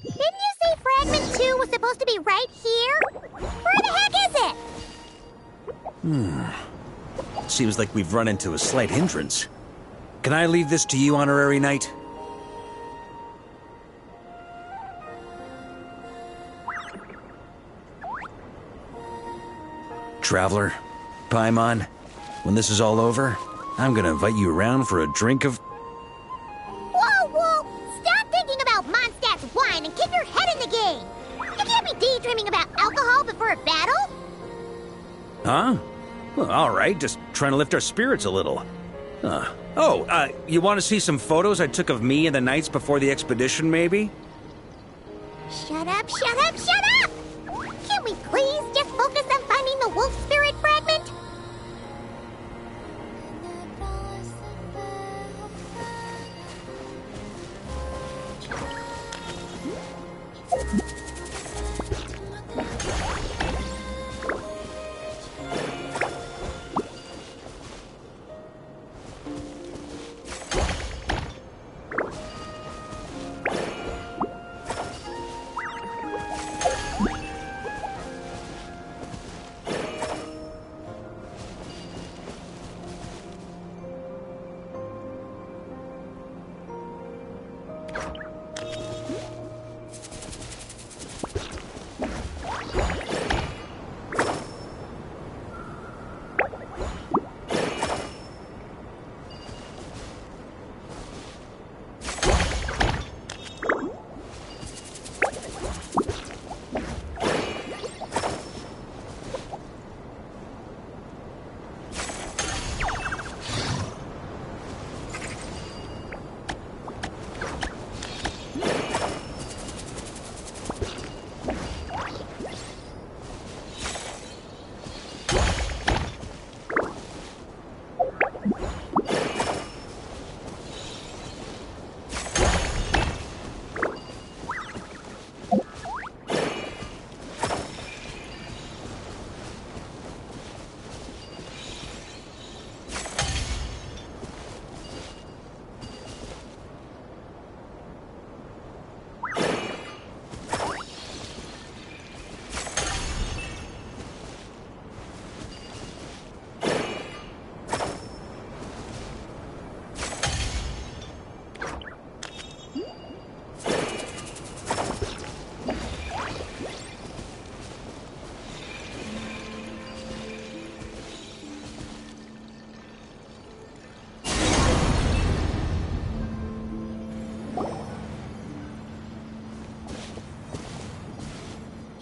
Didn't you say Fragment 2 was supposed to be right here? Where the heck is it? Seems like we've run into a slight hindrance. Can I leave this to you, Honorary Knight? Traveler, Paimon, when this is all over, I'm gonna invite you around for a drink of... Whoa, whoa! Stop thinking about Mondstadt's wine and keep your head in the game! You can't be daydreaming about alcohol before a battle! Huh? Well, alright, just trying to lift our spirits a little. You want to see some photos I took of me and the knights before the expedition, maybe? Shut up, shut up, shut up! Can we please just focus on finding the wolf spirit fragment?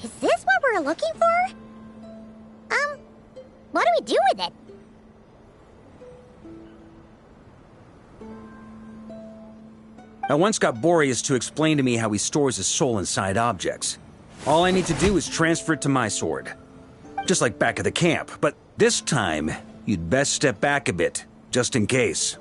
Is this what we're looking for? What do we do with it? I once got Boreas to explain to me how he stores his soul inside objects. All I need to do is transfer it to my sword. Just like back at the camp, but this time, you'd best step back a bit, just in case.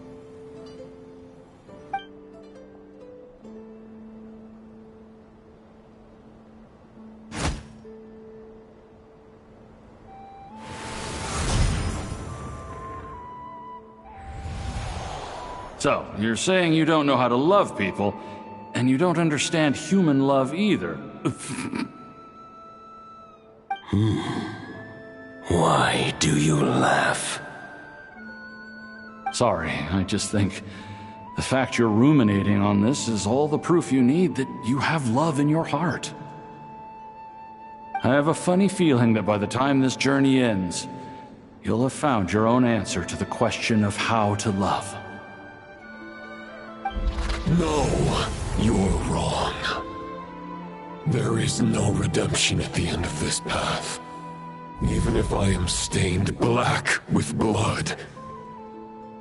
So, you're saying you don't know how to love people, and you don't understand human love either. Why do you laugh? Sorry, I just think the fact you're ruminating on this is all the proof you need that you have love in your heart. I have a funny feeling that by the time this journey ends, you'll have found your own answer to the question of how to love. No, you're wrong. There is no redemption at the end of this path. Even if I am stained black with blood,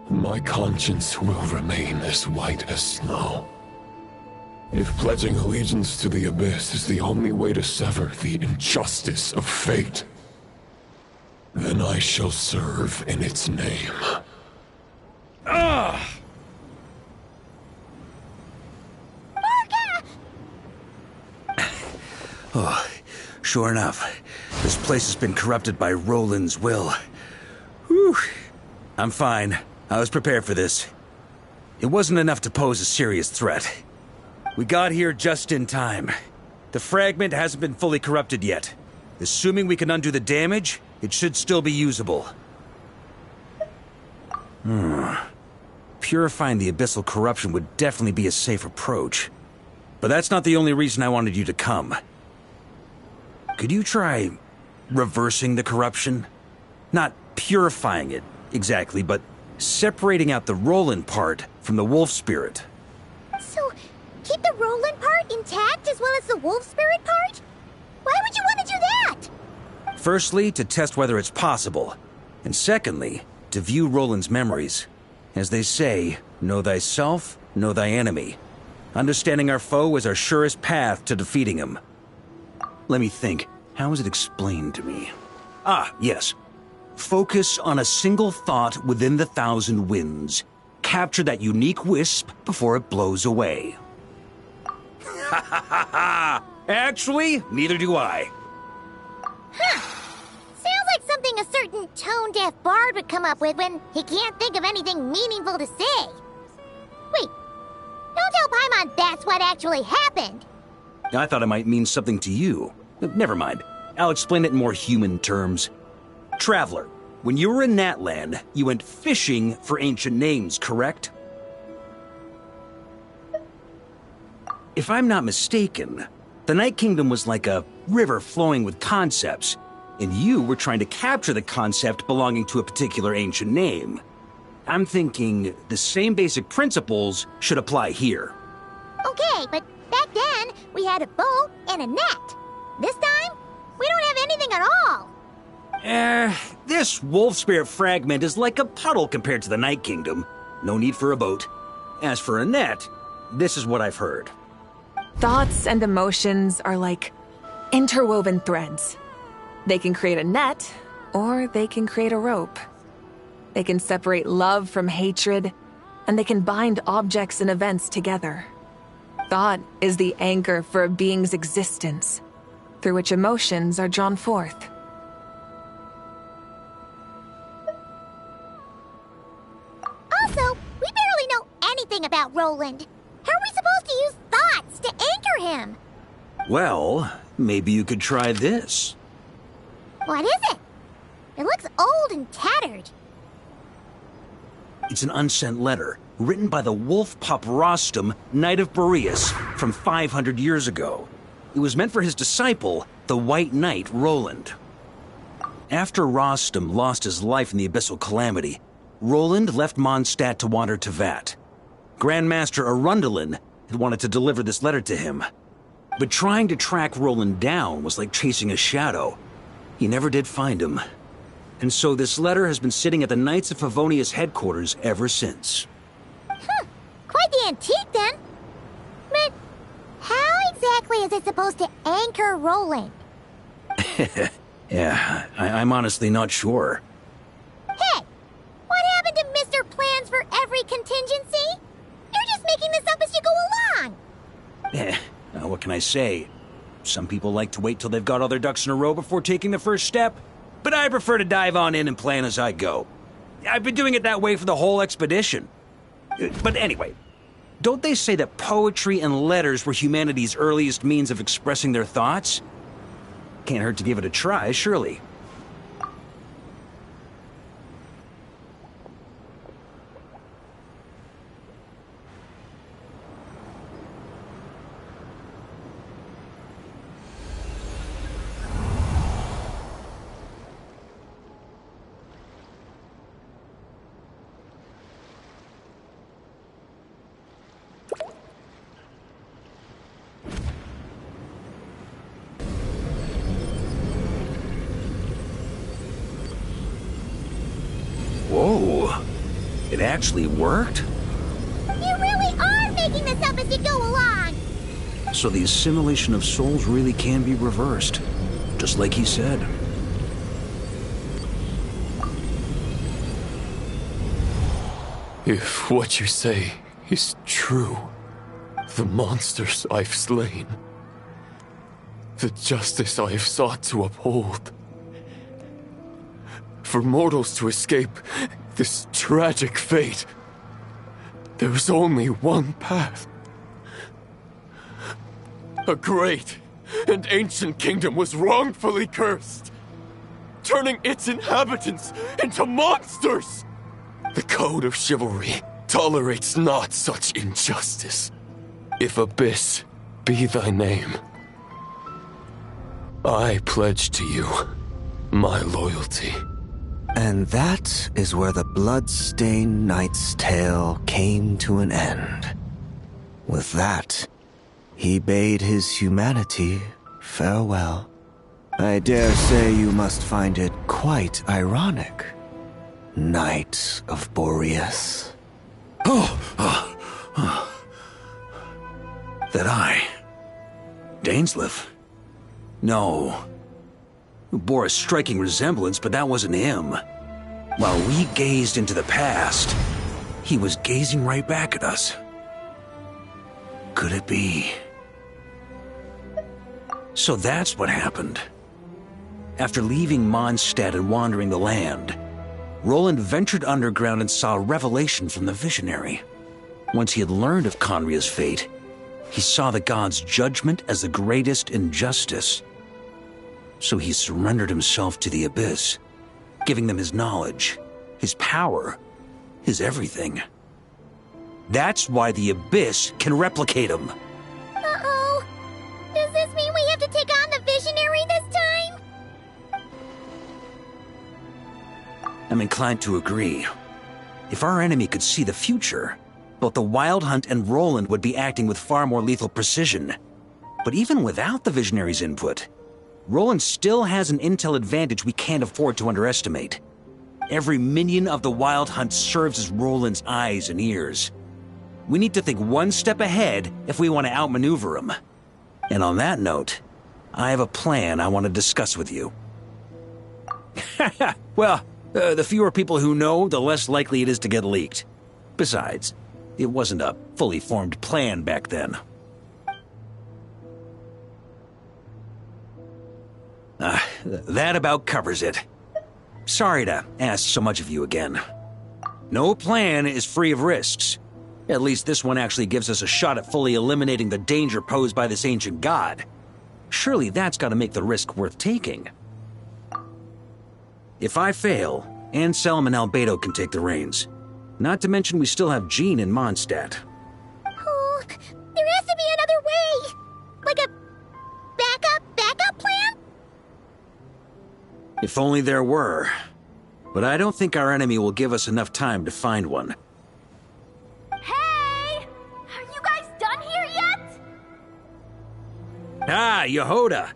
my conscience will remain as white as snow. If pledging allegiance to the Abyss is the only way to sever the injustice of fate, then I shall serve in its name. Ugh! Oh, sure enough, this place has been corrupted by Roland's will. Whew. I'm fine. I was prepared for this. It wasn't enough to pose a serious threat. We got here just in time. The fragment hasn't been fully corrupted yet. Assuming we can undo the damage, it should still be usable. Purifying the abyssal corruption would definitely be a safe approach. But that's not the only reason I wanted you to come. Could you try reversing the corruption? Not purifying it, exactly, but separating out the Roland part from the wolf spirit. So, keep the Roland part intact as well as the wolf spirit part? Why would you want to do that? Firstly, to test whether it's possible. And secondly, to view Roland's memories. As they say, know thyself, know thy enemy. Understanding our foe is our surest path to defeating him. Let me think. How is it explained to me? Ah, yes. Focus on a single thought within the 1,000 winds. Capture that unique wisp before it blows away. Ha ha ha ha! Actually, neither do I. Sounds like something a certain tone-deaf bard would come up with when he can't think of anything meaningful to say. Wait, don't tell Paimon that's what actually happened. I thought it might mean something to you. Never mind. I'll explain it in more human terms. Traveler, when you were in Natland, you went fishing for ancient names, correct? If I'm not mistaken, the Night Kingdom was like a river flowing with concepts, and you were trying to capture the concept belonging to a particular ancient name. I'm thinking the same basic principles should apply here. Okay, but back then, we had a boat and a net. This time, we don't have anything at all. This wolf spirit fragment is like a puddle compared to the Night Kingdom. No need for a boat. As for a net, this is what I've heard. Thoughts and emotions are like interwoven threads. They can create a net, or they can create a rope. They can separate love from hatred, and they can bind objects and events together. Thought is the anchor for a being's existence, through which emotions are drawn forth. Also, we barely know anything about Roland. How are we supposed to use thoughts to anchor him? Well, maybe you could try this. What is it? It looks old and tattered. It's an unsent letter, written by the wolf pup Rostam, Knight of Boreas, from 500 years ago. It was meant for his disciple, the White Knight Roland. After Rostam lost his life in the Abyssal Calamity, Roland left Mondstadt to wander to Vat. Grandmaster Arundelen had wanted to deliver this letter to him. But trying to track Roland down was like chasing a shadow. He never did find him. And so this letter has been sitting at the Knights of Favonia's headquarters ever since. Quite the antique then. But how exactly is it supposed to anchor Roland? Yeah, I'm honestly not sure. Hey, what happened to Mr. Plans for every contingency? You're just making this up as you go along. What can I say? Some people like to wait till they've got all their ducks in a row before taking the first step, but I prefer to dive on in and plan as I go. I've been doing it that way for the whole expedition. But anyway, don't they say that poetry and letters were humanity's earliest means of expressing their thoughts? Can't hurt to give it a try, surely. Whoa, it actually worked? You really are making this up as you go along. So the assimilation of souls really can be reversed, just like he said. If what you say is true, the monsters I've slain, the justice I have sought to uphold, for mortals to escape this tragic fate, there's only one path. A great and ancient kingdom was wrongfully cursed, turning its inhabitants into monsters. The code of chivalry tolerates not such injustice. If Abyss be thy name, I pledge to you my loyalty. And that is where the blood-stained knight's tale came to an end. With that, he bade his humanity farewell. I dare say you must find it quite ironic, Knight of Boreas. That I... Dainsleif? No. It bore a striking resemblance, but that wasn't him. While we gazed into the past, he was gazing right back at us. Could it be? So that's what happened. After leaving Mondstadt and wandering the land, Roland ventured underground and saw a revelation from the visionary. Once he had learned of Conria's fate, he saw the gods' judgment as the greatest injustice. So he surrendered himself to the Abyss, giving them his knowledge, his power, his everything. That's why the Abyss can replicate him. Uh-oh. Does this mean we have to take on the Visionary this time? I'm inclined to agree. If our enemy could see the future, both the Wild Hunt and Roland would be acting with far more lethal precision. But even without the Visionary's input, Roland still has an intel advantage we can't afford to underestimate. Every minion of the Wild Hunt serves as Roland's eyes and ears. We need to think one step ahead if we want to outmaneuver him. And on that note, I have a plan I want to discuss with you. Well, the fewer people who know, the less likely it is to get leaked. Besides, it wasn't a fully formed plan back then. That about covers it. Sorry to ask so much of you again. No plan is free of risks. At least this one actually gives us a shot at fully eliminating the danger posed by this ancient god. Surely that's got to make the risk worth taking. If I fail, Anselm and Albedo can take the reins. Not to mention we still have Jean in Mondstadt. Oh, there has to be another way! Like a backup plan? If only there were. But I don't think our enemy will give us enough time to find one. Hey! Are you guys done here yet? Ah, Yehoda!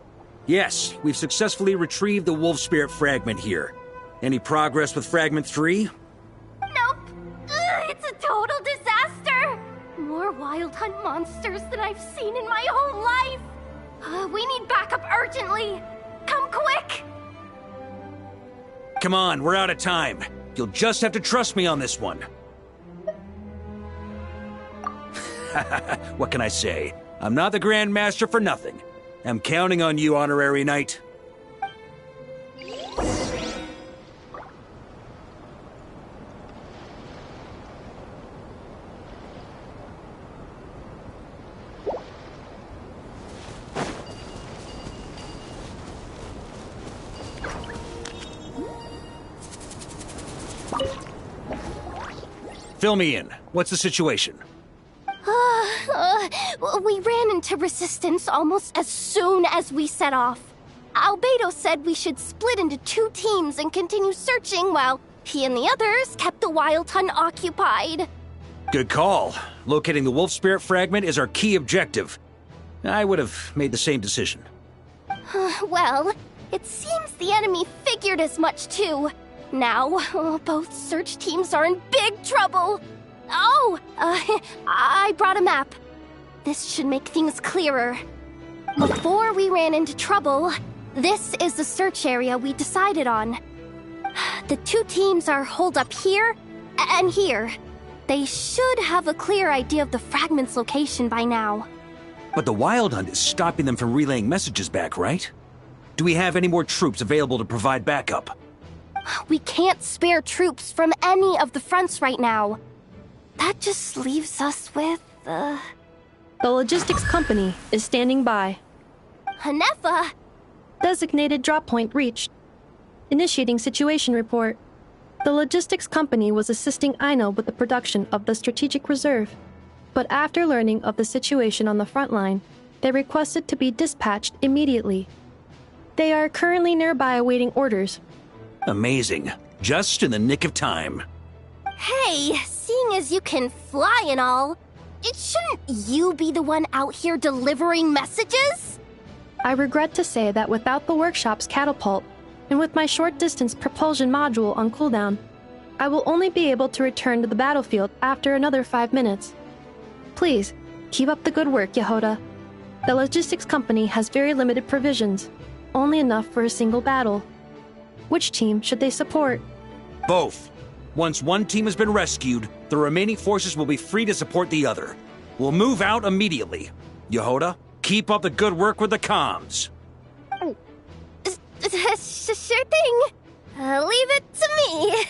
Yes, we've successfully retrieved the Wolf Spirit fragment here. Any progress with Fragment 3? Nope. It's a total disaster! More Wild Hunt monsters than I've seen in my whole life! We need backup urgently! Come quick! Come on, we're out of time. You'll just have to trust me on this one. What can I say? I'm not the Grand Master for nothing. I'm counting on you, Honorary Knight. Fill me in. What's the situation? We ran into resistance almost as soon as we set off. Albedo said we should split into 2 teams and continue searching while he and the others kept the Wild Hunt occupied. Good call. Locating the Wolf Spirit fragment is our key objective. I would have made the same decision. Well, it seems the enemy figured as much too. Now, both search teams are in big trouble. Oh, I brought a map. This should make things clearer. Before we ran into trouble, this is the search area we decided on. The 2 teams are holed up here and here. They should have a clear idea of the fragment's location by now. But the Wild Hunt is stopping them from relaying messages back, right? Do we have any more troops available to provide backup? We can't spare troops from any of the fronts right now. That just leaves us with, The logistics company is standing by. Hanefa? Designated drop point reached. Initiating situation report. The logistics company was assisting Aino with the production of the strategic reserve, but after learning of the situation on the front line, they requested to be dispatched immediately. They are currently nearby awaiting orders. Amazing. Just in the nick of time. Hey, seeing as you can fly and all, shouldn't you be the one out here delivering messages? I regret to say that without the workshop's catapult, and with my short-distance propulsion module on cooldown, I will only be able to return to the battlefield after another 5 minutes. Please, keep up the good work, Yehoda. The logistics company has very limited provisions, only enough for a single battle. Which team should they support? Both. Once one team has been rescued, the remaining forces will be free to support the other. We'll move out immediately. Yehoda, keep up the good work with the comms. Sure thing. Leave it to me.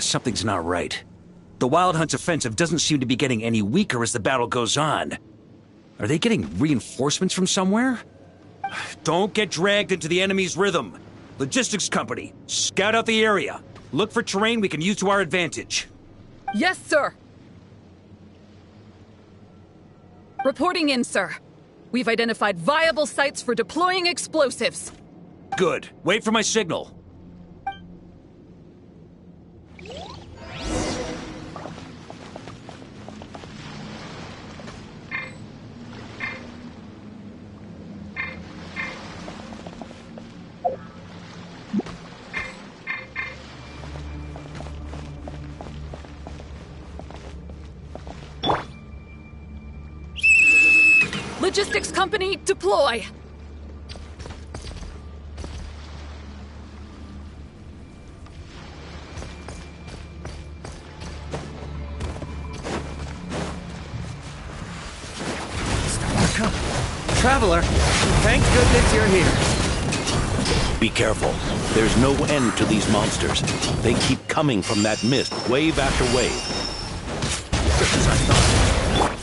Something's not right. The Wild Hunt's offensive doesn't seem to be getting any weaker as the battle goes on. Are they getting reinforcements from somewhere? Don't get dragged into the enemy's rhythm. Logistics company, scout out the area. Look for terrain we can use to our advantage. Yes, sir. Reporting in, sir. We've identified viable sites for deploying explosives. Good. Wait for my signal. Logistics company, deploy! Varka? Traveler, thank goodness you're here. Be careful. There's no end to these monsters. They keep coming from that mist, wave after wave. Just as I thought.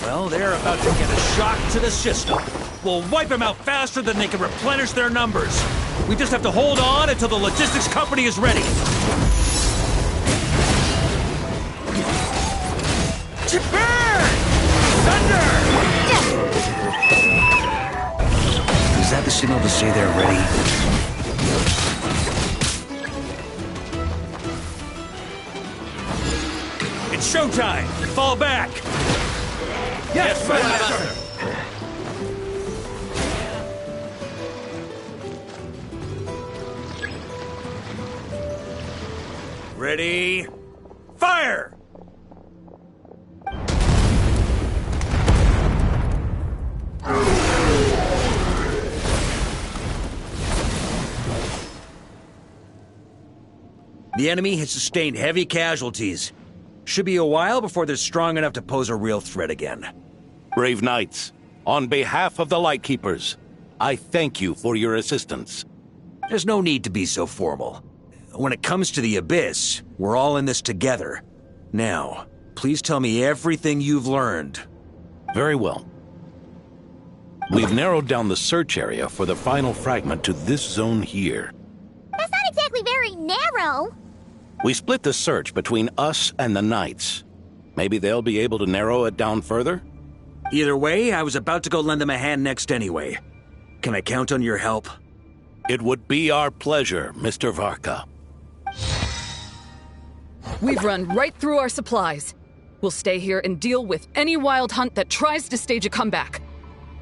Well, they're about to get a shock to the system. We'll wipe them out faster than they can replenish their numbers. We just have to hold on until the logistics company is ready. Burn! Thunder! Is that the signal to say they're ready? It's showtime! Fall back! Yes, Master! Ready? Fire! The enemy has sustained heavy casualties. Should be a while before they're strong enough to pose a real threat again. Brave knights, on behalf of the Lightkeepers, I thank you for your assistance. There's no need to be so formal. When it comes to the Abyss, we're all in this together. Now, please tell me everything you've learned. Very well. We've narrowed down the search area for the final fragment to this zone here. That's not exactly very narrow. We split the search between us and the Knights. Maybe they'll be able to narrow it down further? Either way, I was about to go lend them a hand next anyway. Can I count on your help? It would be our pleasure, Mr. Varka. We've run right through our supplies. We'll stay here and deal with any wild hunt that tries to stage a comeback.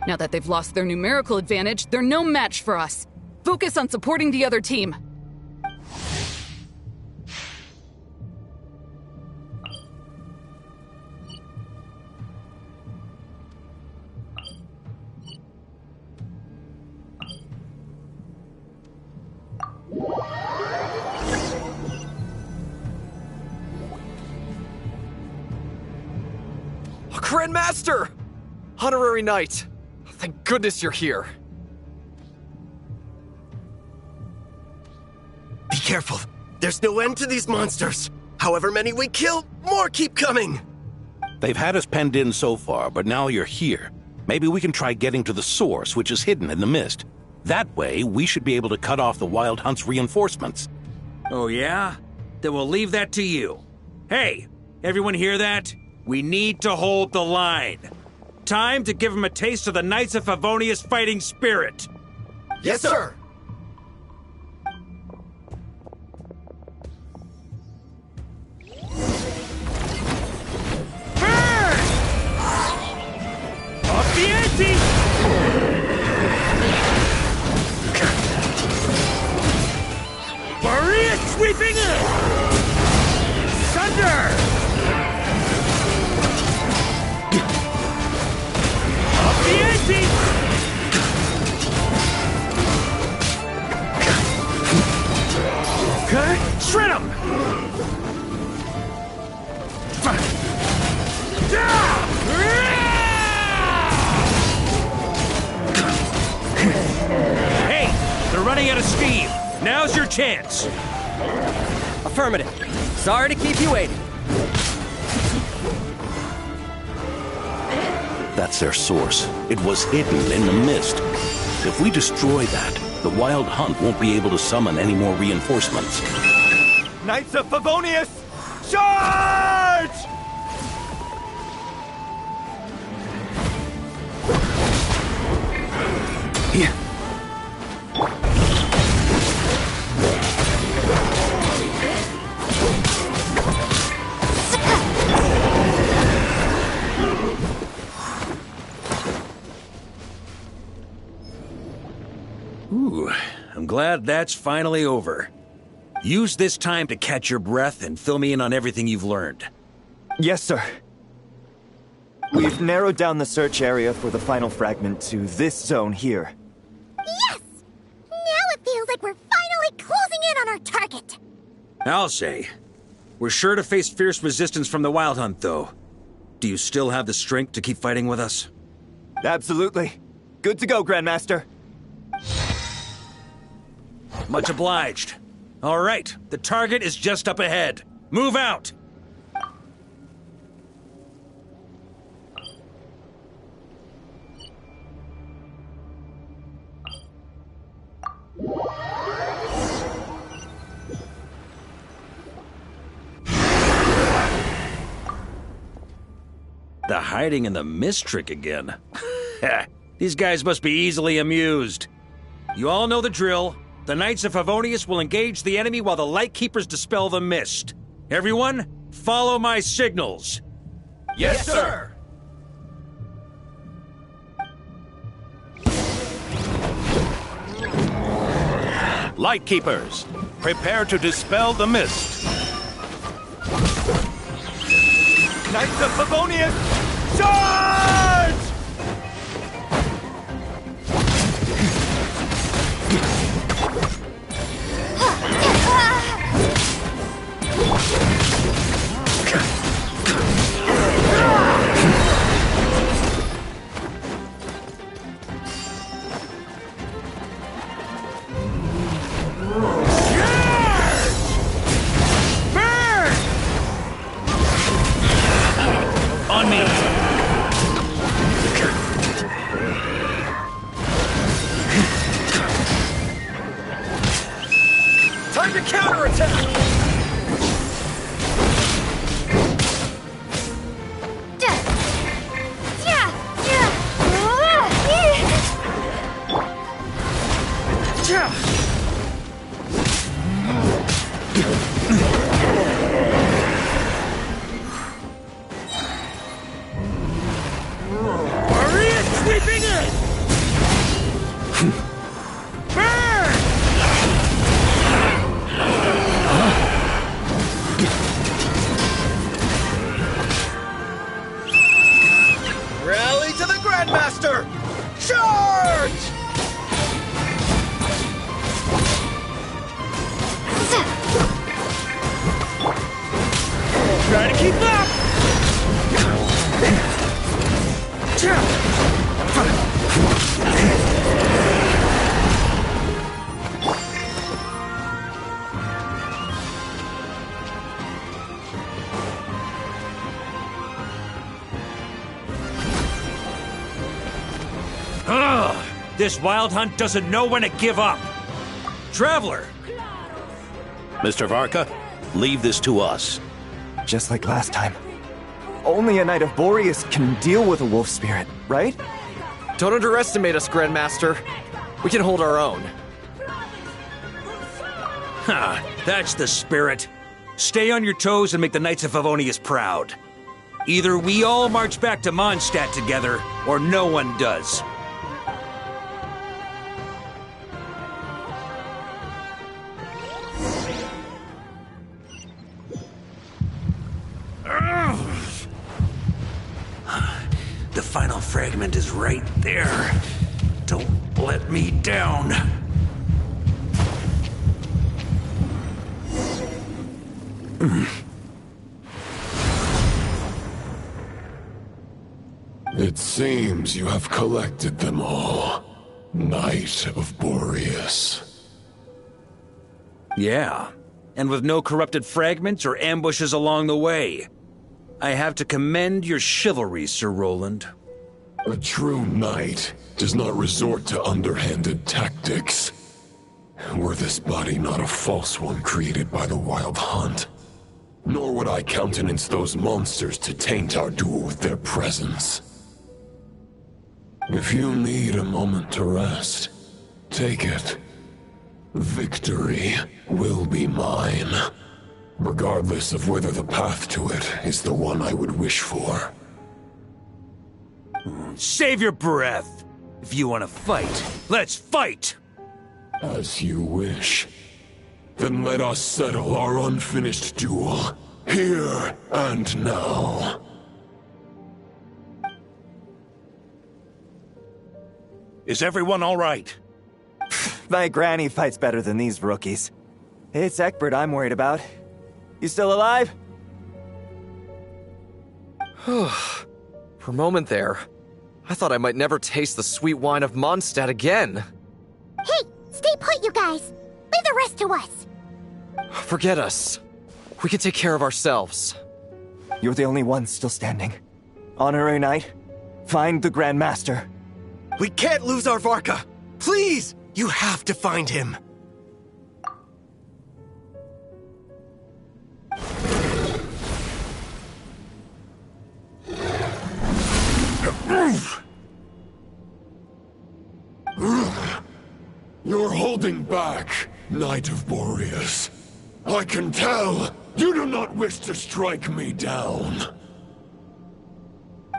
Now that they've lost their numerical advantage, they're no match for us. Focus on supporting the other team. Grandmaster! Honorary Knight! Thank goodness you're here. Be careful. There's no end to these monsters. However many we kill, more keep coming. They've had us penned in so far, but now you're here. Maybe we can try getting to the source, which is hidden in the mist. That way, we should be able to cut off the Wild Hunt's reinforcements. Oh yeah? Then we'll leave that to you. Hey, everyone hear that? We need to hold the line. Time to give them a taste of the Knights of Favonius' fighting spirit. Yes, sir! Burn! Off the ante! Maria sweeping in! Thunder! The ante! Okay, shred him! Hey, they're running out of steam. Now's your chance. Affirmative. Sorry to keep you waiting. That's their source. It was hidden in the mist. If we destroy that, the Wild Hunt won't be able to summon any more reinforcements. Knights of Favonius, charge! Ooh, I'm glad that's finally over. Use this time to catch your breath and fill me in on everything you've learned. Yes, sir. We've narrowed down the search area for the final fragment to this zone here. Yes! Now it feels like we're finally closing in on our target. I'll say. We're sure to face fierce resistance from the Wild Hunt, though. Do you still have the strength to keep fighting with us? Absolutely. Good to go, Grandmaster. Much obliged. All right, the target is just up ahead. Move out! The hiding in the mist trick again. These guys must be easily amused. You all know the drill. The Knights of Favonius will engage the enemy while the Lightkeepers dispel the mist. Everyone, follow my signals. Yes, sir! Lightkeepers, prepare to dispel the mist. Knights of Favonius, charge! On me! Time to counterattack! This wild hunt doesn't know when to give up. Traveler! Mr. Varka, leave this to us. Just like last time. Only a Knight of Boreas can deal with a wolf spirit, right? Don't underestimate us, Grandmaster. We can hold our own. Ha! That's the spirit. Stay on your toes and make the Knights of Favonius proud. Either we all march back to Mondstadt together, or no one does. The final fragment is right there. Don't let me down. It seems you have collected them all, Knight of Boreas. Yeah, and with no corrupted fragments or ambushes along the way. I have to commend your chivalry, Sir Roland. A true knight does not resort to underhanded tactics. Were this body not a false one created by the Wild Hunt, nor would I countenance those monsters to taint our duel with their presence. If you need a moment to rest, take it. Victory will be mine, regardless of whether the path to it is the one I would wish for. Save your breath! If you want to fight, let's fight! As you wish. Then let us settle our unfinished duel, here and now. Is everyone all right? My granny fights better than these rookies. It's Egbert I'm worried about. You still alive? For a moment there, I thought I might never taste the sweet wine of Mondstadt again. Hey, stay put, you guys. Leave the rest to us. Forget us. We can take care of ourselves. You're the only one still standing. Honorary Knight, find the Grand Master. We can't lose our Varka! Please! You have to find him! You're holding back, Knight of Boreas. I can tell you do not wish to strike me down.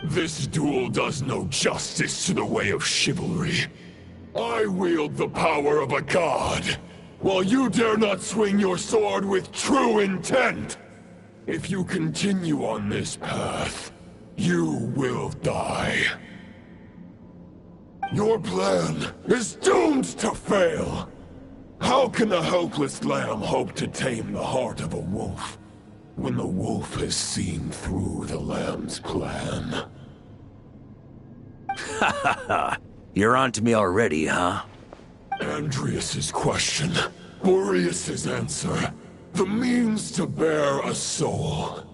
This duel does no justice to the way of chivalry. I wield the power of a god, while you dare not swing your sword with true intent. If you continue on this path, you will die. Your plan is doomed to fail. How can a helpless lamb hope to tame the heart of a wolf, when the wolf has seen through the lamb's plan? Ha ha ha! You're on to me already, huh? Andreas's question, Boreas's answer, the means to bear a soul.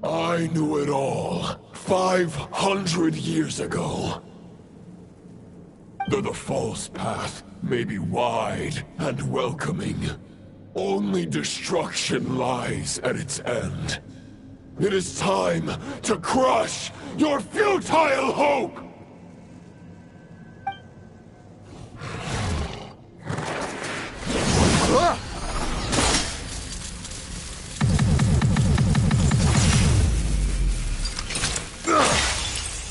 I knew it all 500 years ago. Though the false path may be wide and welcoming, only destruction lies at its end. It is time to crush your futile hope!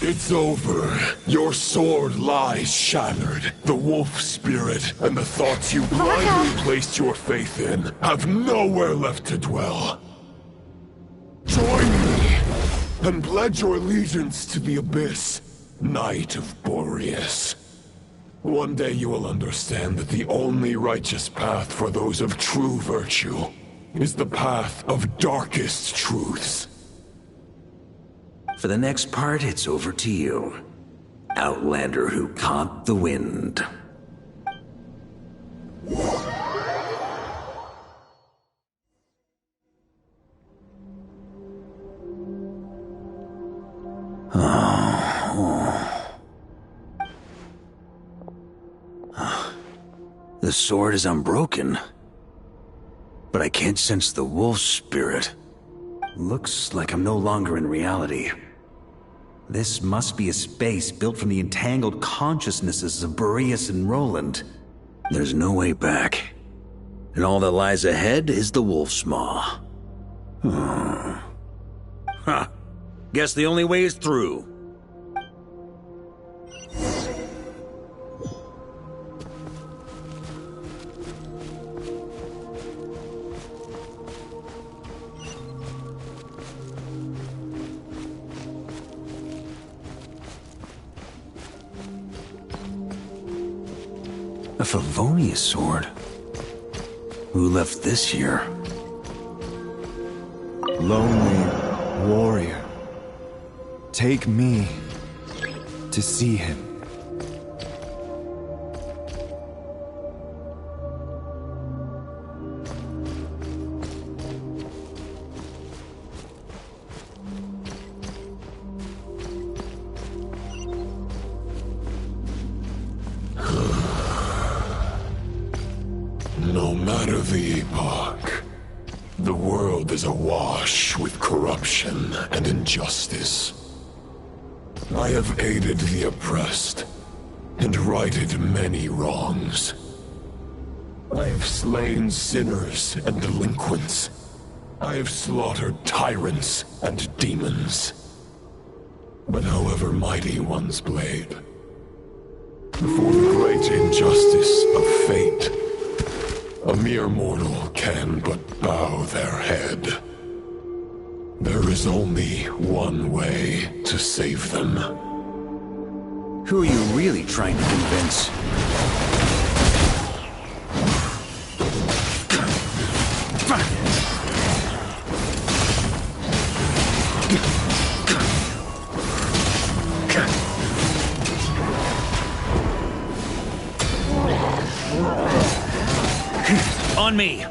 It's over. Your sword lies shattered. The wolf spirit and the thoughts you blindly placed your faith in have nowhere left to dwell. Join me and pledge your allegiance to the Abyss, Knight of Boreas. One day you will understand that the only righteous path for those of true virtue is the path of darkest truths. For the next part, it's over to you. Outlander who caught the wind. sword is unbroken, but I can't sense the wolf spirit. Looks like I'm no longer in reality. This must be a space built from the entangled consciousnesses of Boreas and Roland. There's no way back. And all that lies ahead is the wolf's maw. Huh. Guess the only way is through. A Favonius sword? Who left this here? Lonely warrior. Take me to see him. No matter the epoch, the world is awash with corruption and injustice. I have aided the oppressed and righted many wrongs. I have slain sinners and delinquents. I have slaughtered tyrants and demons. But however mighty one's blade, before the great injustice of fate, a mere mortal can but bow their head. There is only one way to save them. Who are you really trying to convince? On me!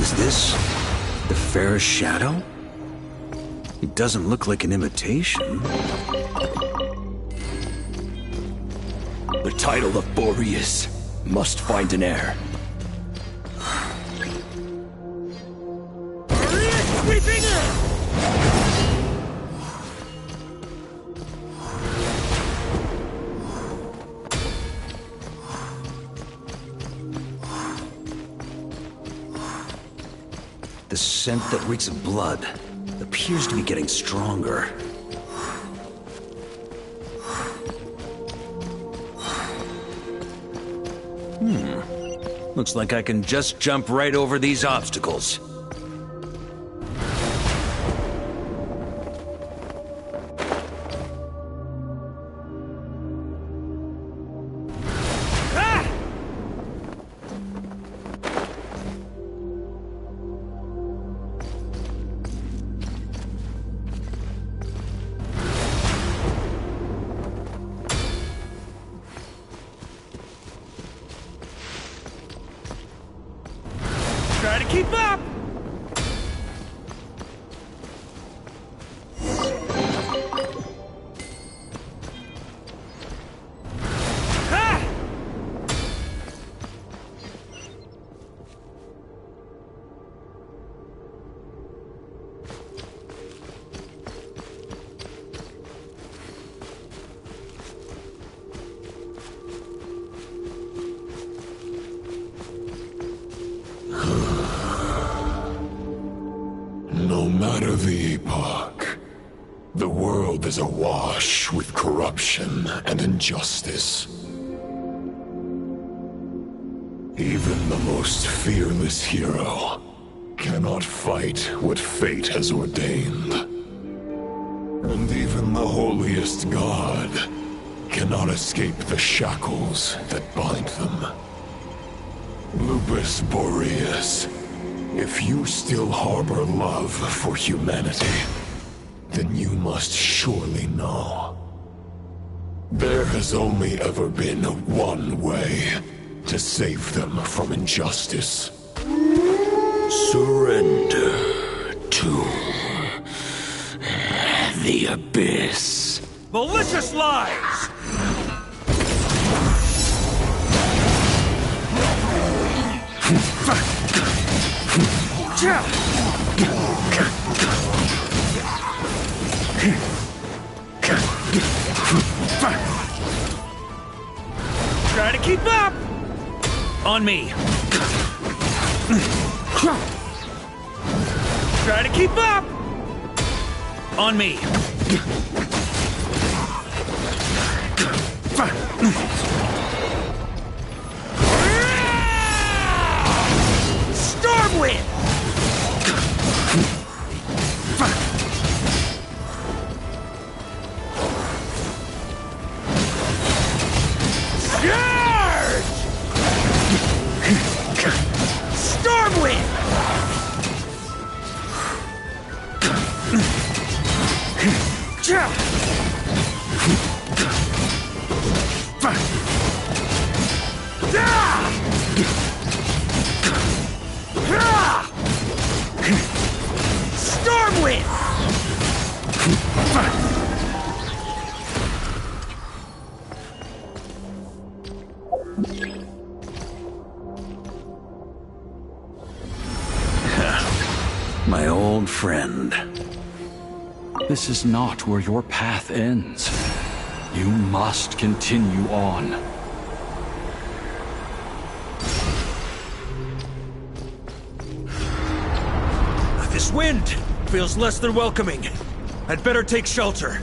Is this the fairest shadow? It doesn't look like an imitation. The title of Boreas must find an heir. Boreas creeping in! The scent that reeks of blood appears to be getting stronger. Looks like I can just jump right over these obstacles. Try to keep up! world is awash with corruption and injustice. Even the most fearless hero cannot fight what fate has ordained. And even the holiest god cannot escape the shackles that bind them. Lupus Boreas, if you still harbor love for humanity, then you must surely know. There has only ever been one way to save them from injustice. Surrender to the abyss. Malicious lies! Try to keep up! On me. Try to keep up! On me. Stormwind! Charge! Stormwind! Stormwind! My old friend. This is not where your path ends. You must continue on. This wind feels less than welcoming. I'd better take shelter.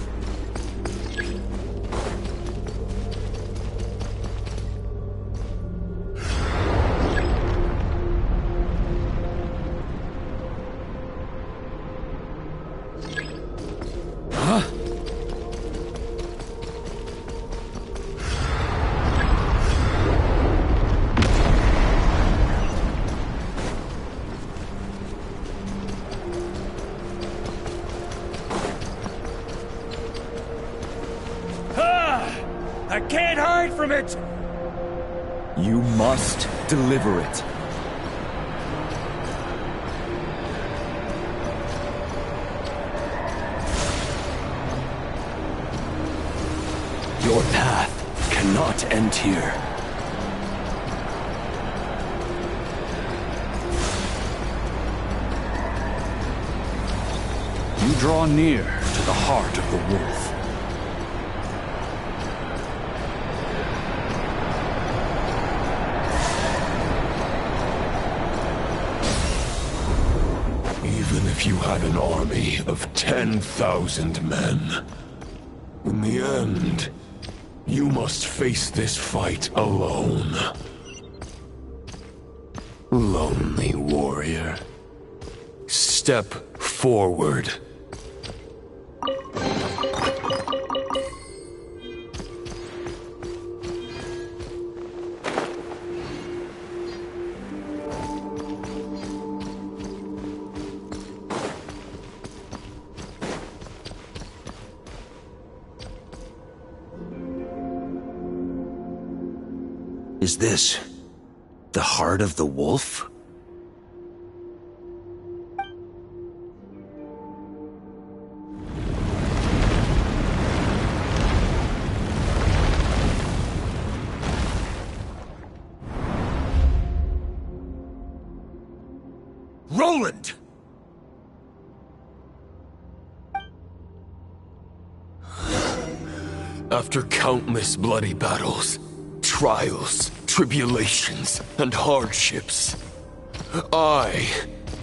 I can't hide from it! You must deliver it. Your path cannot end here. You draw near to the heart of the wolf. Even if you had an army of 10,000 men, in the end, you must face this fight alone. Lonely warrior. Step forward. Is this the heart of the wolf? Roland! After countless bloody battles, trials, tribulations, and hardships, I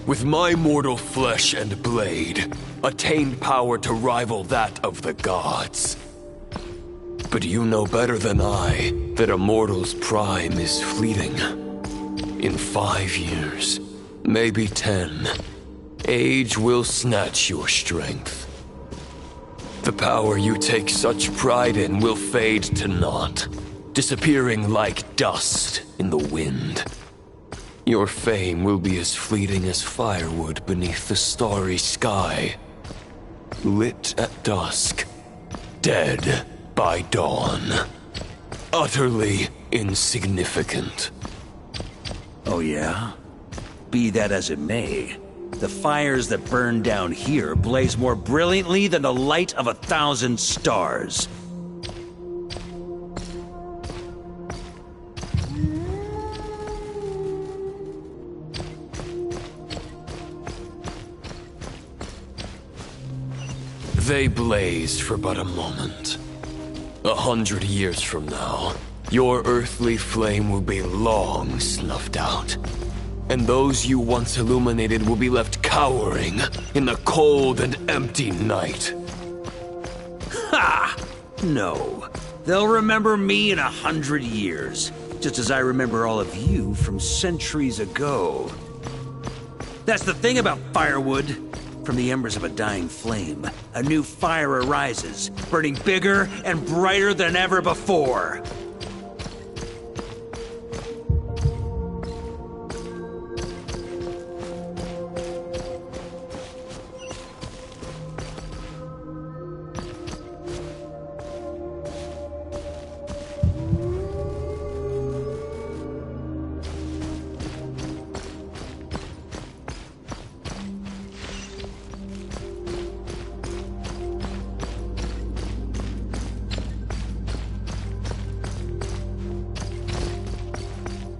with my mortal flesh and blade, attained power to rival that of the gods. But you know better than I that a mortal's prime is fleeting. In 5 years, maybe 10, age will snatch your strength. The power you take such pride in will fade to naught, disappearing like dust in the wind. Your fame will be as fleeting as firewood beneath the starry sky, lit at dusk, dead by dawn, utterly insignificant. Oh yeah? Be that as it may, the fires that burn down here blaze more brilliantly than the light of 1,000 stars. They blaze for but a moment. 100 years from now, your earthly flame will be long snuffed out. And those you once illuminated will be left cowering in the cold and empty night. Ha! No. They'll remember me in 100 years, just as I remember all of you from centuries ago. That's the thing about firewood. From the embers of a dying flame, a new fire arises, burning bigger and brighter than ever before.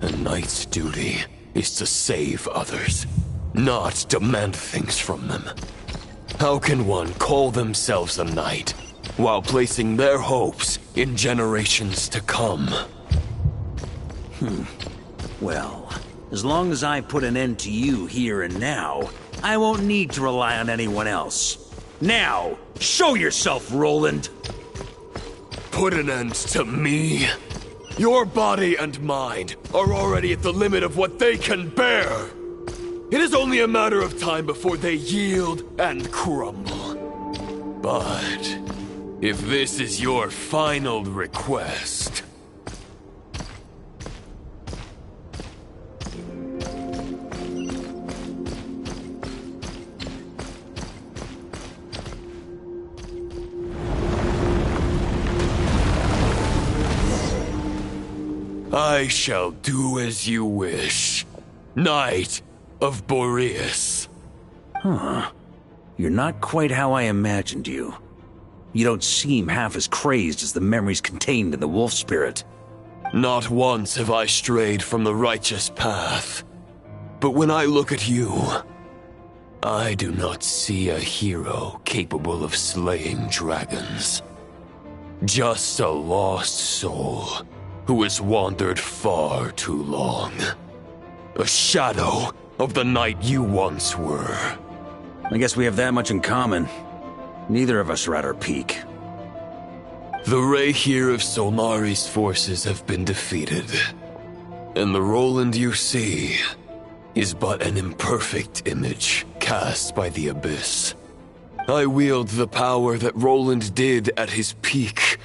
A knight's duty is to save others, not demand things from them. How can one call themselves a knight while placing their hopes in generations to come? Well, as long as I put an end to you here and now, I won't need to rely on anyone else. Now, show yourself, Roland! Put an end to me? Your body and mind are already at the limit of what they can bear. It is only a matter of time before they yield and crumble. But if this is your final request... I shall do as you wish, Knight of Boreas. Huh. You're not quite how I imagined you. You don't seem half as crazed as the memories contained in the wolf spirit. Not once have I strayed from the righteous path. But when I look at you, I do not see a hero capable of slaying dragons. Just a lost soul who has wandered far too long. A shadow of the knight you once were. I guess we have that much in common. Neither of us are at our peak. The ray here of Solnari's forces have been defeated. And the Roland you see is but an imperfect image cast by the Abyss. I wield the power that Roland did at his peak,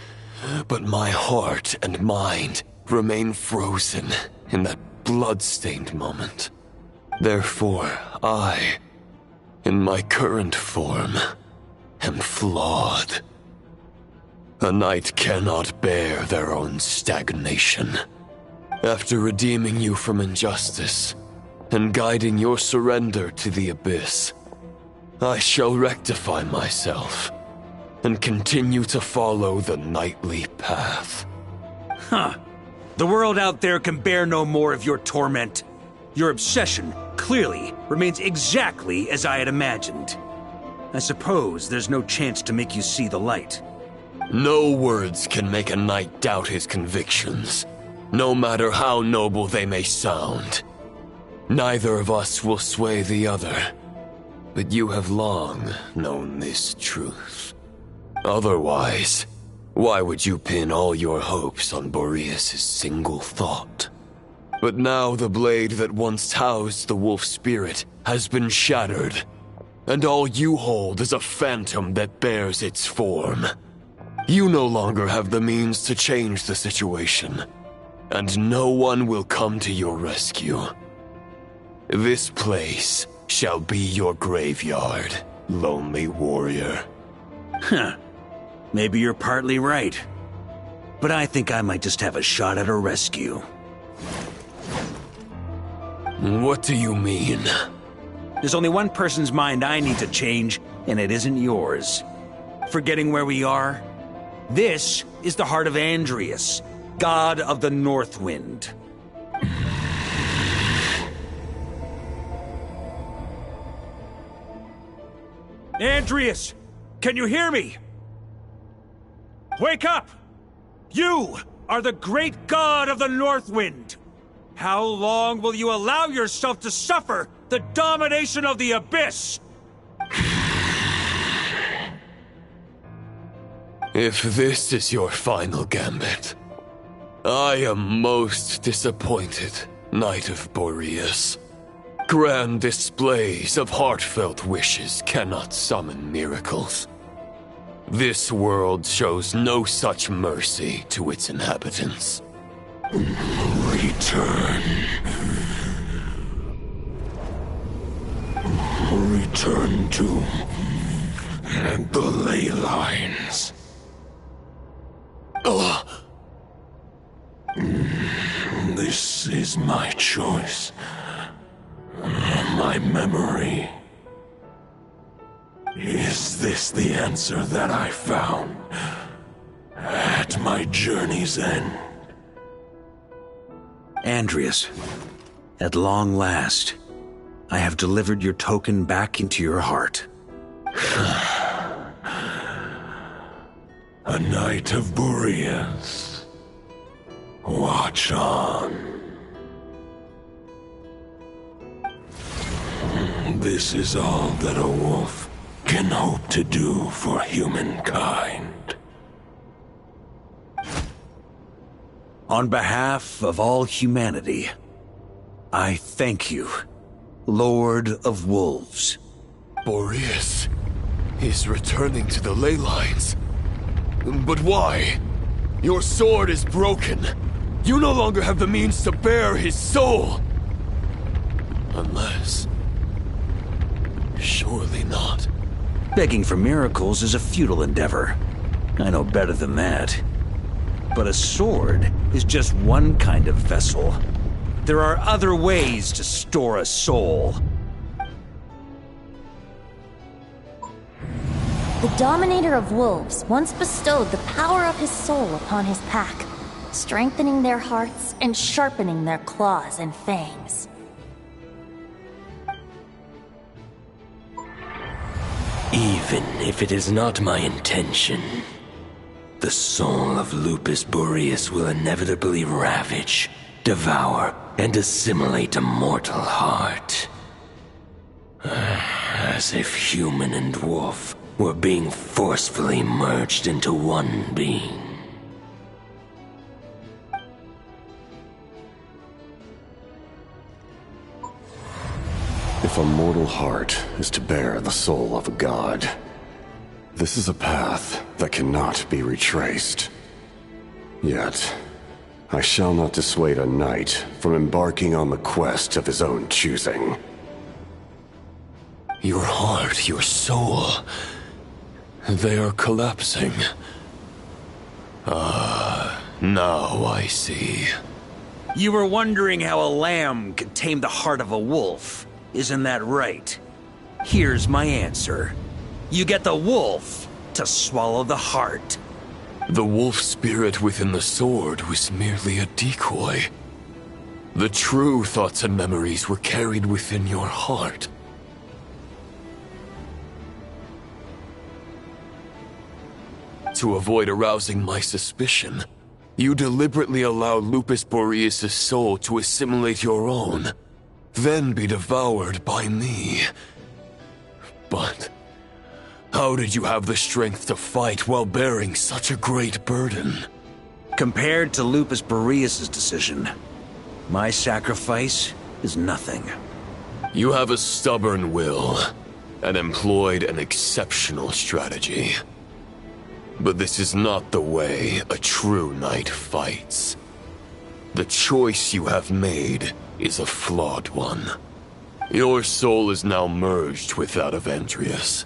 but my heart and mind remain frozen in that blood-stained moment. Therefore, I, in my current form, am flawed. A knight cannot bear their own stagnation. After redeeming you from injustice and guiding your surrender to the Abyss, I shall rectify myself and continue to follow the knightly path. Huh. The world out there can bear no more of your torment. Your obsession, clearly, remains exactly as I had imagined. I suppose there's no chance to make you see the light. No words can make a knight doubt his convictions, no matter how noble they may sound. Neither of us will sway the other. But you have long known this truth. Otherwise, why would you pin all your hopes on Boreas' single thought? But now the blade that once housed the wolf spirit has been shattered, and all you hold is a phantom that bears its form. You no longer have the means to change the situation, and no one will come to your rescue. This place shall be your graveyard, lonely warrior. Huh. Maybe you're partly right. But I think I might just have a shot at a rescue. What do you mean? There's only one person's mind I need to change, and it isn't yours. Forgetting where we are? This is the heart of Andreas, god of the North Wind. Andreas! Can you hear me? Wake up! You are the great god of the North Wind! How long will you allow yourself to suffer the domination of the Abyss? If this is your final gambit, I am most disappointed, Knight of Boreas. Grand displays of heartfelt wishes cannot summon miracles. This world shows no such mercy to its inhabitants. Return. Return to the ley lines. This is my choice. My memory. Is this the answer that I found at my journey's end? Andreas, at long last, I have delivered your token back into your heart. A Knight of Boreas. Watch on. This is all that a wolf can hope to do for humankind. On behalf of all humanity, I thank you, Lord of Wolves. Boreas is returning to the ley lines. But why? Your sword is broken. You no longer have the means to bear his soul. Unless... surely not. Begging for miracles is a futile endeavor. I know better than that. But a sword is just one kind of vessel. There are other ways to store a soul. The Dominator of Wolves once bestowed the power of his soul upon his pack, strengthening their hearts and sharpening their claws and fangs. Even if it is not my intention, the soul of Lupus Boreas will inevitably ravage, devour, and assimilate a mortal heart. As if human and wolf were being forcefully merged into one being. If a mortal heart is to bear the soul of a god, this is a path that cannot be retraced. Yet, I shall not dissuade a knight from embarking on the quest of his own choosing. Your heart, your soul... they are collapsing. Now I see. You were wondering how a lamb could tame the heart of a wolf. Isn't that right? Here's my answer. You get the wolf to swallow the heart. The wolf spirit within the sword was merely a decoy. The true thoughts and memories were carried within your heart. To avoid arousing my suspicion, you deliberately allow Lupus Boreas' soul to assimilate your own, then be devoured by me. But how did you have the strength to fight while bearing such a great burden? Compared to Lupus Boreas' decision, my sacrifice is nothing. You have a stubborn will and employed an exceptional strategy. But this is not the way a true knight fights. The choice you have made is a flawed one. Your soul is now merged with that of Andreas.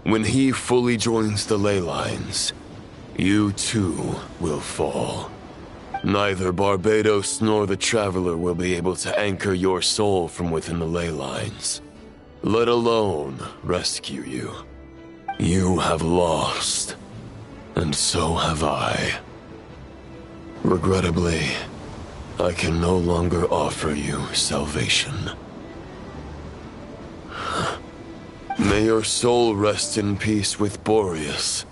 When he fully joins the ley lines, you too will fall. Neither Barbados nor the Traveler will be able to anchor your soul from within the ley lines, let alone rescue you. You have lost, and so have I. Regrettably, I can no longer offer you salvation. May your soul rest in peace with Boreas,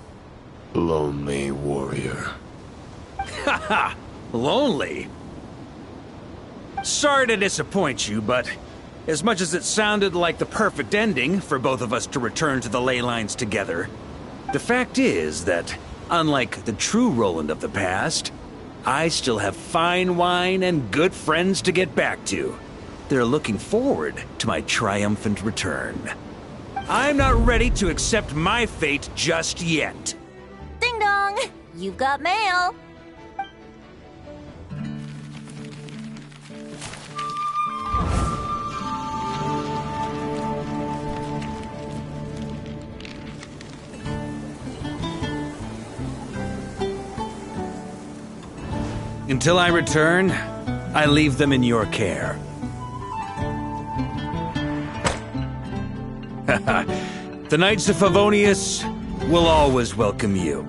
lonely warrior. Haha! Lonely? Sorry to disappoint you, but as much as it sounded like the perfect ending for both of us to return to the ley lines together, the fact is that, unlike the true Roland of the past, I still have fine wine and good friends to get back to. They're looking forward to my triumphant return. I'm not ready to accept my fate just yet. Ding dong! You've got mail! Until I return, I leave them in your care. The Knights of Favonius will always welcome you.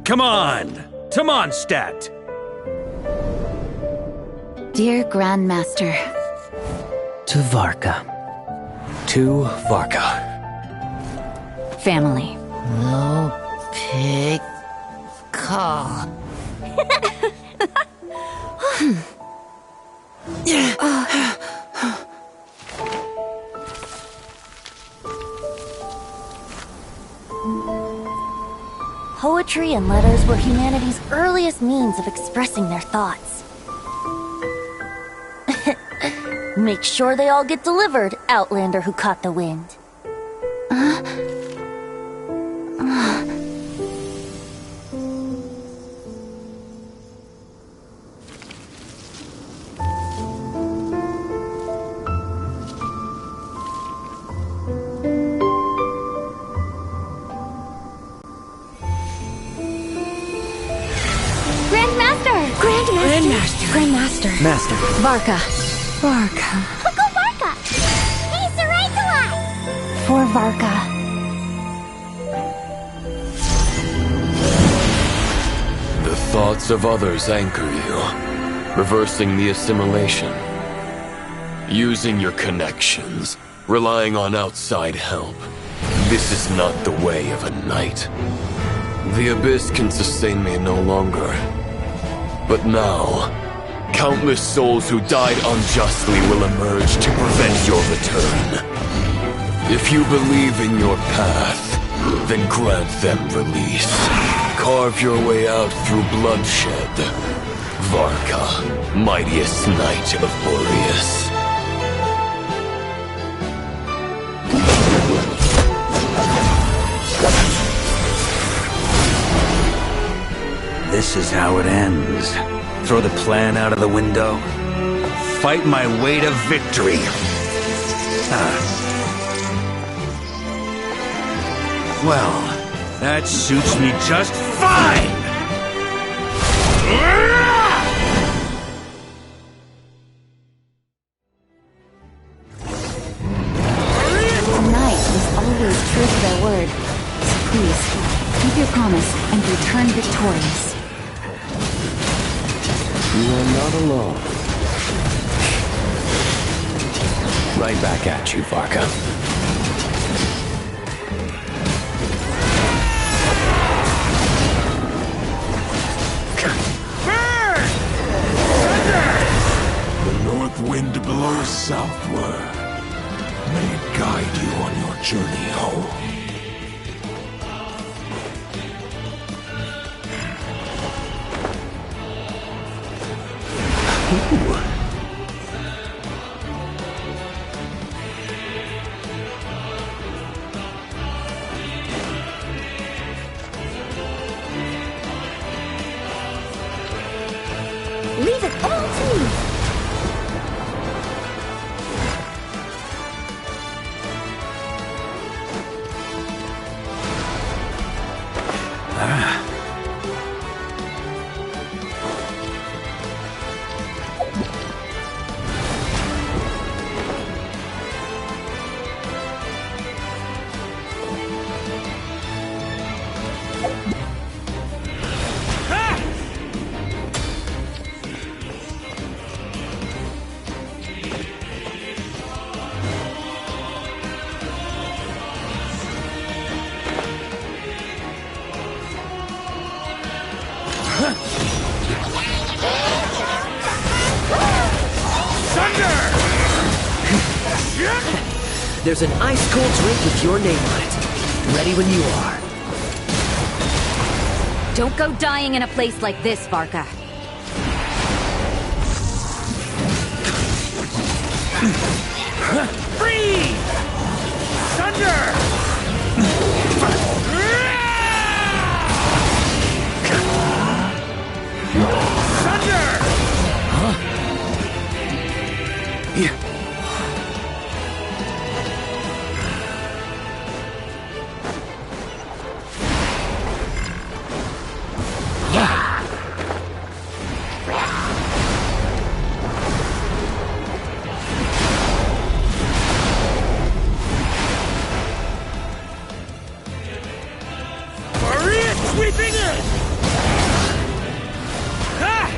Come on! To Mondstadt! Dear Grandmaster. To Varka. To Varka. Family. No pig call. Poetry and letters were humanity's earliest means of expressing their thoughts. Make sure they all get delivered, Outlander who caught the wind. Grandmaster. Master. Varka. Uncle Varka! He's right to us! For Varka. The thoughts of others anchor you, reversing the assimilation. Using your connections, relying on outside help. This is not the way of a knight. The Abyss can sustain me no longer. But now, countless souls who died unjustly will emerge to prevent your return. If you believe in your path, then grant them release. Carve your way out through bloodshed. Varka, mightiest knight of Boreas. This is how it ends. Throw the plan out of the window. Fight my way to victory. Well, that suits me just fine! A knight is always true to their word. So please, keep your promise and return victorious. You are not alone. Right back at you, Varka. north wind blows southward. May it guide you on your journey home. Leave it all to me! There's an ice-cold drink with your name on it. Ready when you are. Don't go dying in a place like this, Varka. Free! Thunder! Thunder! Huh? Yeah. Sweeping in! Ah!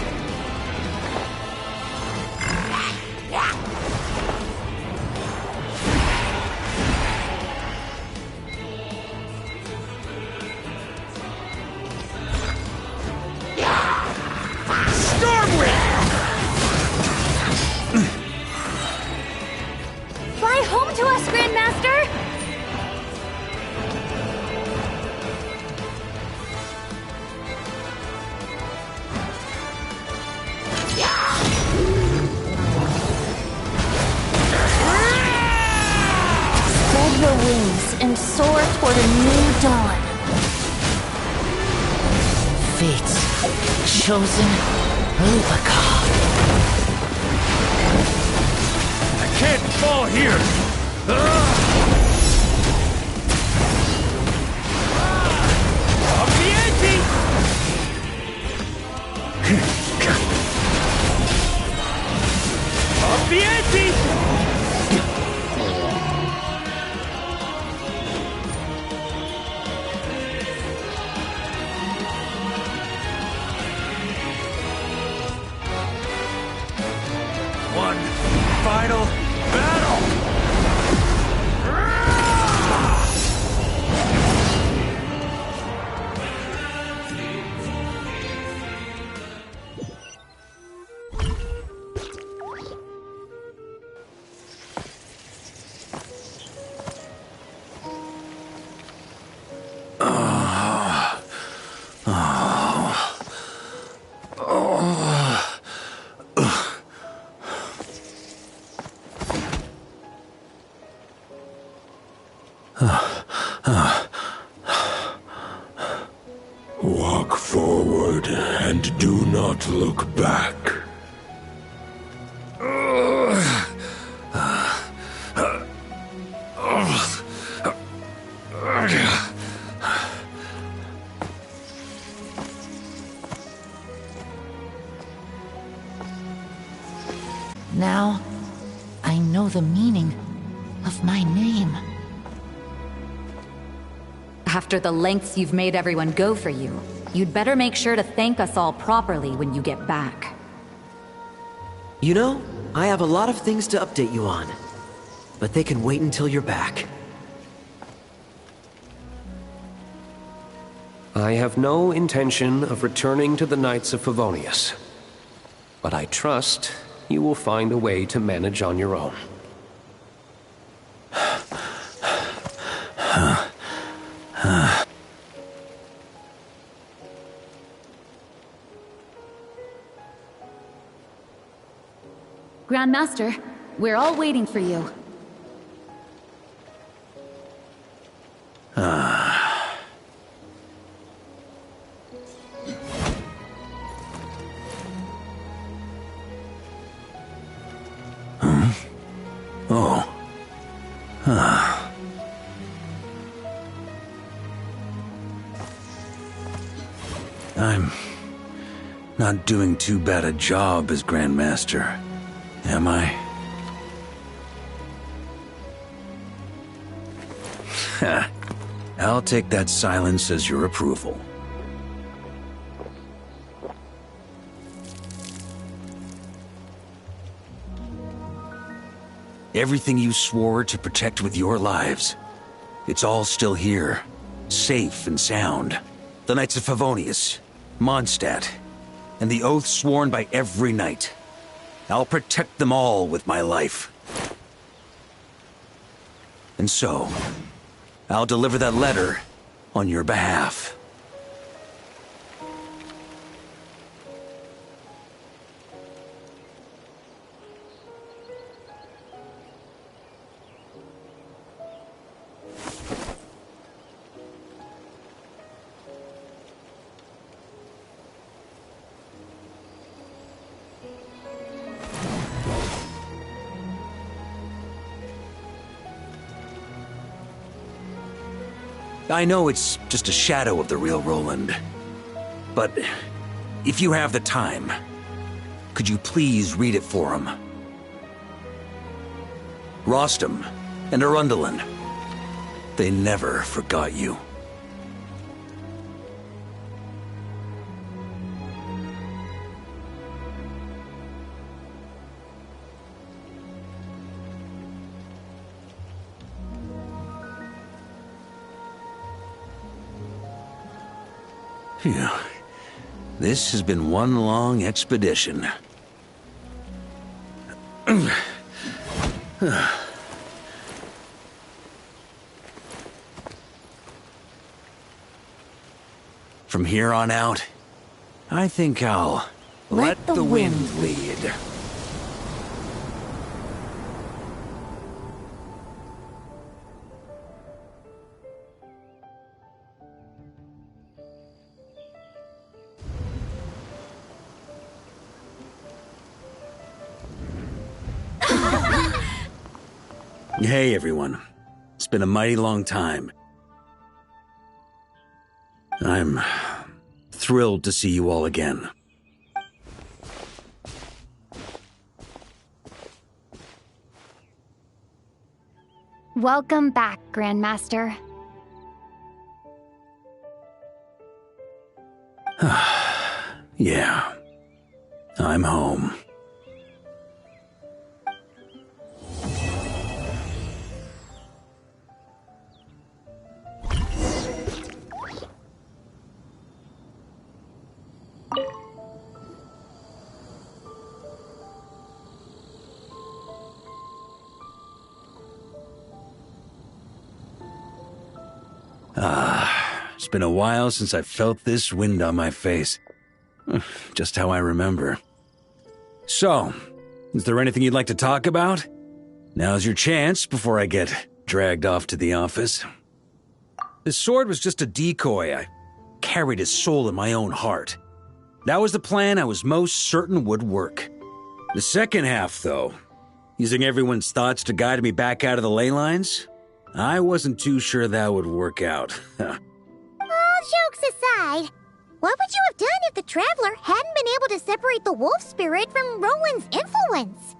Stormwind! Fly home to us, Grandmaster! Your wings and soar toward a new dawn. Fate's chosen Varka. I can't fall here! Up the ante! Up the ante! One final battle! Walk forward and do not look back. Now, I know the meaning of my name. After the lengths you've made everyone go for you, you'd better make sure to thank us all properly when you get back. You know, I have a lot of things to update you on. But they can wait until you're back. I have no intention of returning to the Knights of Favonius. But I trust you will find a way to manage on your own. Grandmaster, we're all waiting for you. Oh. I'm not doing too bad a job as Grandmaster, am I? I'll take that silence as your approval. Everything you swore to protect with your lives, it's all still here, safe and sound. The Knights of Favonius, Mondstadt, and the oath sworn by every knight. I'll protect them all with my life. And so, I'll deliver that letter on your behalf. I know it's just a shadow of the real Roland, but if you have the time, could you please read it for him? Rostam and Arundelen, they never forgot you. Phew. This has been one long expedition. From here on out, I think I'll let the wind lead. Hey everyone, it's been a mighty long time. I'm thrilled to see you all again. Welcome back, Grandmaster. Yeah, I'm home. It's been a while since I felt this wind on my face. Just how I remember. So, is there anything you'd like to talk about? Now's your chance before I get dragged off to the office. This sword was just a decoy. I carried his soul in my own heart. That was the plan I was most certain would work. The second half, though, using everyone's thoughts to guide me back out of the ley lines, I wasn't too sure that would work out. All jokes aside, what would you have done if the Traveler hadn't been able to separate the wolf spirit from Roland's influence?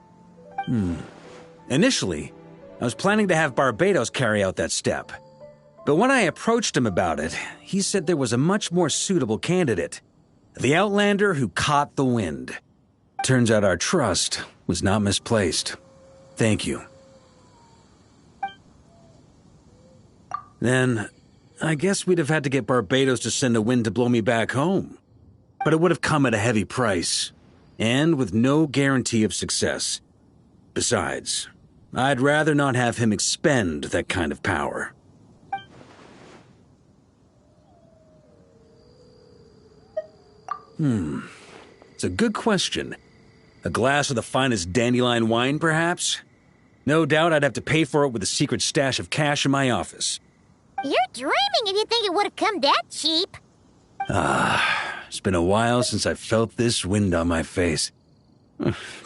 Initially, I was planning to have Barbados carry out that step. But when I approached him about it, he said there was a much more suitable candidate. The Outlander who caught the wind. Turns out our trust was not misplaced. Thank you. Then, I guess we'd have had to get Barbados to send a wind to blow me back home. But it would have come at a heavy price. and with no guarantee of success. Besides, I'd rather not have him expend that kind of power. It's a good question. A glass of the finest dandelion wine, perhaps? No doubt I'd have to pay for it with a secret stash of cash in my office. You're dreaming if you think it would have come that cheap. It's been a while since I felt this wind on my face.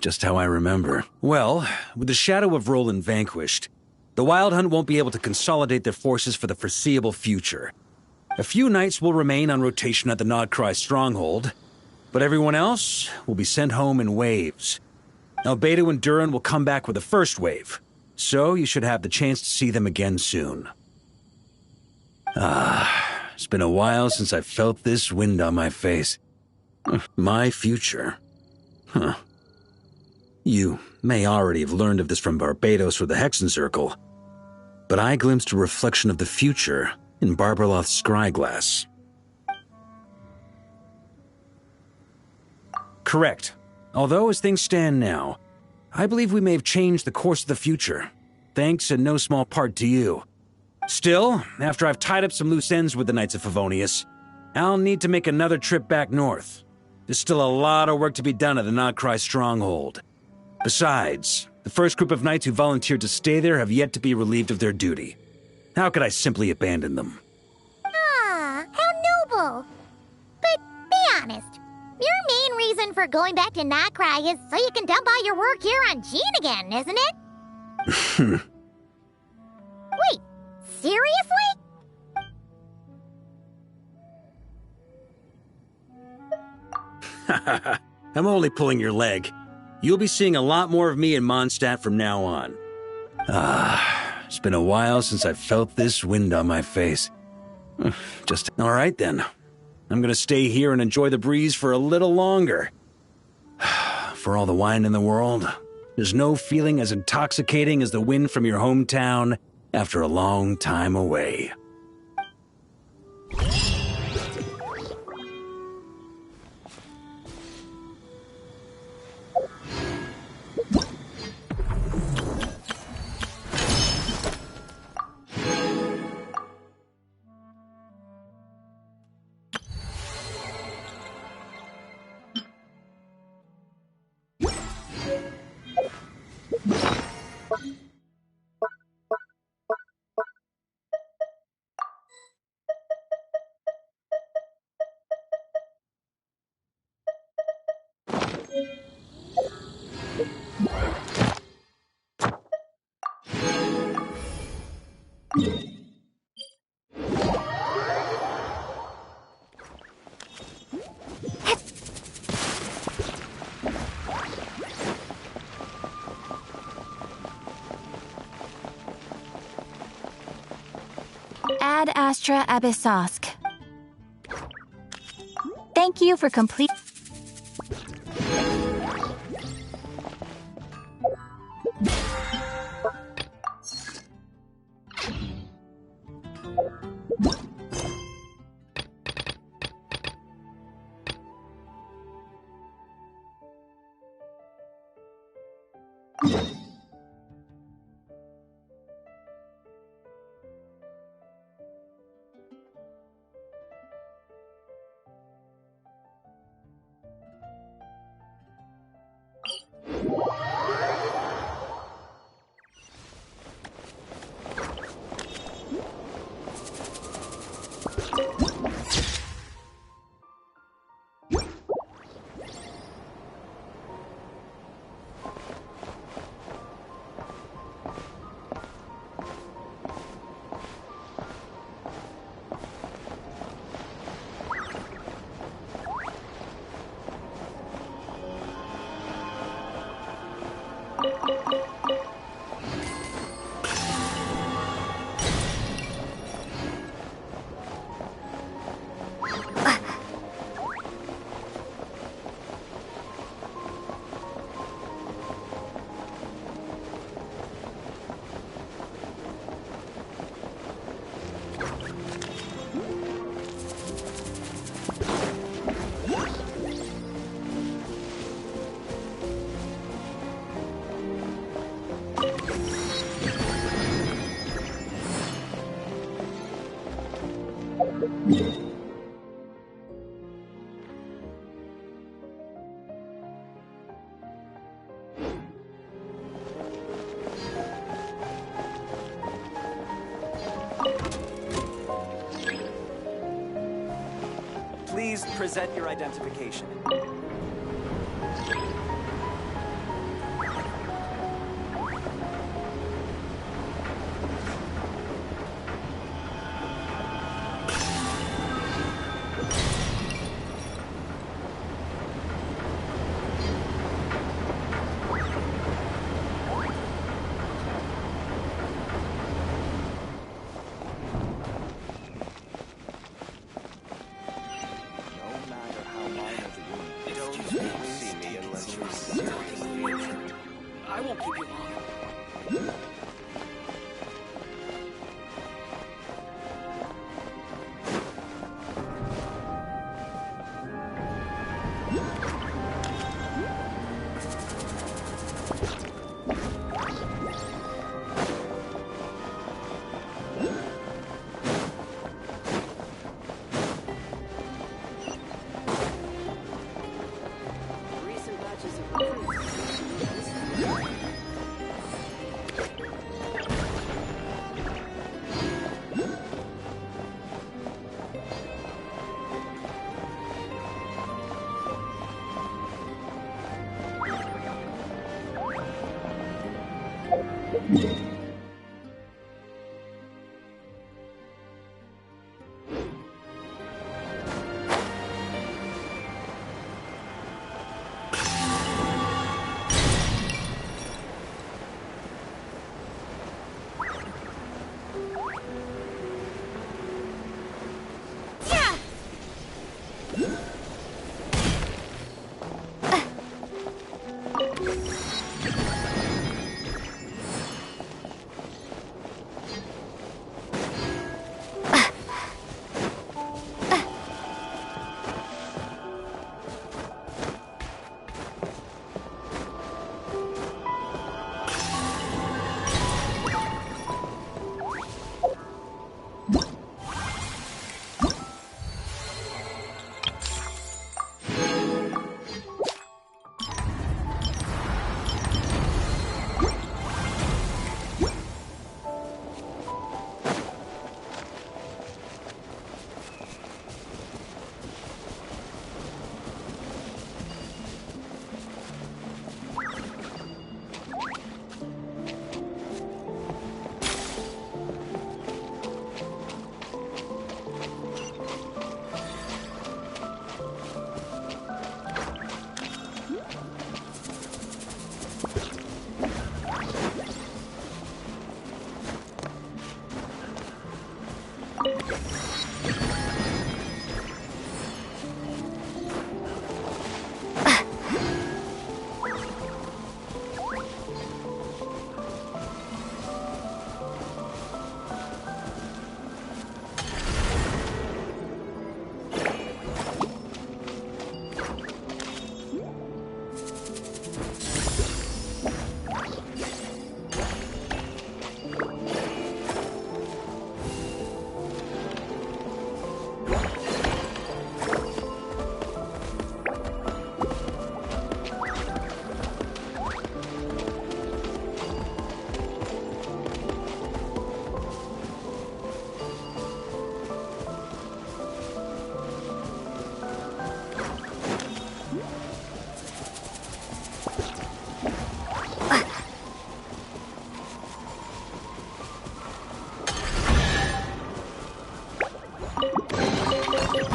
Just how I remember. Well, with the shadow of Roland vanquished, the Wild Hunt won't be able to consolidate their forces for the foreseeable future. A few knights will remain on rotation at the Nodcry stronghold, but everyone else will be sent home in waves. Albedo and Durin will come back with the first wave, so you should have the chance to see them again soon. It's been a while since I felt this wind on my face. My future. You may already have learned of this from Barbados or the Hexen Circle, but I glimpsed a reflection of the future in Barbarloth's scryglass. Correct. Although, as things stand now, I believe we may have changed the course of the future, thanks in no small part to you. Still, after I've tied up some loose ends with the Knights of Favonius, I'll need to make another trip back north. There's still a lot of work to be done at the Nodcry stronghold. Besides, the first group of knights who volunteered to stay there have yet to be relieved of their duty. How could I simply abandon them? Ah, how noble. But be honest, your main reason for going back to Nodcry is so you can dump all your work here on Jean again, isn't it? Wait, seriously? I'm only pulling your leg. You'll be seeing a lot more of me in Mondstadt from now on. It's been a while since I felt this wind on my face. All right then. I'm gonna stay here and enjoy the breeze for a little longer. For all the wine in the world, there's no feeling as intoxicating as the wind from your hometown after a long time away. Ad Astra Abyssosk. Thank you for complete. Please present your identification. I won't keep you long.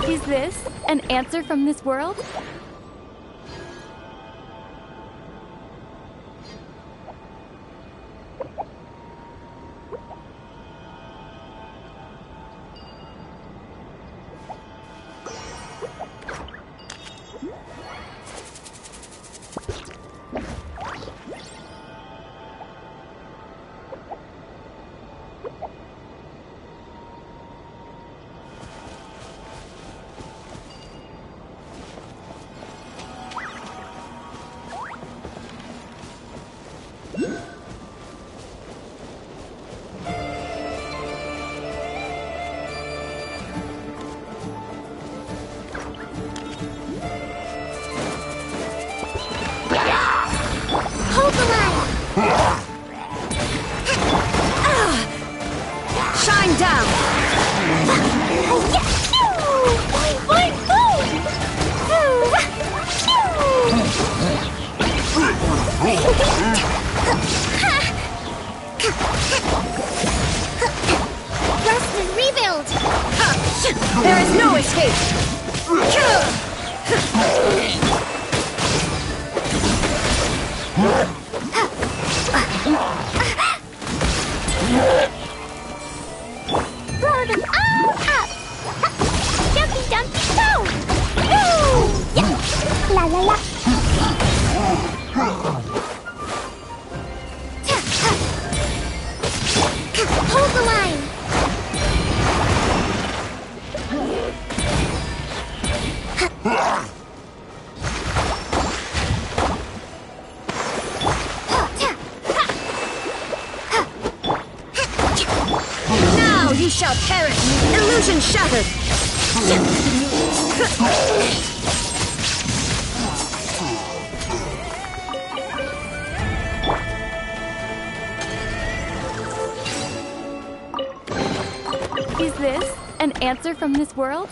Is this an answer from this world? There is no escape! Blow them all up! Jumpy, jumpy, go! Woo! Yeah. La la la. Hold the line! Now you shall perish! Illusion shattered! Is this an answer from this world?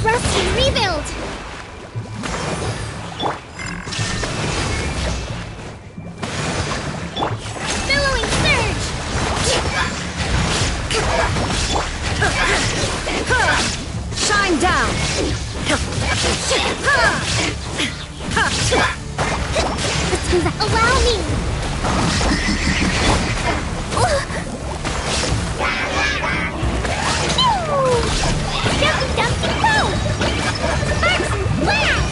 Rusty, rebuild! Billowing surge! Shine down! Allow me! Dumpty Dumpty Go! Sparks and blast!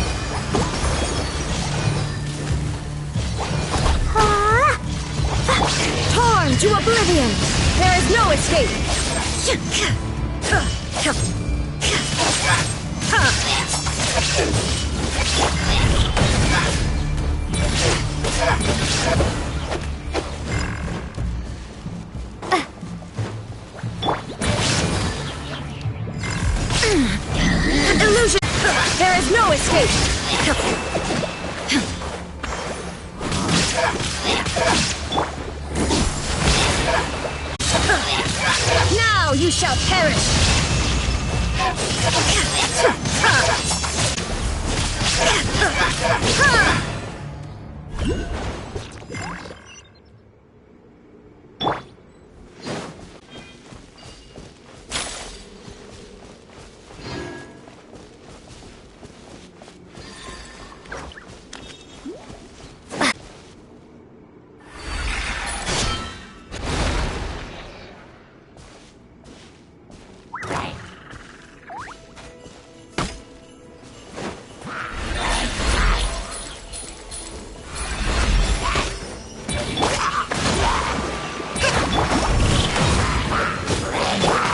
Torn to oblivion! There is no escape! Illusion! There is no escape! Now you shall perish!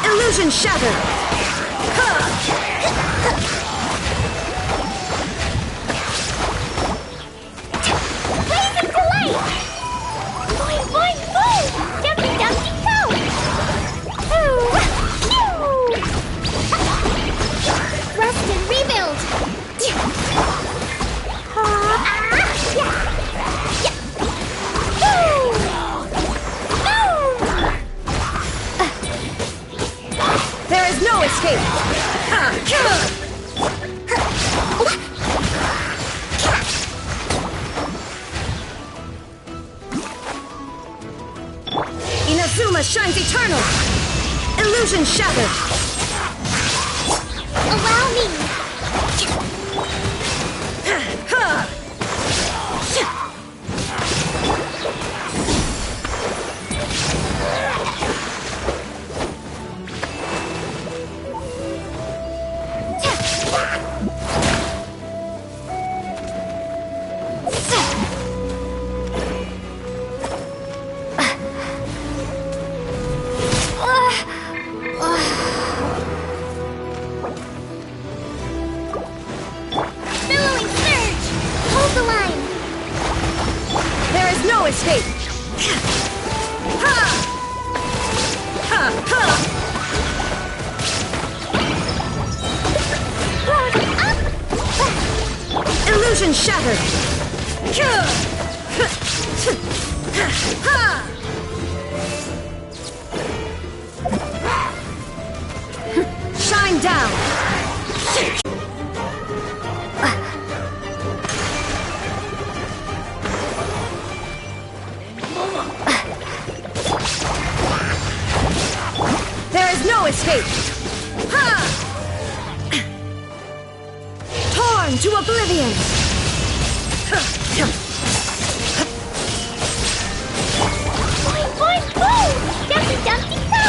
Illusion shattered! Blazing delight! Boing, boing, boing! Dumpty Dumpty Go! Rust and rebuild! There is no escape! Inazuma shines eternal! Illusion shattered! Allow me! Billowing surge! Hold the line! There is no escape! Illusion shattered! Shine down! There is no escape! Torn to oblivion! Boing, boing, boing! Dumpty Dumpty Go!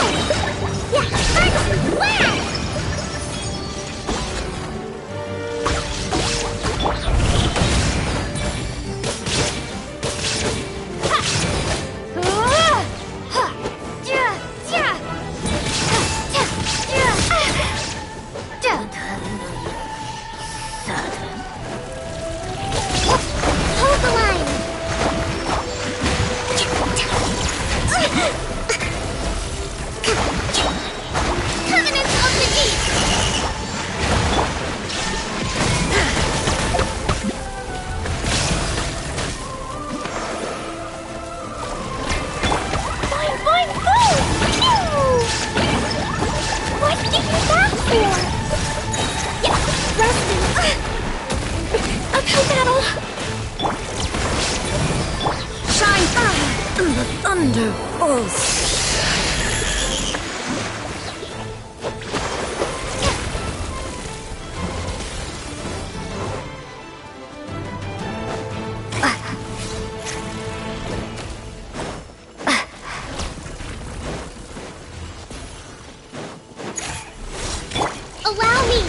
Yeah, first blast! Hold the line! Uphill battle! Shine fire! The thunder pulse! Allow me!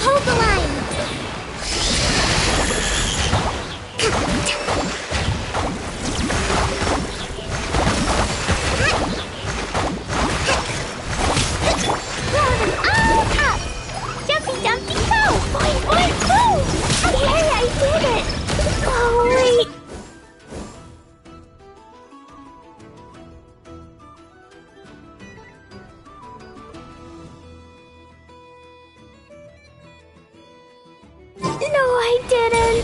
Hold the line! Up! Jumpy, jumpy, go! Boing, boing, boom! Yay, I did it! Oh, wait! No, I didn't!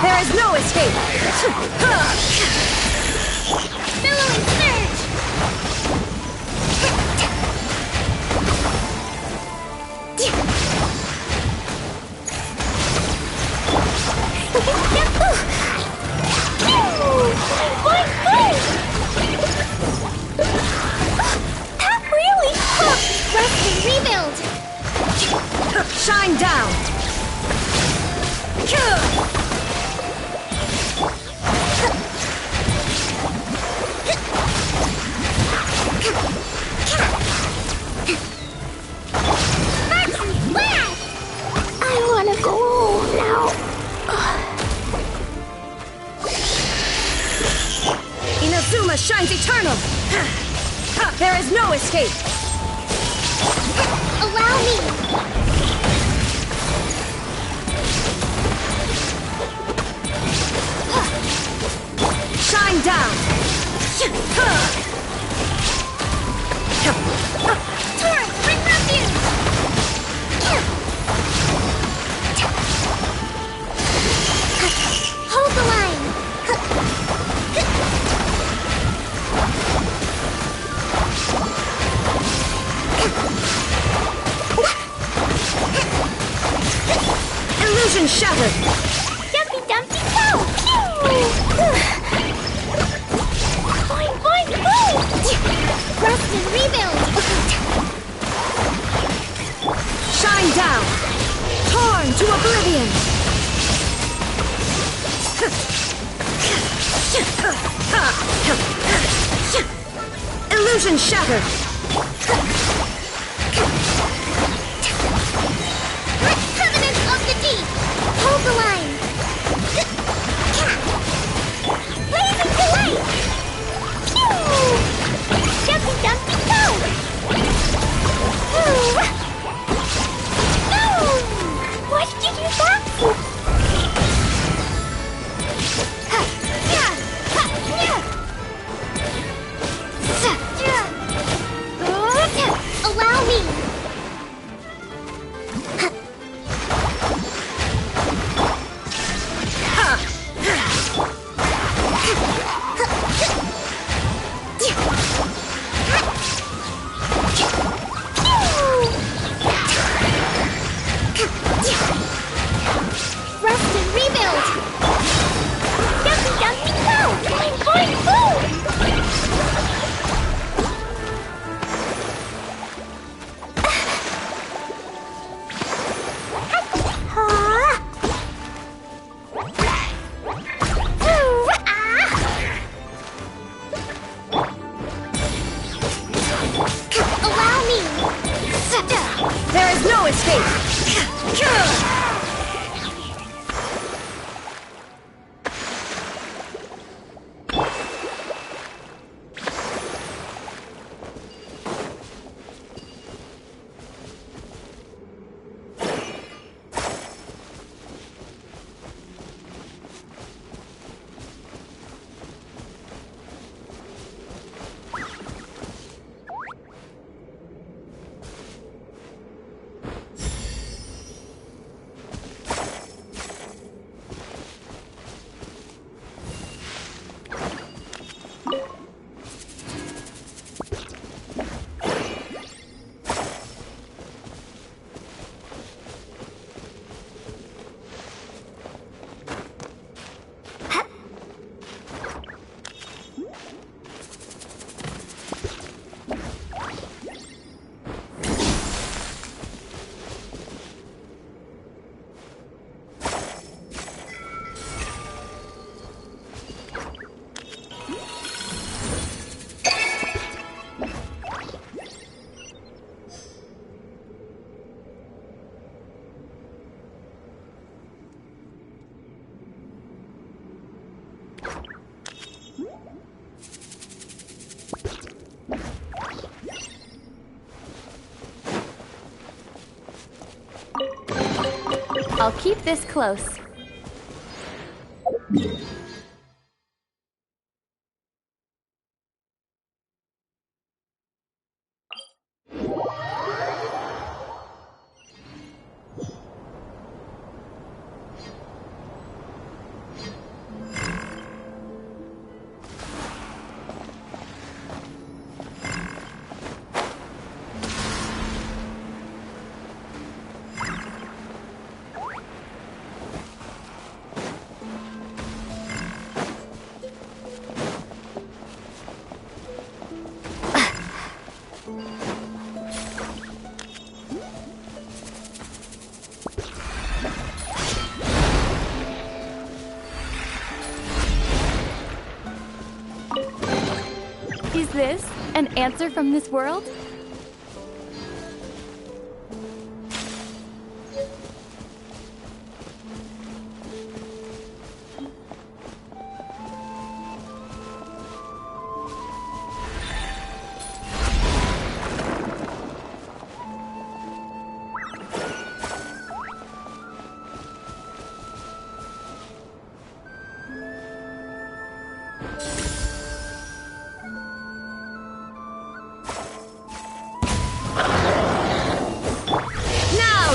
There is no escape! Billowing surge! That really hurt! Rest and rebuild! Shine down! I wanna go home now. Inazuma shines eternal! There is no escape! Allow me! Shine down! Turn! Bring refuge! Hold the line! Illusion shattered! Dumpy Dumpy go! Boing boing boing! Rest and rebuild! Shine down! Torn to oblivion! Illusion shattered! Covenant of the Deep! Hold the line! Blazing delight! Dumpy Dumpy go! No! What did you do that for? Allow me! Rest and rebuild! Dumpy Dumpy go! Boing boing boom! Allow me! There is no escape! I'll keep this close. Is this an answer from this world?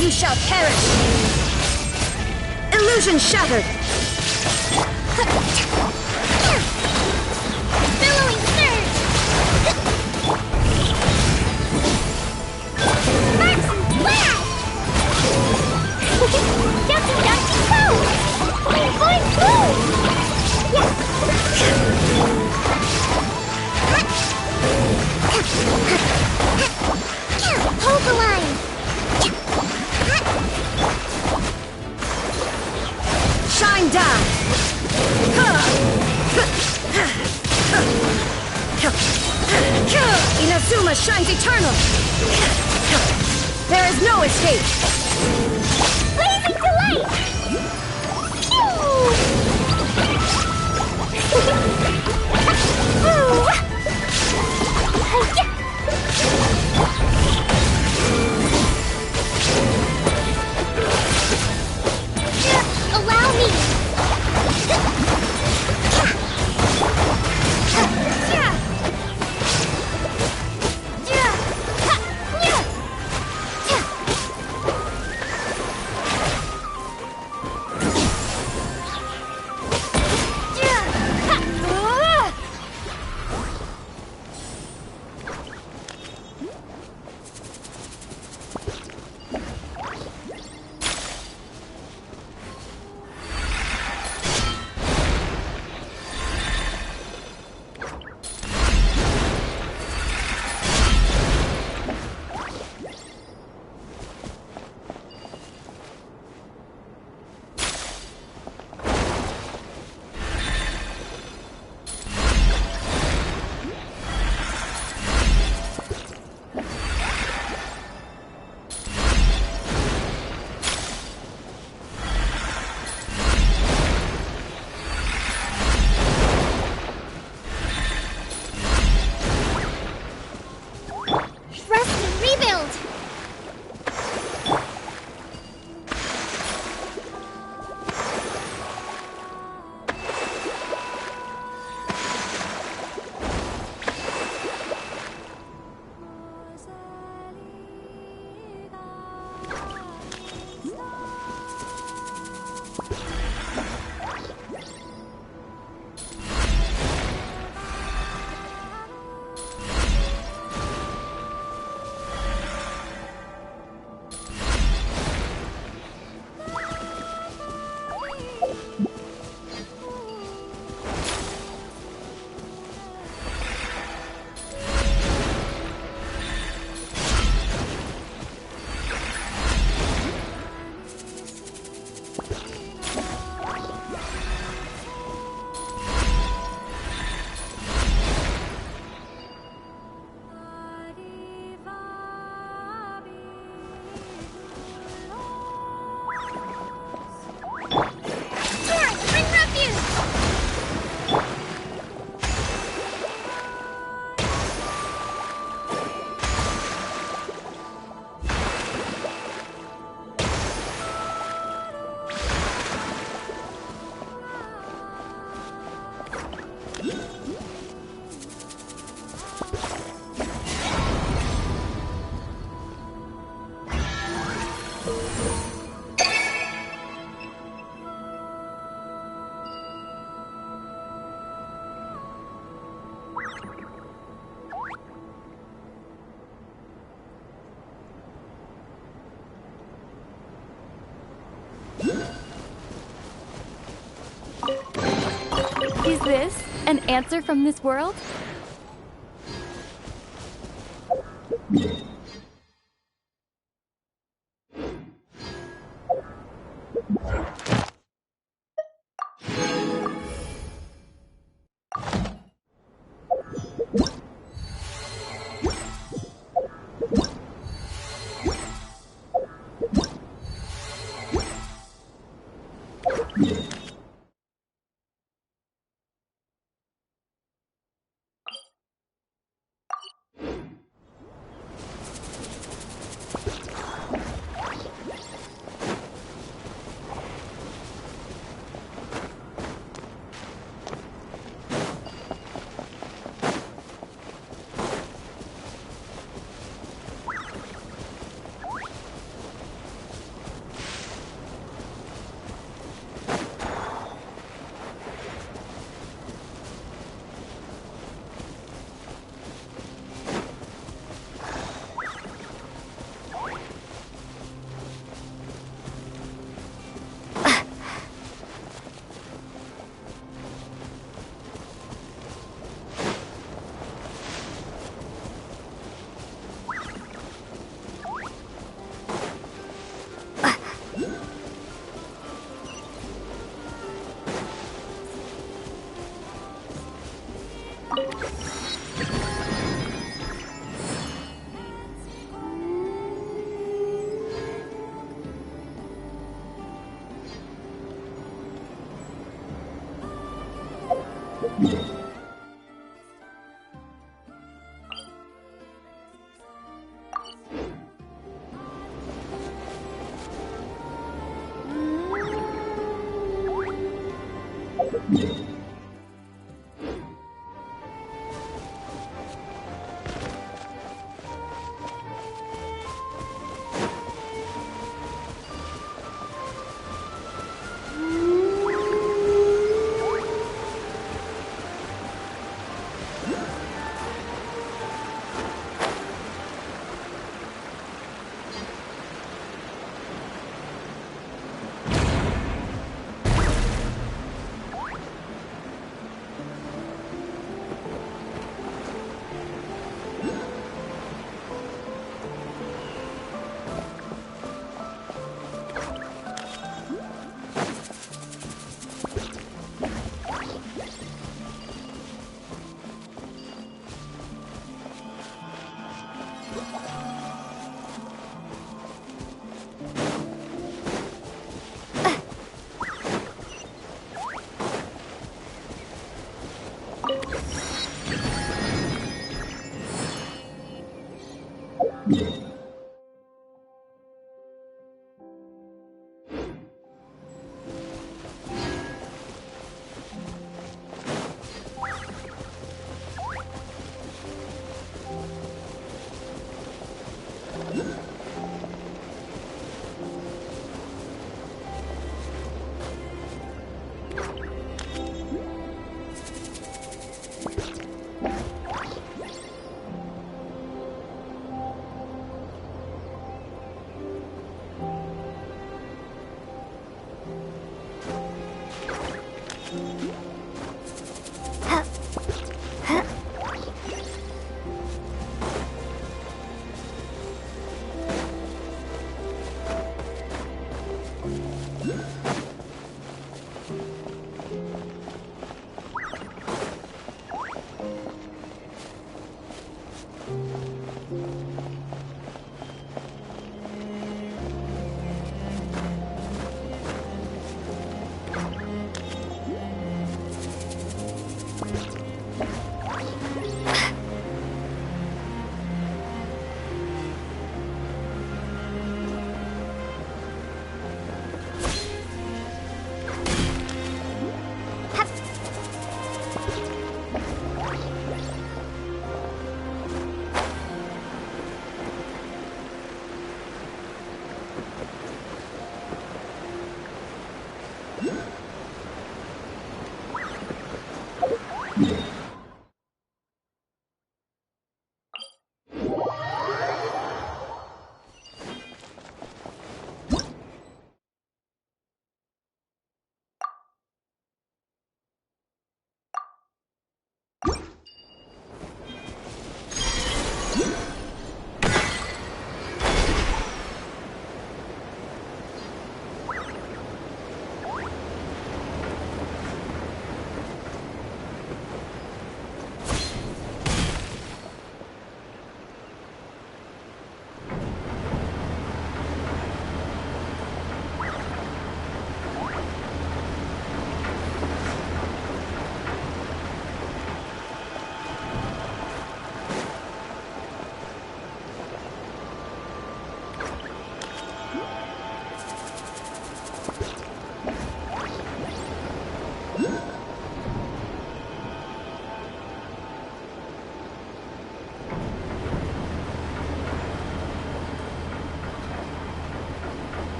You shall perish! Illusion shattered! Billowing surge! Sparks and flash! Dumpy Dumpy Dharma shines eternal! There is no escape! Blazing delight! Allow me! Is this an answer from this world?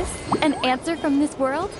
this an answer from this world?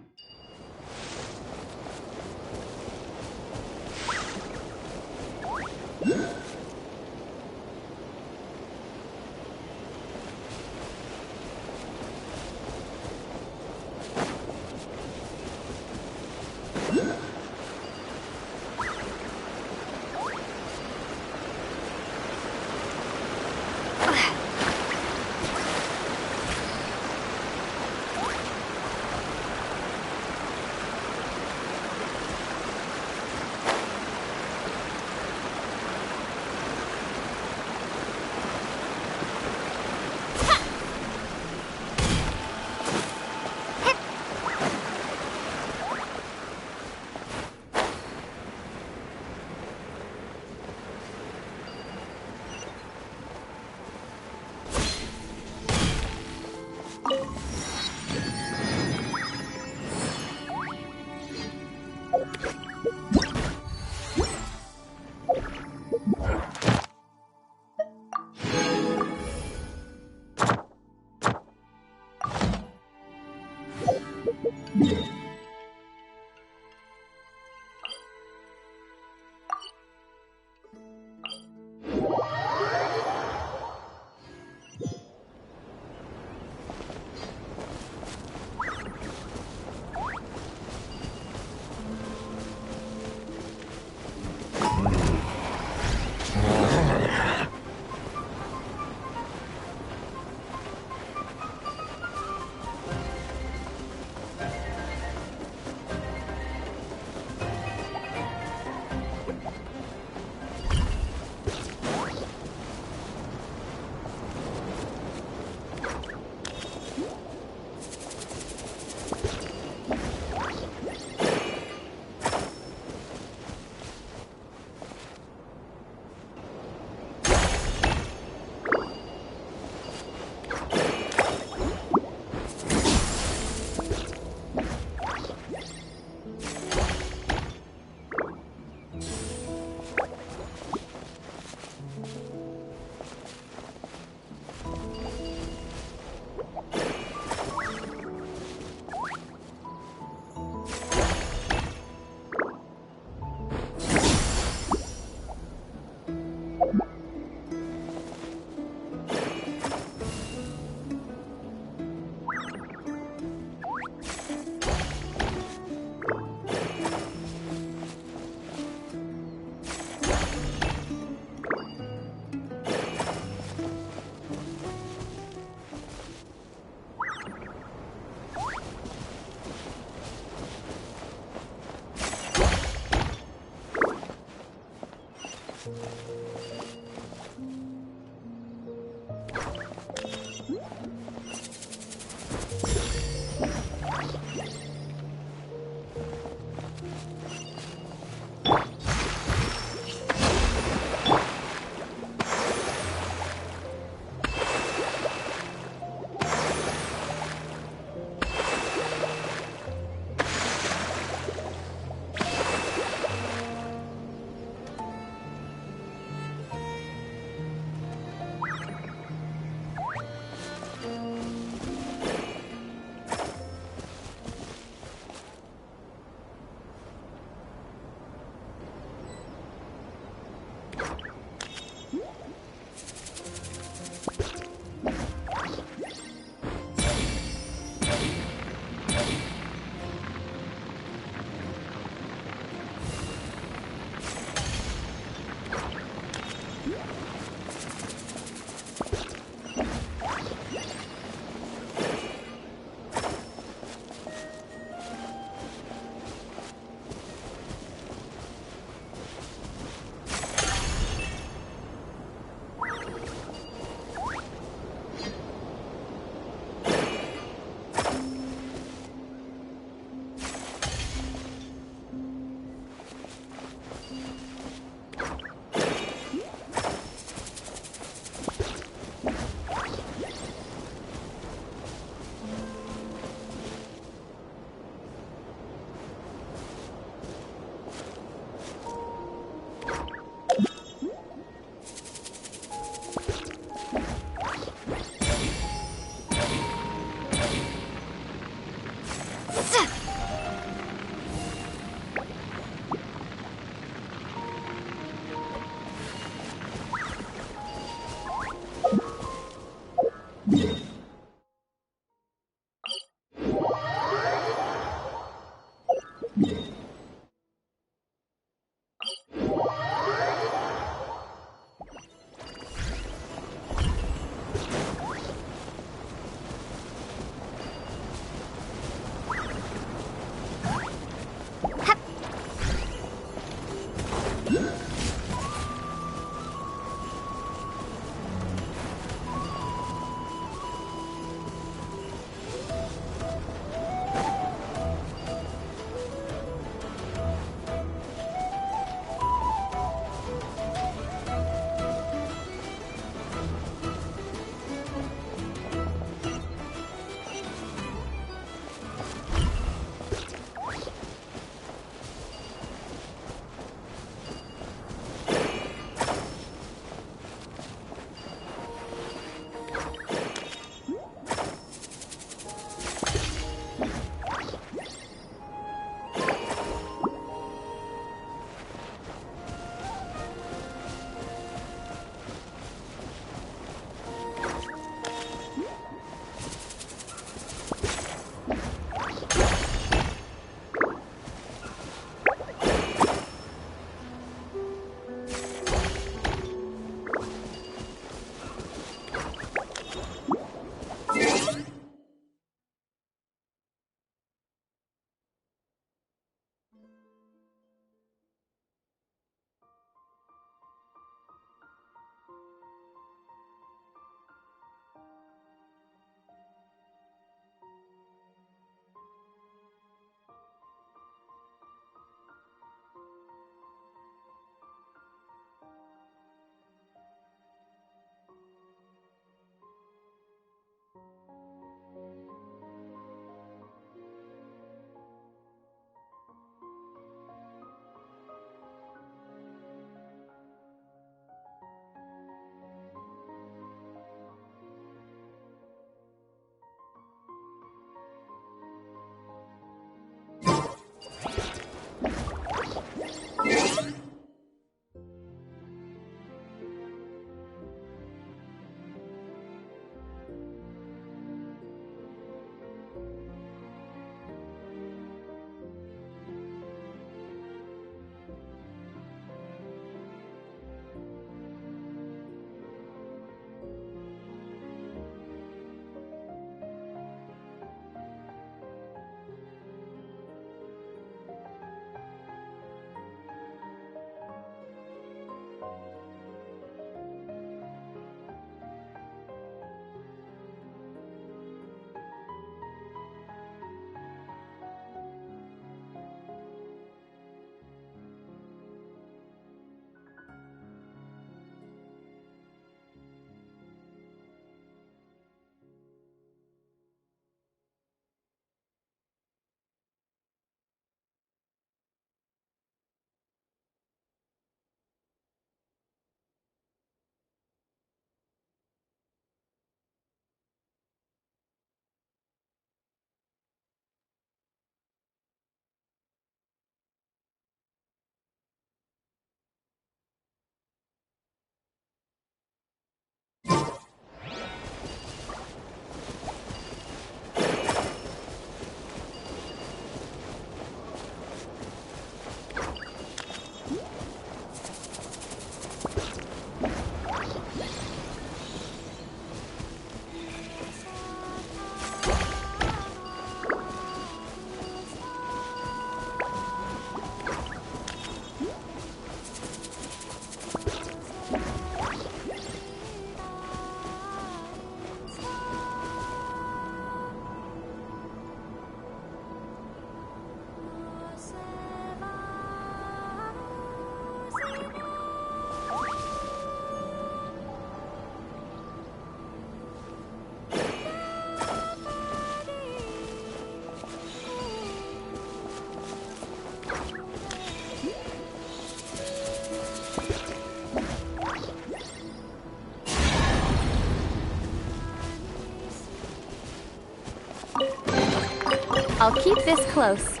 I'll keep this close.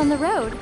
on the road.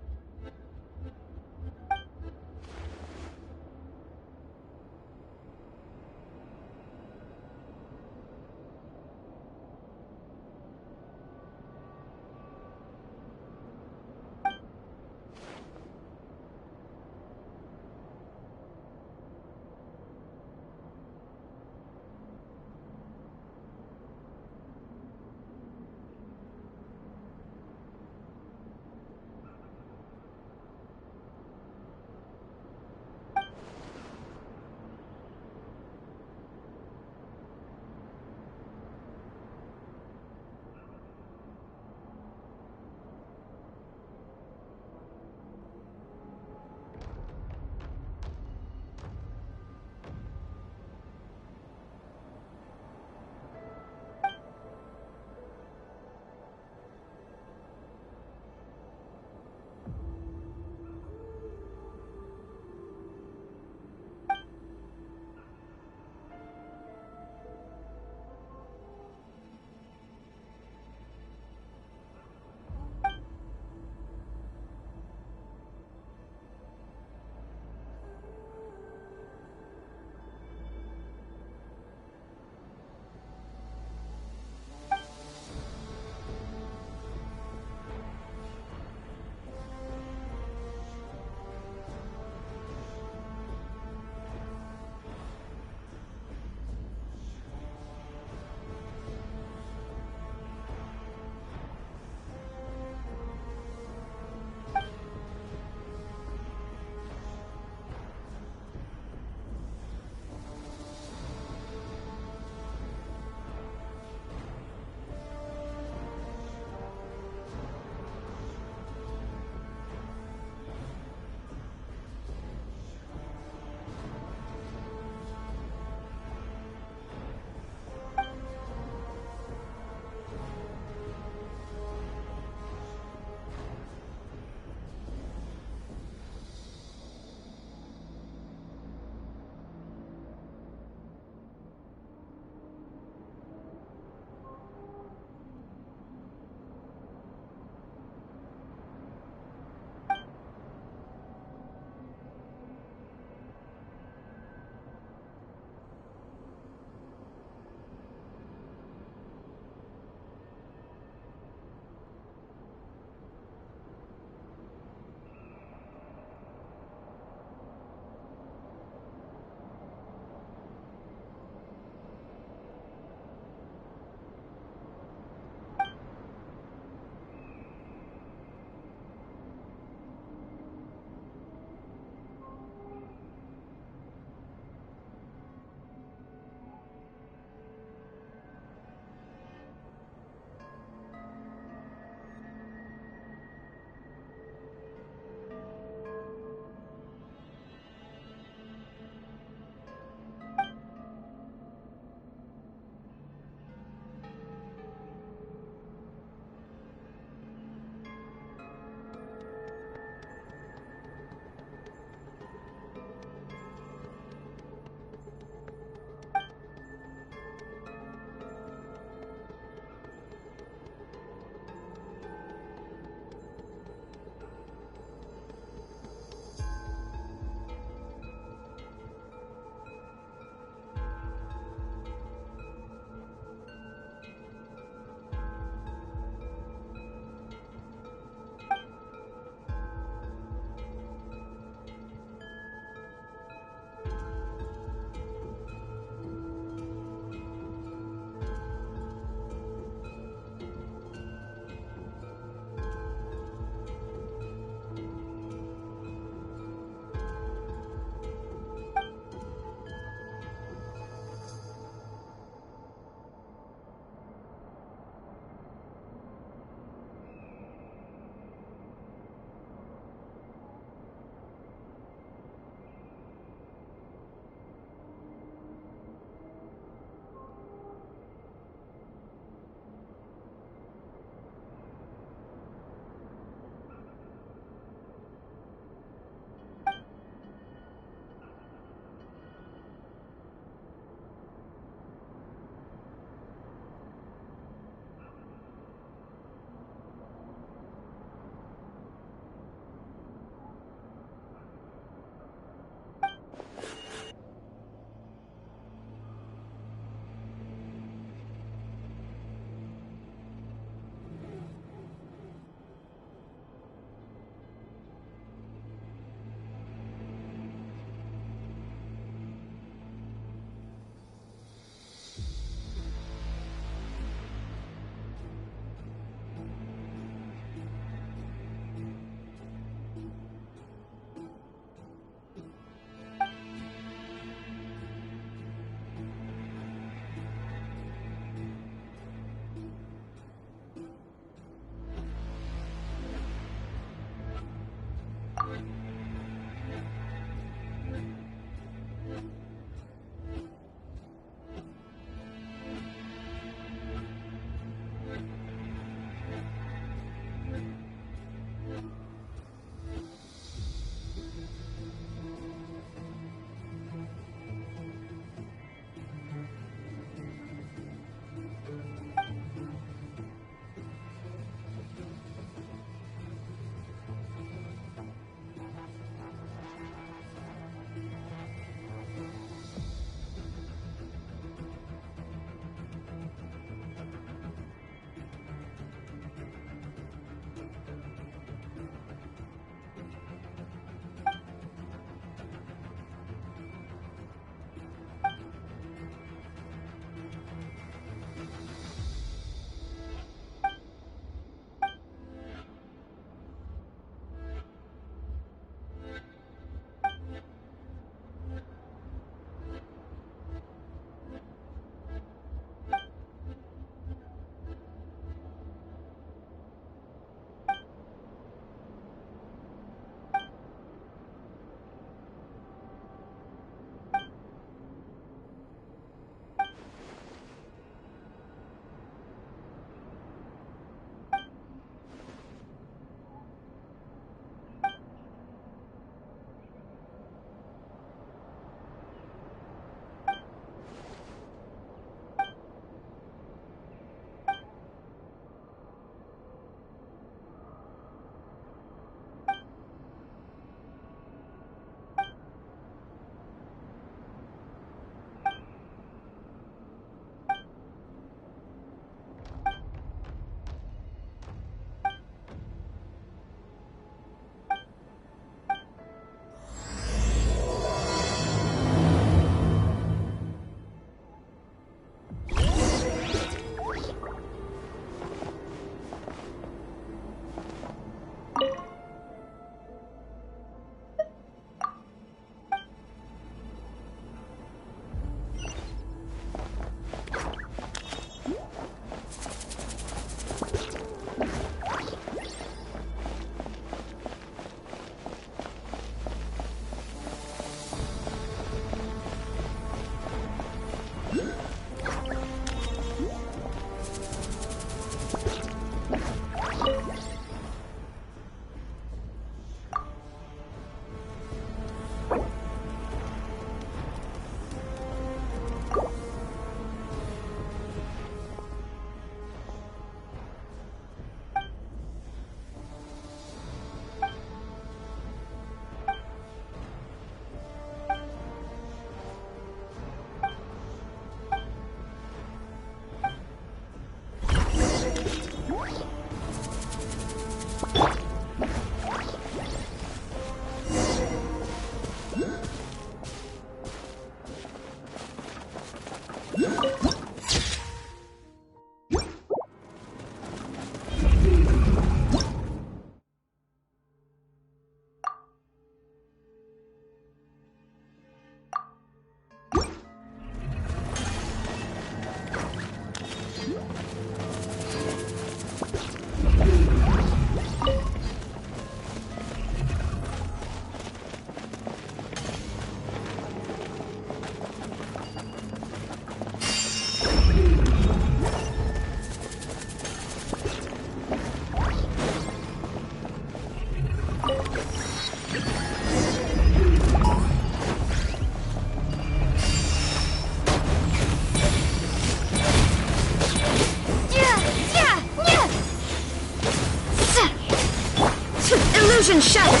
Illusion shattered!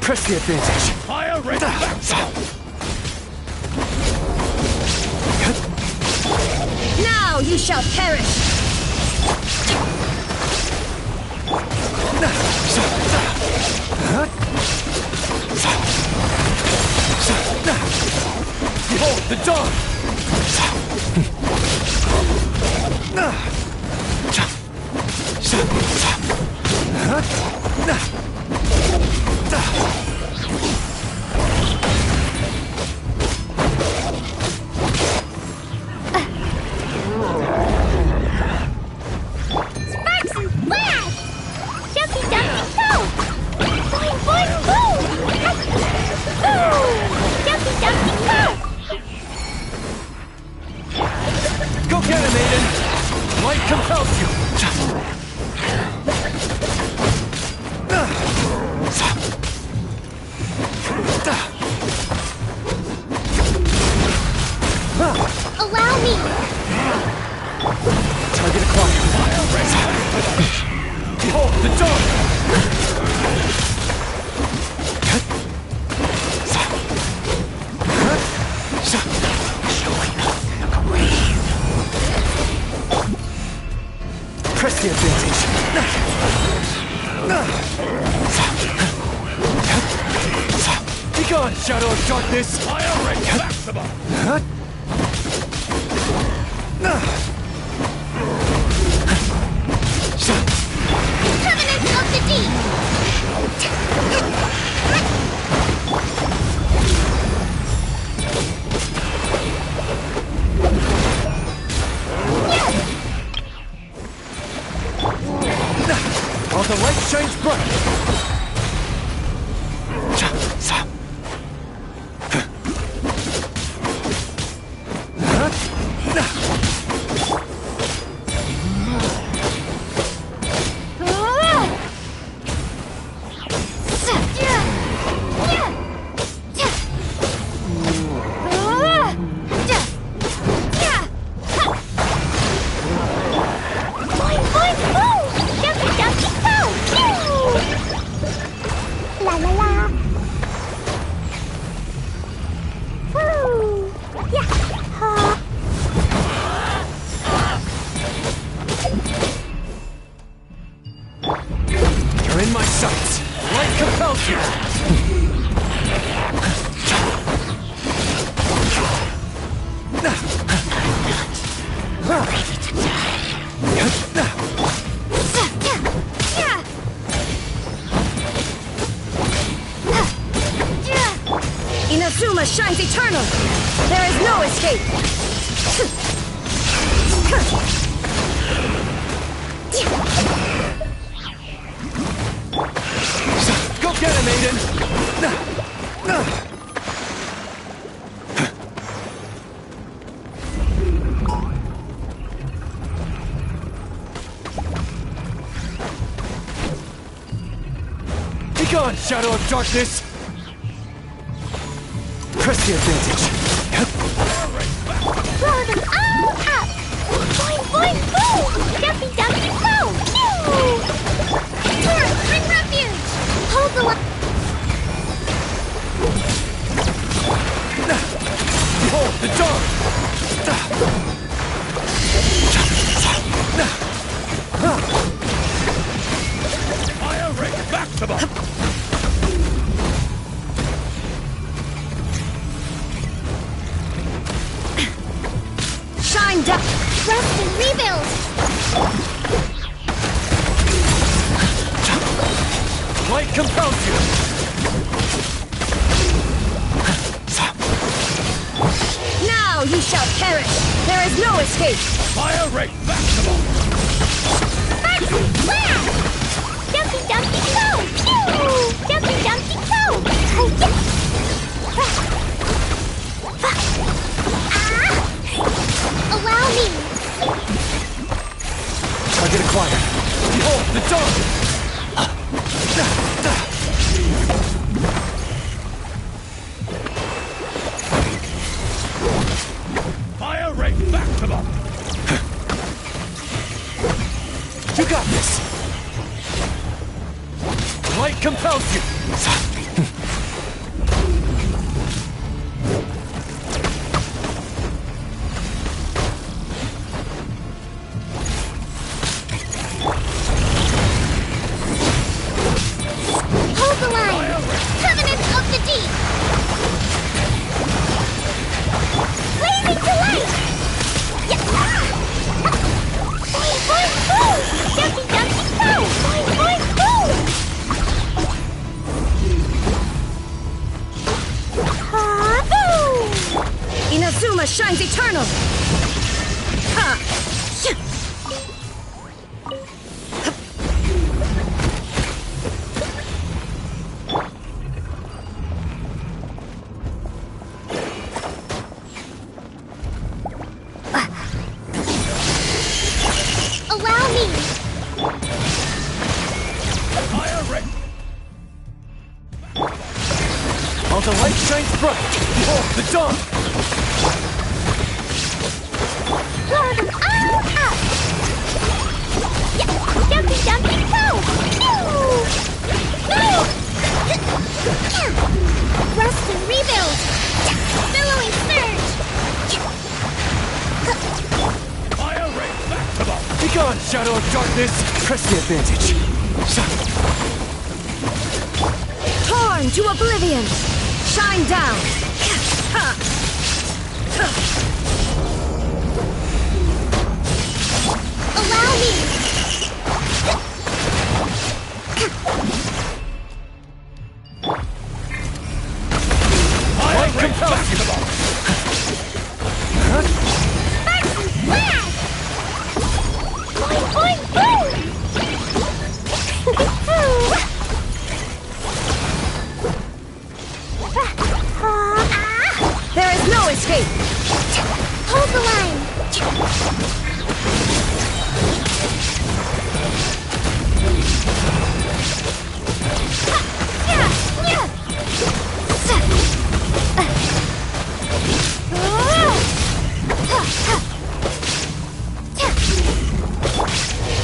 Press the advantage. Fire rate maximum! Now you shall perish! Behold the dawn! Sparks and flash! Jumpy dumpy go! Boing boing boom! Boom! Jumpy dumpy go! Go get him, Aiden! Light compels you! Allow me! Target acquired. Behold the dawn! Press the advantage. Be gone, shadow of darkness! Fire rate maximum! Covenant of the Deep! While the light shines bright! Boing boing boom! Jumpy dumpy go! La la la! Woo! Yeah! You're in my sights! Light compels you! Ready to die. Inazuma shines eternal! There is no escape! Go get him, Aiden! Be gone, shadow of darkness! Press the advantage. Blow them all up! Boing boing boom! Jumpy dumpy go! Turret, bring refuge! Hold the line! Behold the dawn! Fire rate maximum! Shine down! Rest and rebuild! Light compels you! Now you shall perish! There is no escape! Fire rate maximum! Sparks and flash! Jumpy dumpy go! Jumpy dumpy go! Allow me! Target acquired! Behold the dawn! Fire rate maximum! You got this! Inazuma shines eternal! Ha! Allow me! While the light shines bright, behold the dawn! Dumpy Dumpy Go! Rest and rebuild! Billowing surge! Be gone, Shadow of Darkness! Press the advantage! Torn to oblivion! Shine down! Allow me! Light compels you! Boing, boing, boom! There is no escape! Hold the line!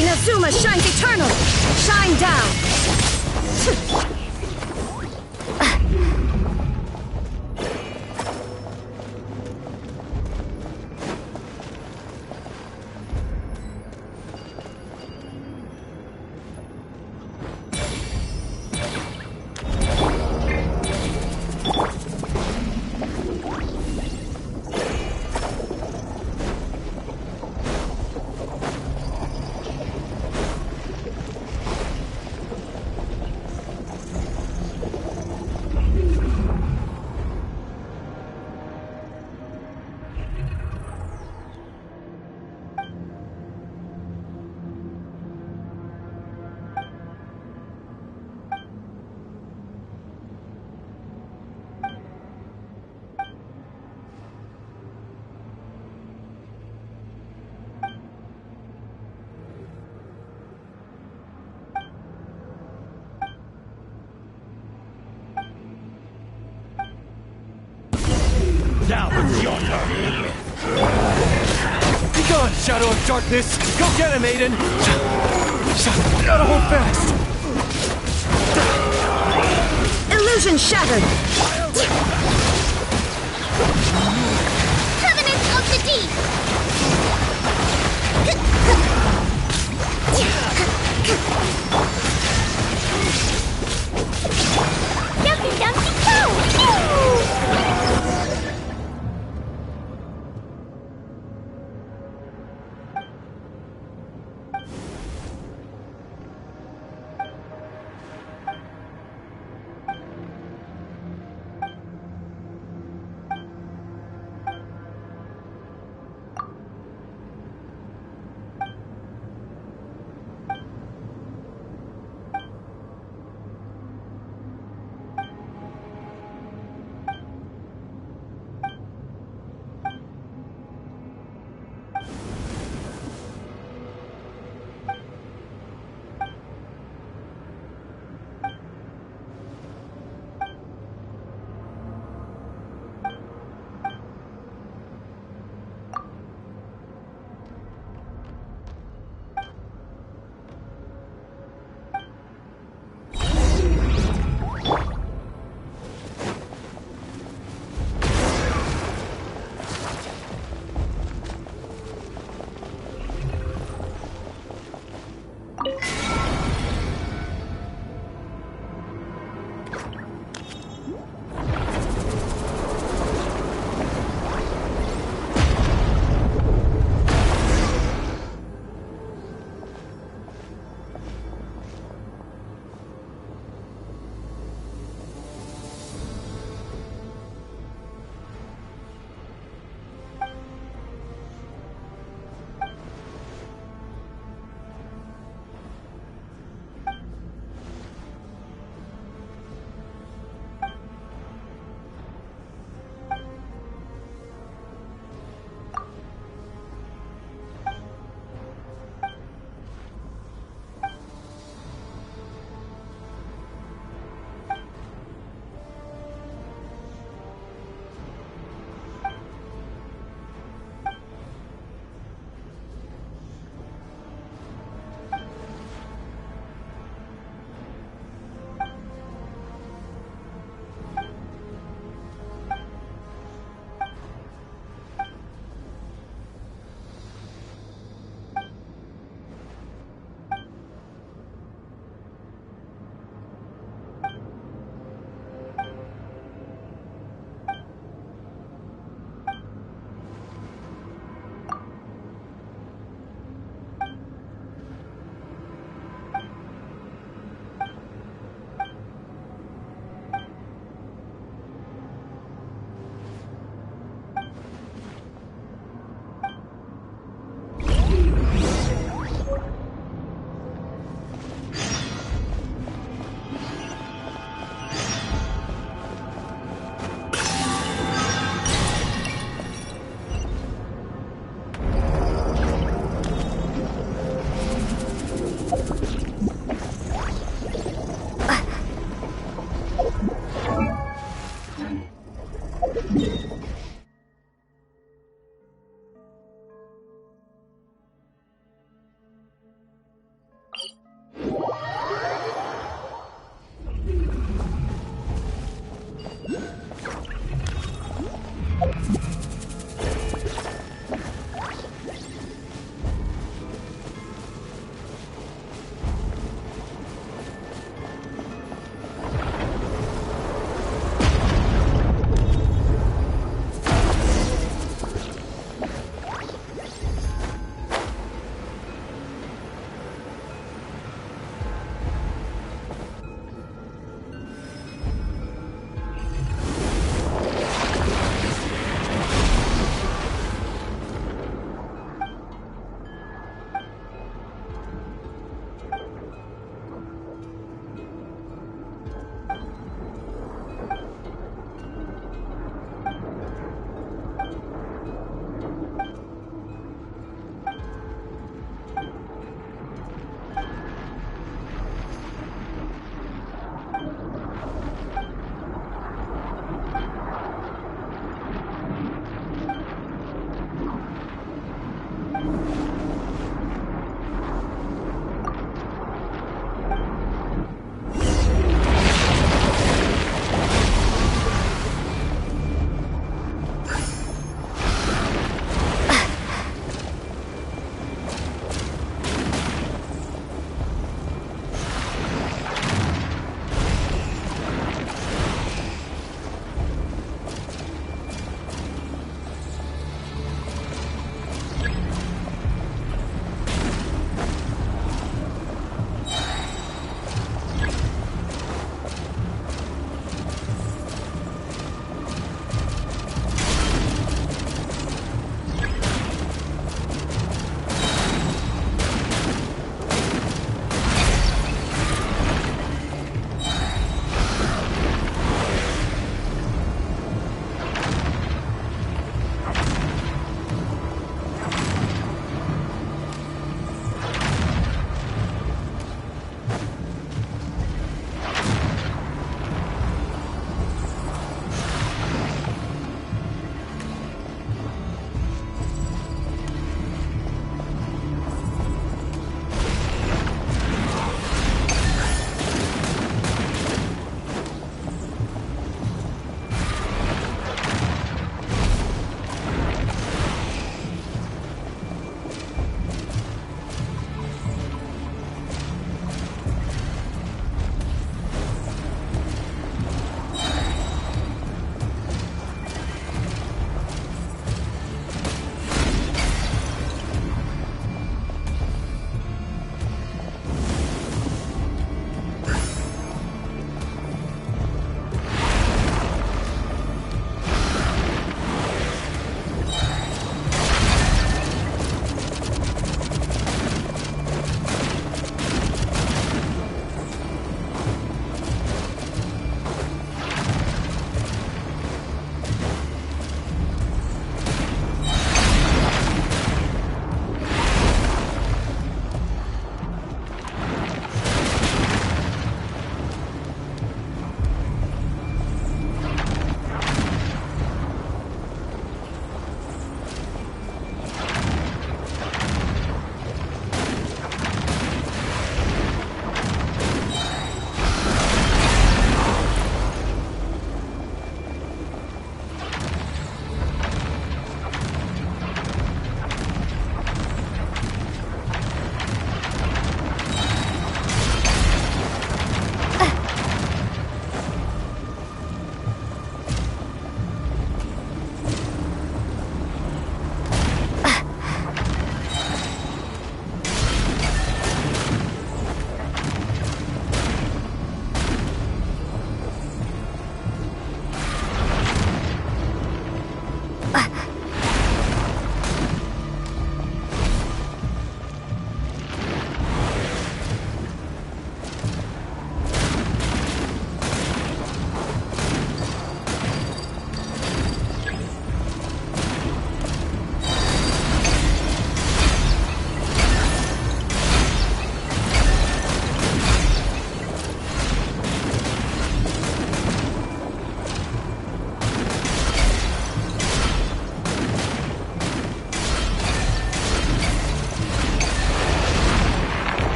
Inazuma shines eternal! Shine down! Down with yonder! Be gone, Shadow of Darkness! Go get him, Aiden! Gotta hold fast! Illusion shattered! Covenant of the Deep! Dumpy Dumpy Go!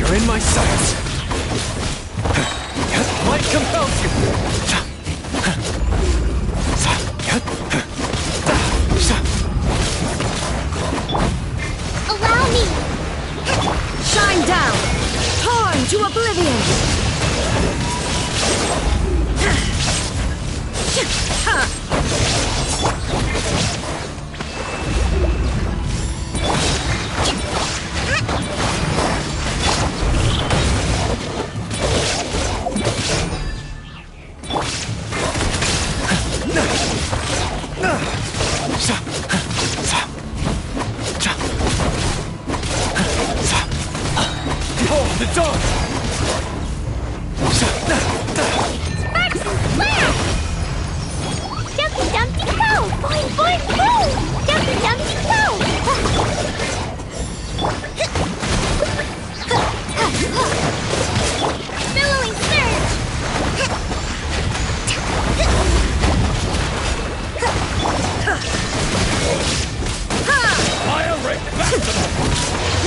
You're in my sights. Might compels you. Allow me! Shine down! Torn to oblivion! Behold the dawn! Sparks and flare! Dumpty Dumpty Go! Boing boing boom! Dumpty Dumpty Go! Billowing surge! Fire ring back to them!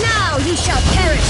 Now you shall perish!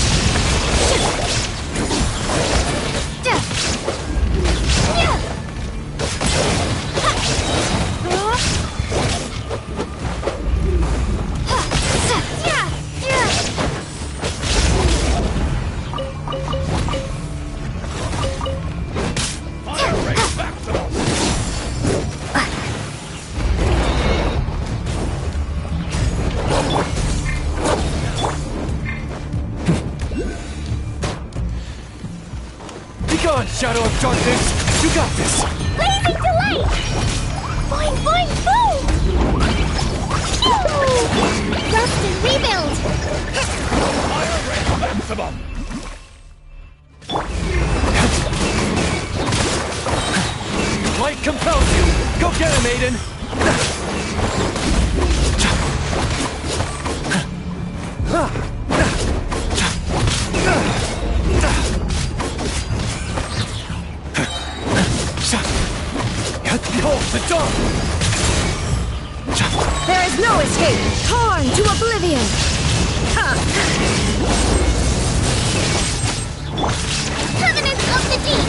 Begone, Shadow of Darkness! You got this! Blazing delight! Boing boing boom! Rust and rebuild! Fire ring maximum! Light compels you! Go get him, Aiden! Behold the dawn! There is no escape! Torn to oblivion! Covenant of the Deep!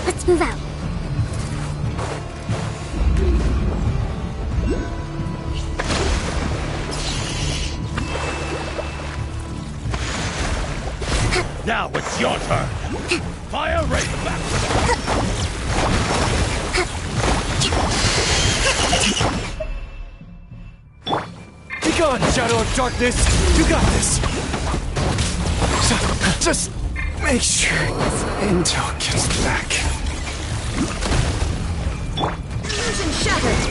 Let's move out. Now it's your turn! Fire ring back to them! Begone, Shadow of Darkness! You got this! Just make sure this intel gets back. Illusion shattered!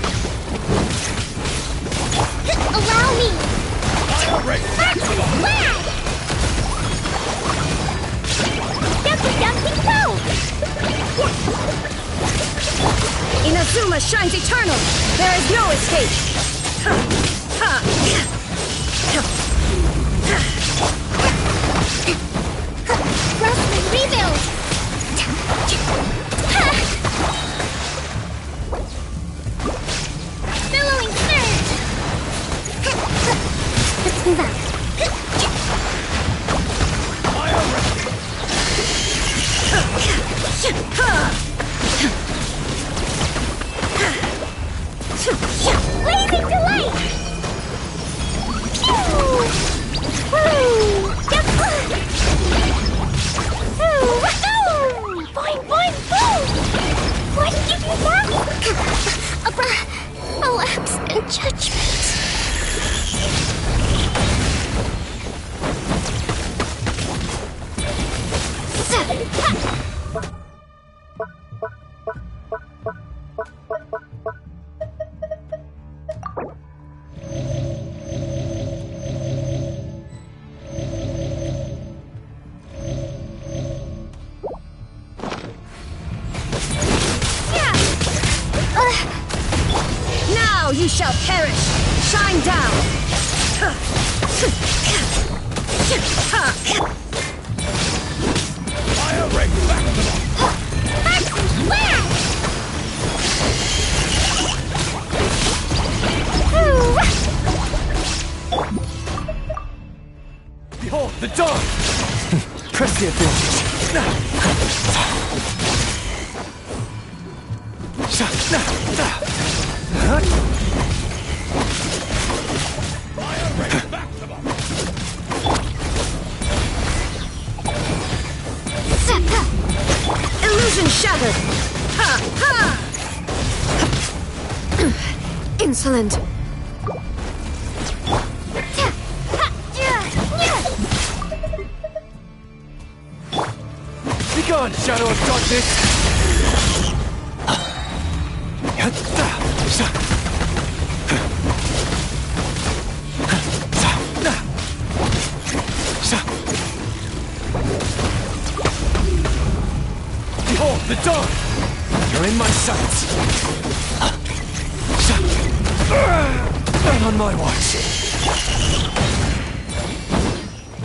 Allow me! Fire ring back to them! Dumpty Dumpty Go! Inazuma shines eternal! There is no escape! Rust and rebuild! Billowing surge! Let's move out. Now you shall perish! Shine down! Fire ring back to them! Behold, the dawn! Press the advantage. Fire ring back to them! Illusion shattered! Ha! Ha! Insolent! Begone, shadow of darkness! Behold, the dawn! You're in my sights! Not on my watch!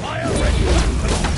Fire ring back to them!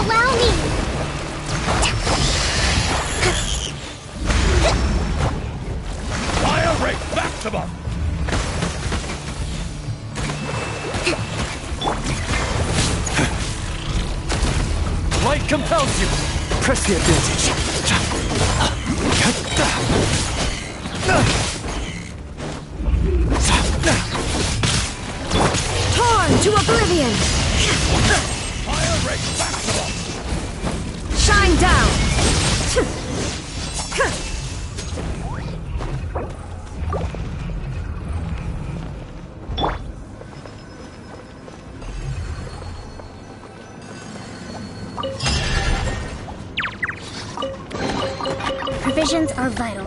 Allow me! Fire ring back to them! Light compels you! Press the advantage! Torn to oblivion! Fire ring back to them! Shine down! Provisions are vital.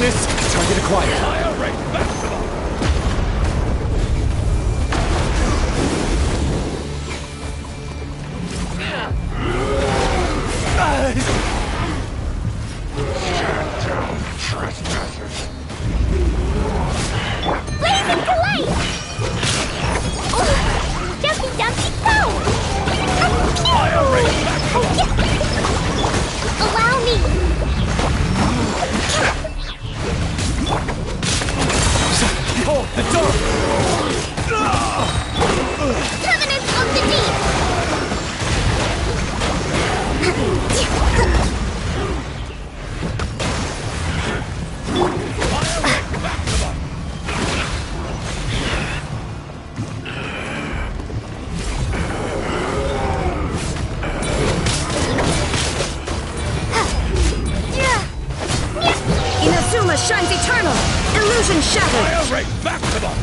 darkness! Target acquired. Fire right back to them! Shut down, trespassers. Blazing to light! Oh, jumpy, jumpy, go! Fire right back to them! Allow me! Behold, the dark! Covenant of the Deep! Inazuma shines eternal! Illusion shattered! Fire right back to them!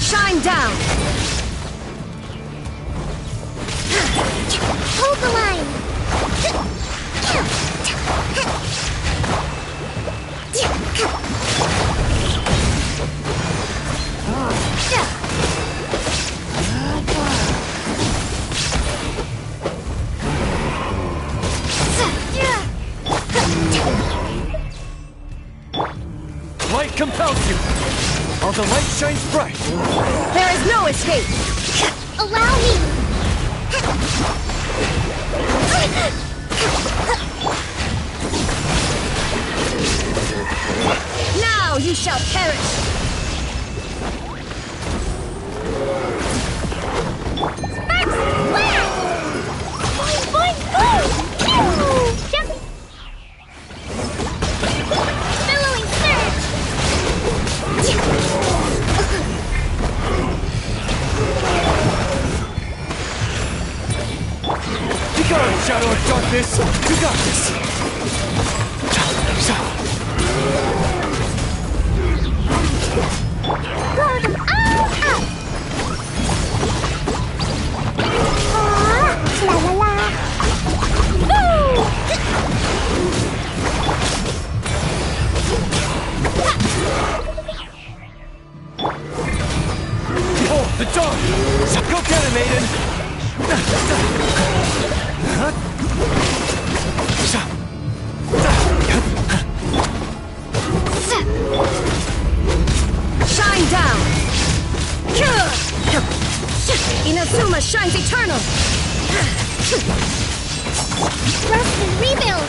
Shine down! Hold the line! Light compels you! While the light shines bright! There is no escape! Allow me! Now you shall perish! Boing, boing, boom! Jumpy! Billowing surge! Begone, shadow of darkness! To darkness! Blow them all up! La la la! Woo! Behold, the dawn! Go get it, maiden! Shine down! Inazuma shines eternal! Rest and rebuild!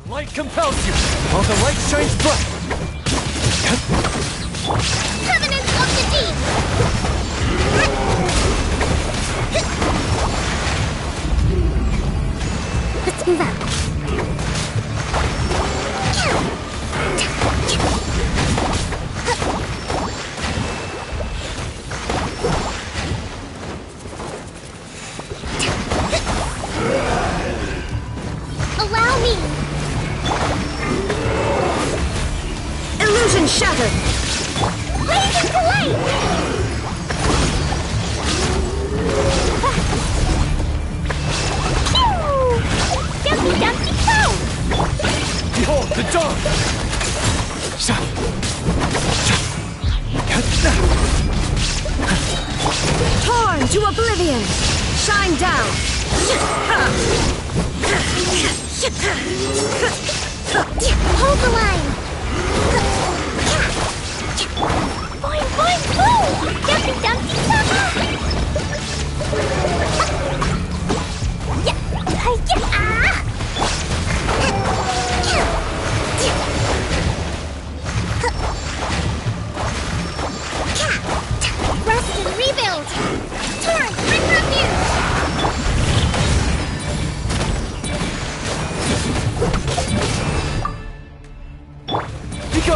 Light compels you, while the light shines bright! Covenant of the Deep! Let's move out. Allow me! Illusion shattered! Blaze into light! Jumpy, jumpy, go! Behold, the dawn! Torn to oblivion! Shine down! Hold the line! Boing, boing, boom! Jumpy, jumpy, Rest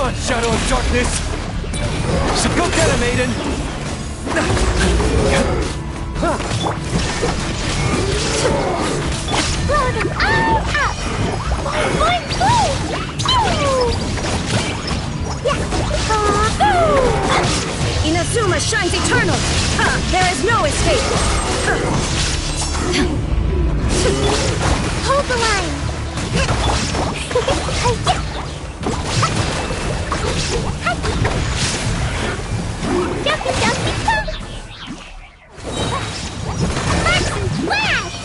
gone, Shadow of Darkness! So go get him, Aiden! Inazuma shines eternal! There is no escape! Hold the line! Jumpy, jumpy, jump! Maxi Flash!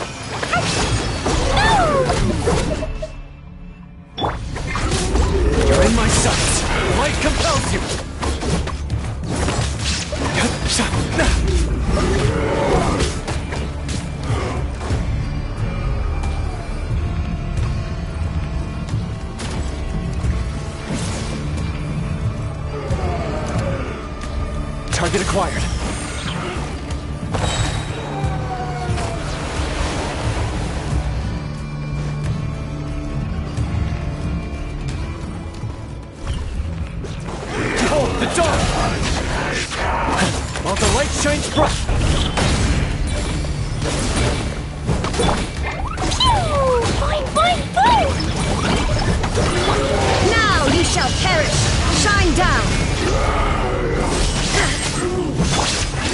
You're in my sights! Light compels you! Target acquired. Behold the dawn! While the light shines bright! Boing, boing, boing! Now you shall perish! Shine down!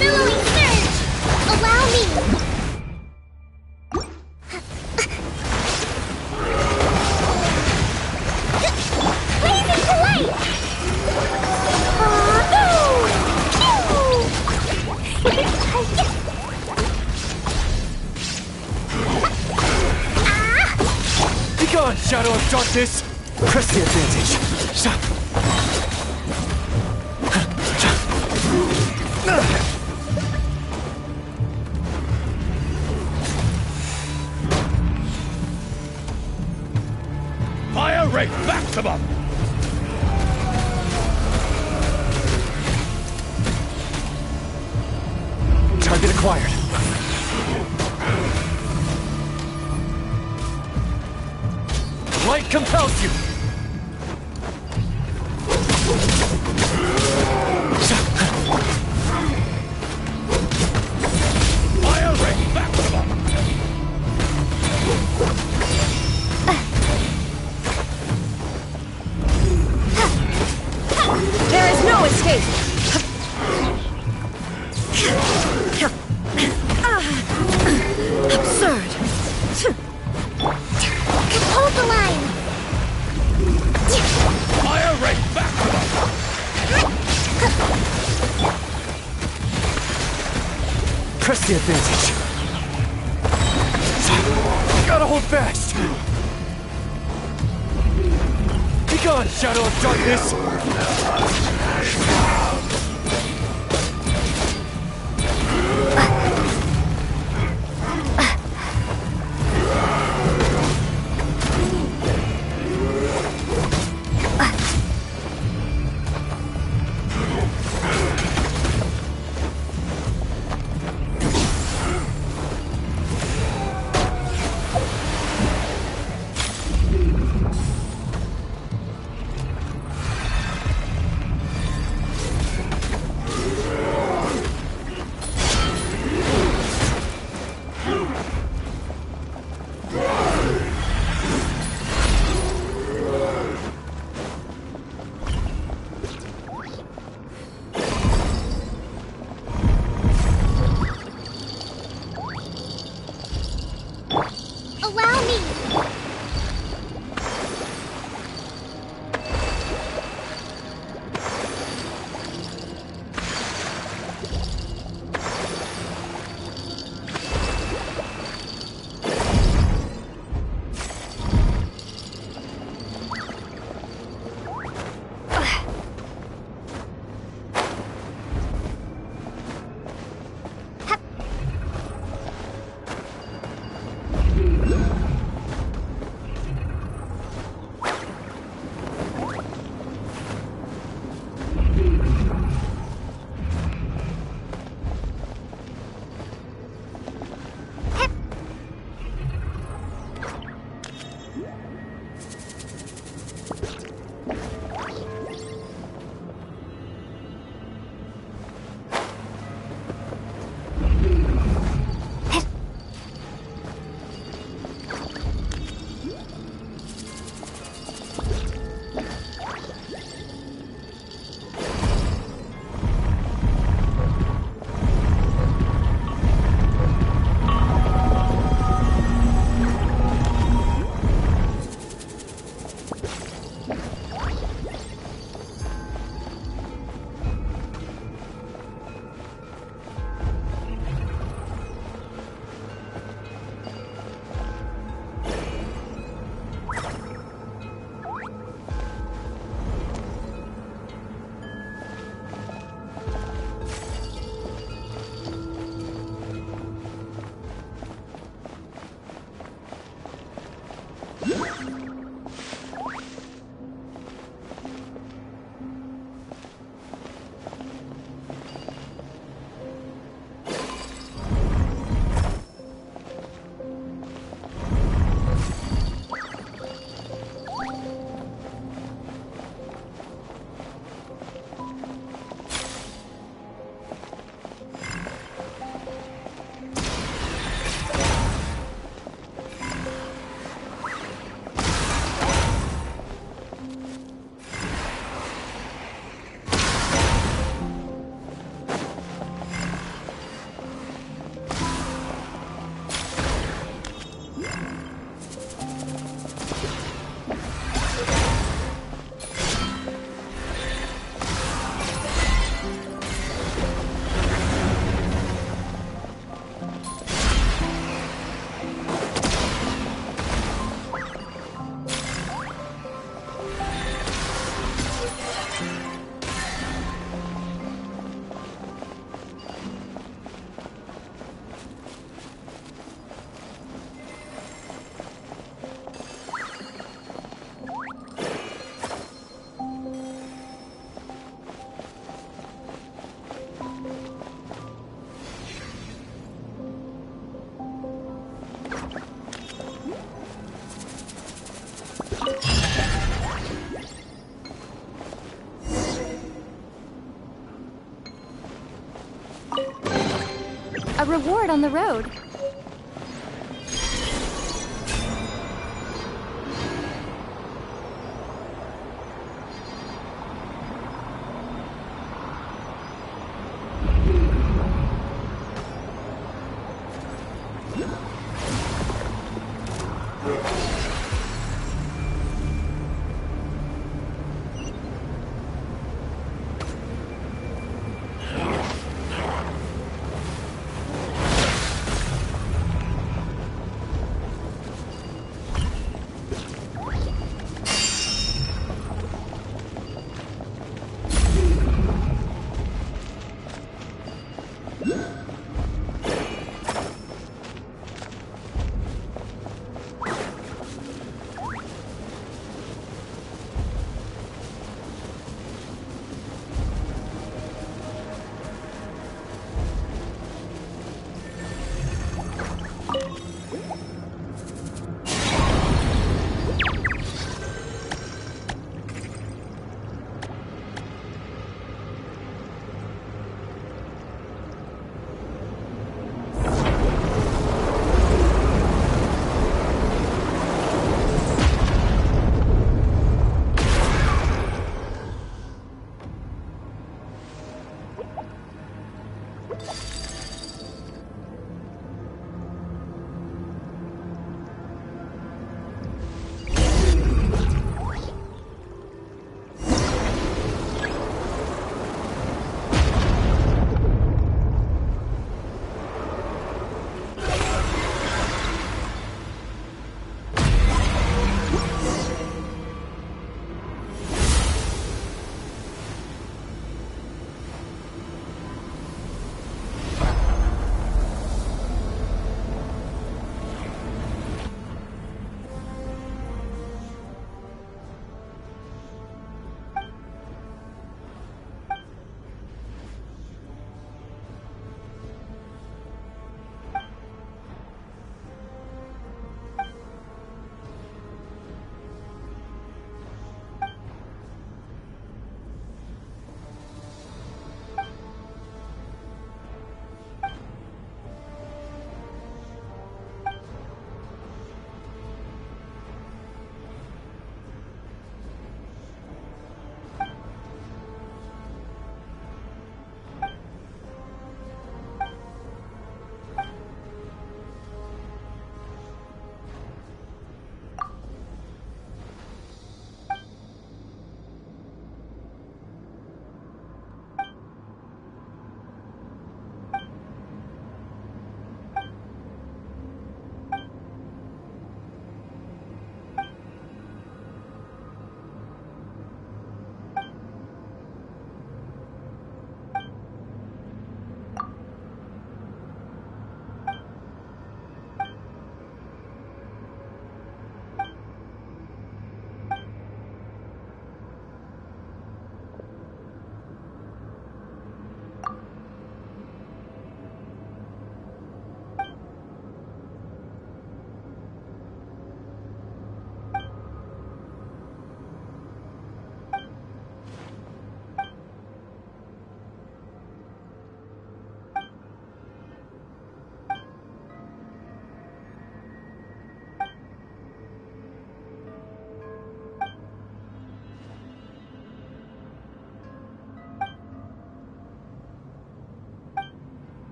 Billowing surge! Allow me! Blazing to light! Be gone, Shadow of Darkness! Press the advantage! Fire rate maximum! Target acquired. Light compels you! Fire rate maximum! There is no escape! Absurd! Hold the line! Fire rate maximum! Press the advantage. Gotta hold fast. Be gone, Shadow of Darkness. A reward on the road.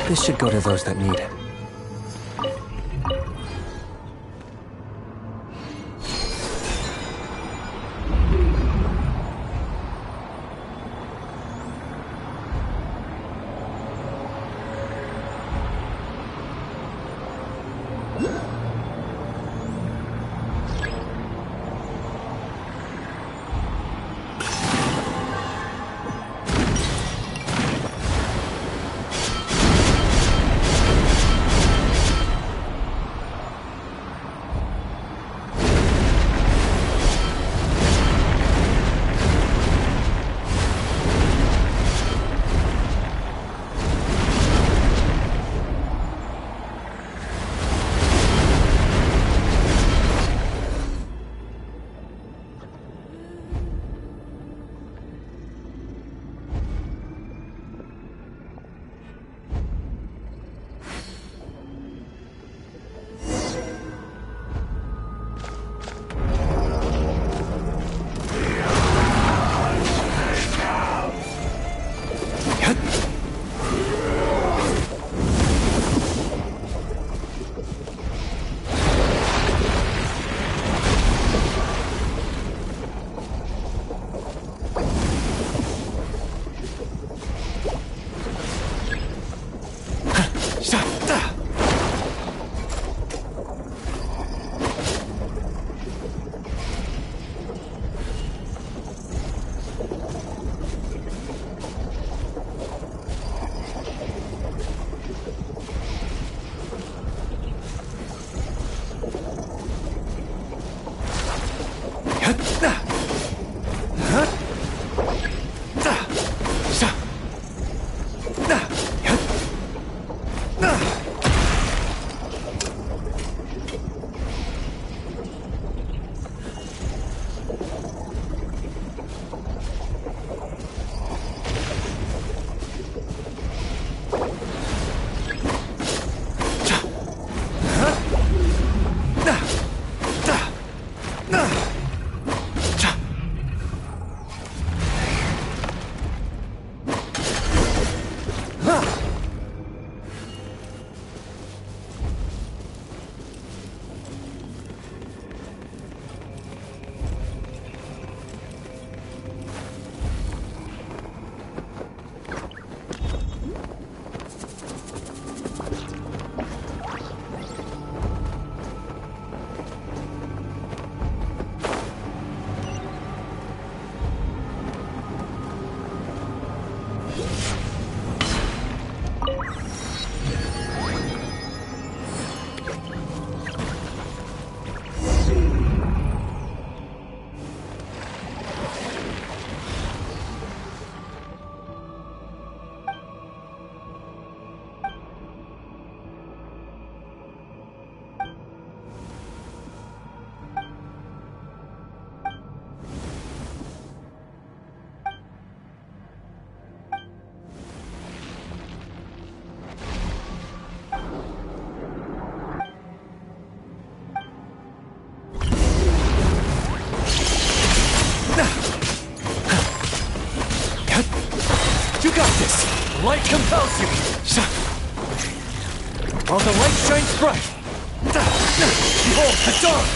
This should go to those that need it. Light compels you! While the light shines bright! Behold the dawn!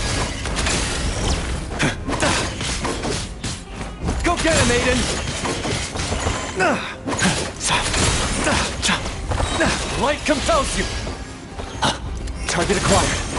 Go get him, Aiden! Light compels you! Target acquired.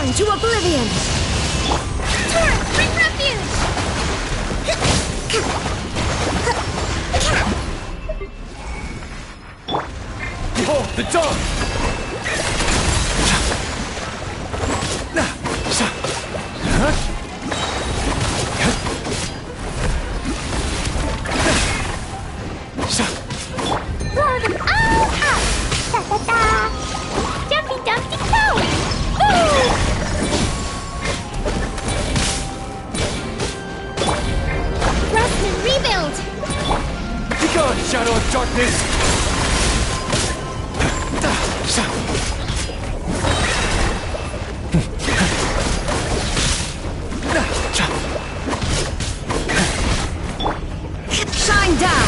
Torn to oblivion! Torn, bring refuge! Behold the dawn! Blow them all up! Da-da-da! Jumpy Dumpty Go! Woo! Rustman, rebuild! Begone, shadow of darkness! Shine down!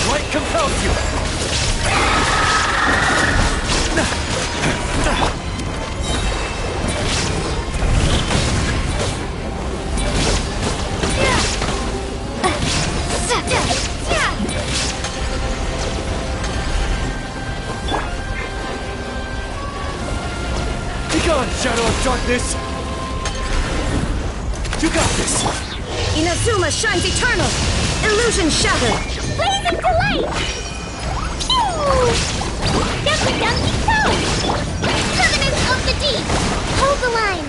Light compels you! Begone, shadow of darkness! You got this! Inazuma shines eternal! Illusion shattered! Blazing delight! Pew! Dumpty Dumpty Go! Covenant of the Deep! Hold the line!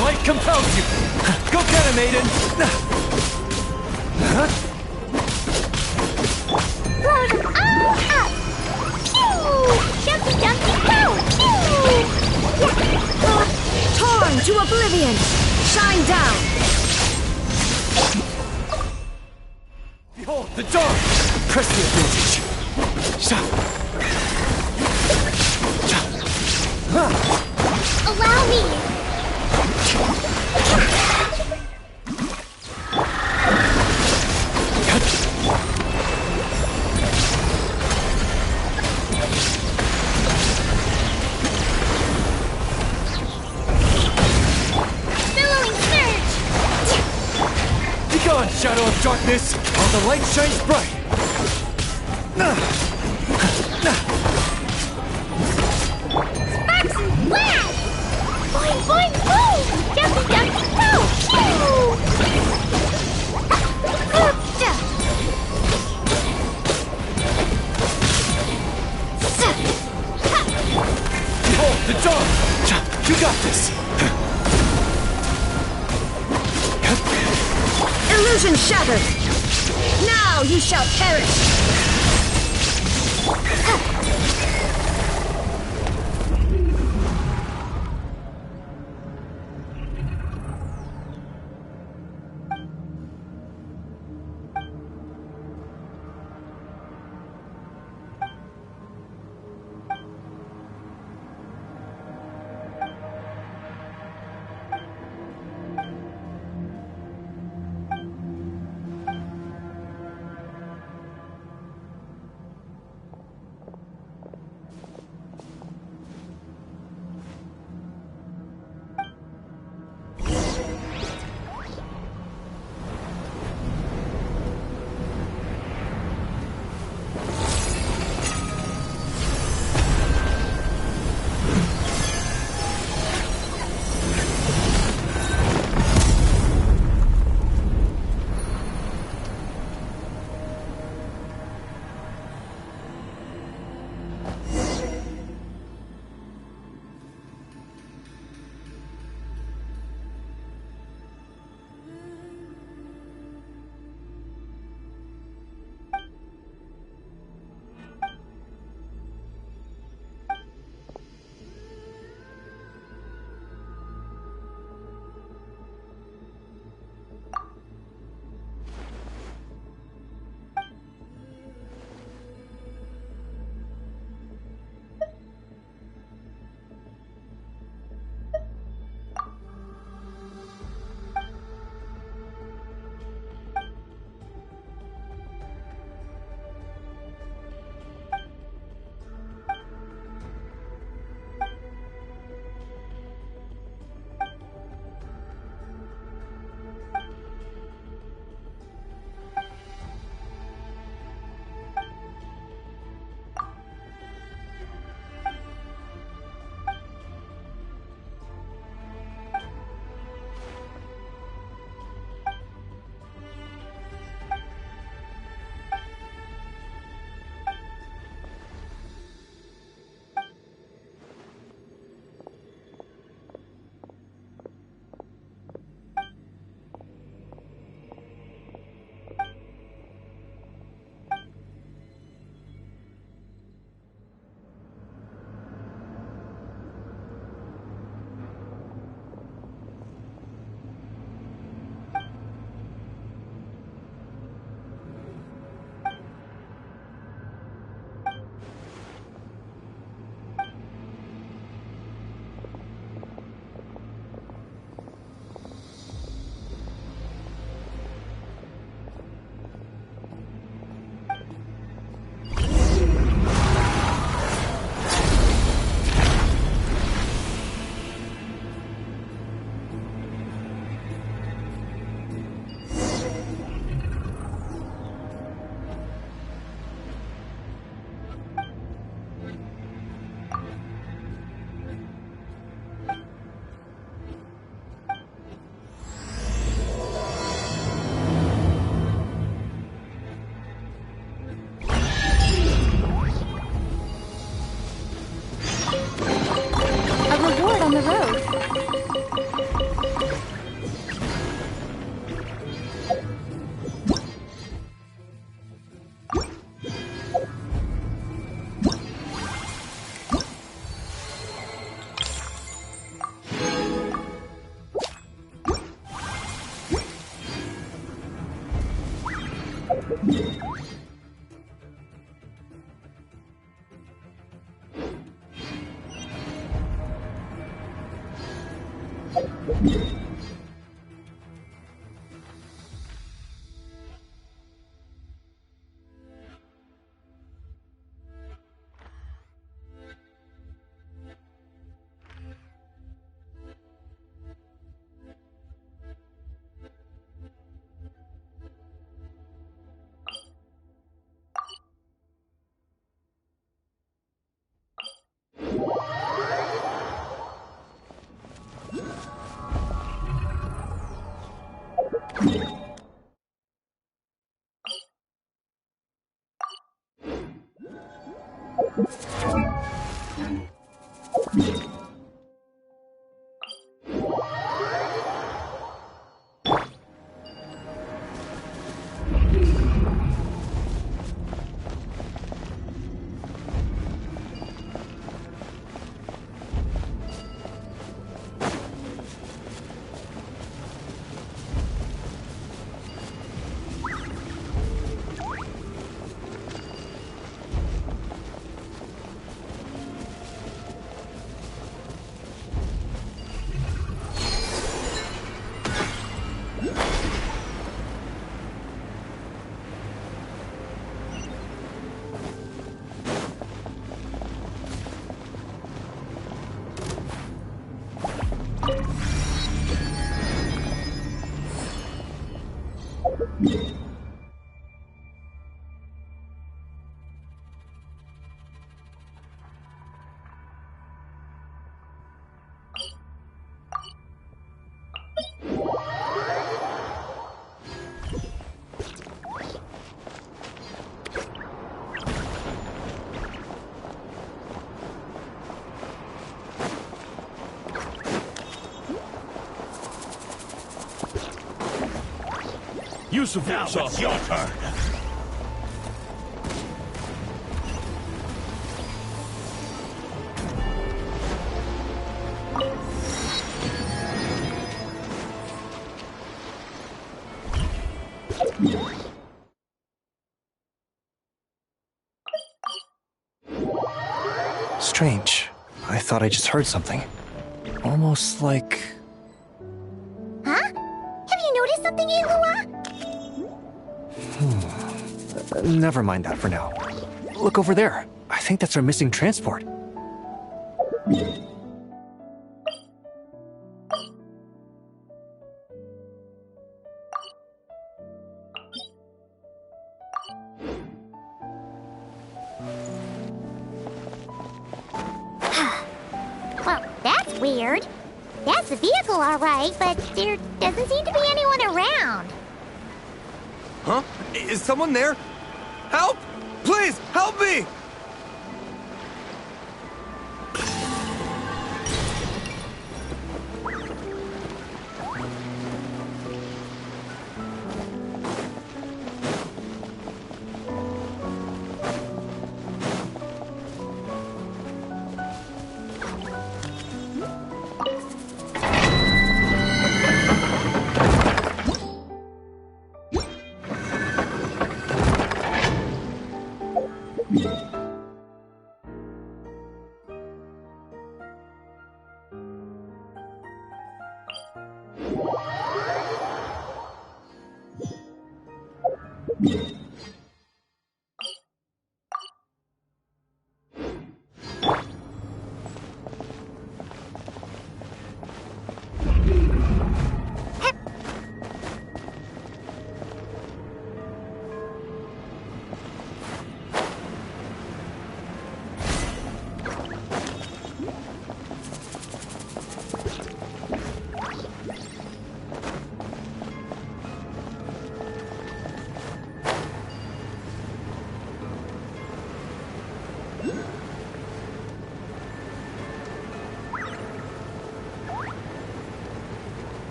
Light compels you! Go get him, Aiden! Blow them all up! Pew! Jumpy Dumpty Go! Pew! Torn to oblivion! Shine down! Behold the dawn! Press the advantage! Allow me! Billowing surge! Begone, shadow of darkness, while the light shines bright! Sparks and flash! Boing, boing, boom! Jumpy Dumpty Go! Pew! Behold the dawn! You got this! Illusion shattered! Now you shall perish! Use now it's your turn. Strange. I thought I just heard something. Almost like... Huh? Have you noticed something, Eilua? Never mind that for now. Look over there. I think that's our missing transport. Well, that's weird. That's the vehicle, all right, but there doesn't seem to be anyone around. Huh? Is someone there? Help! Please, help me!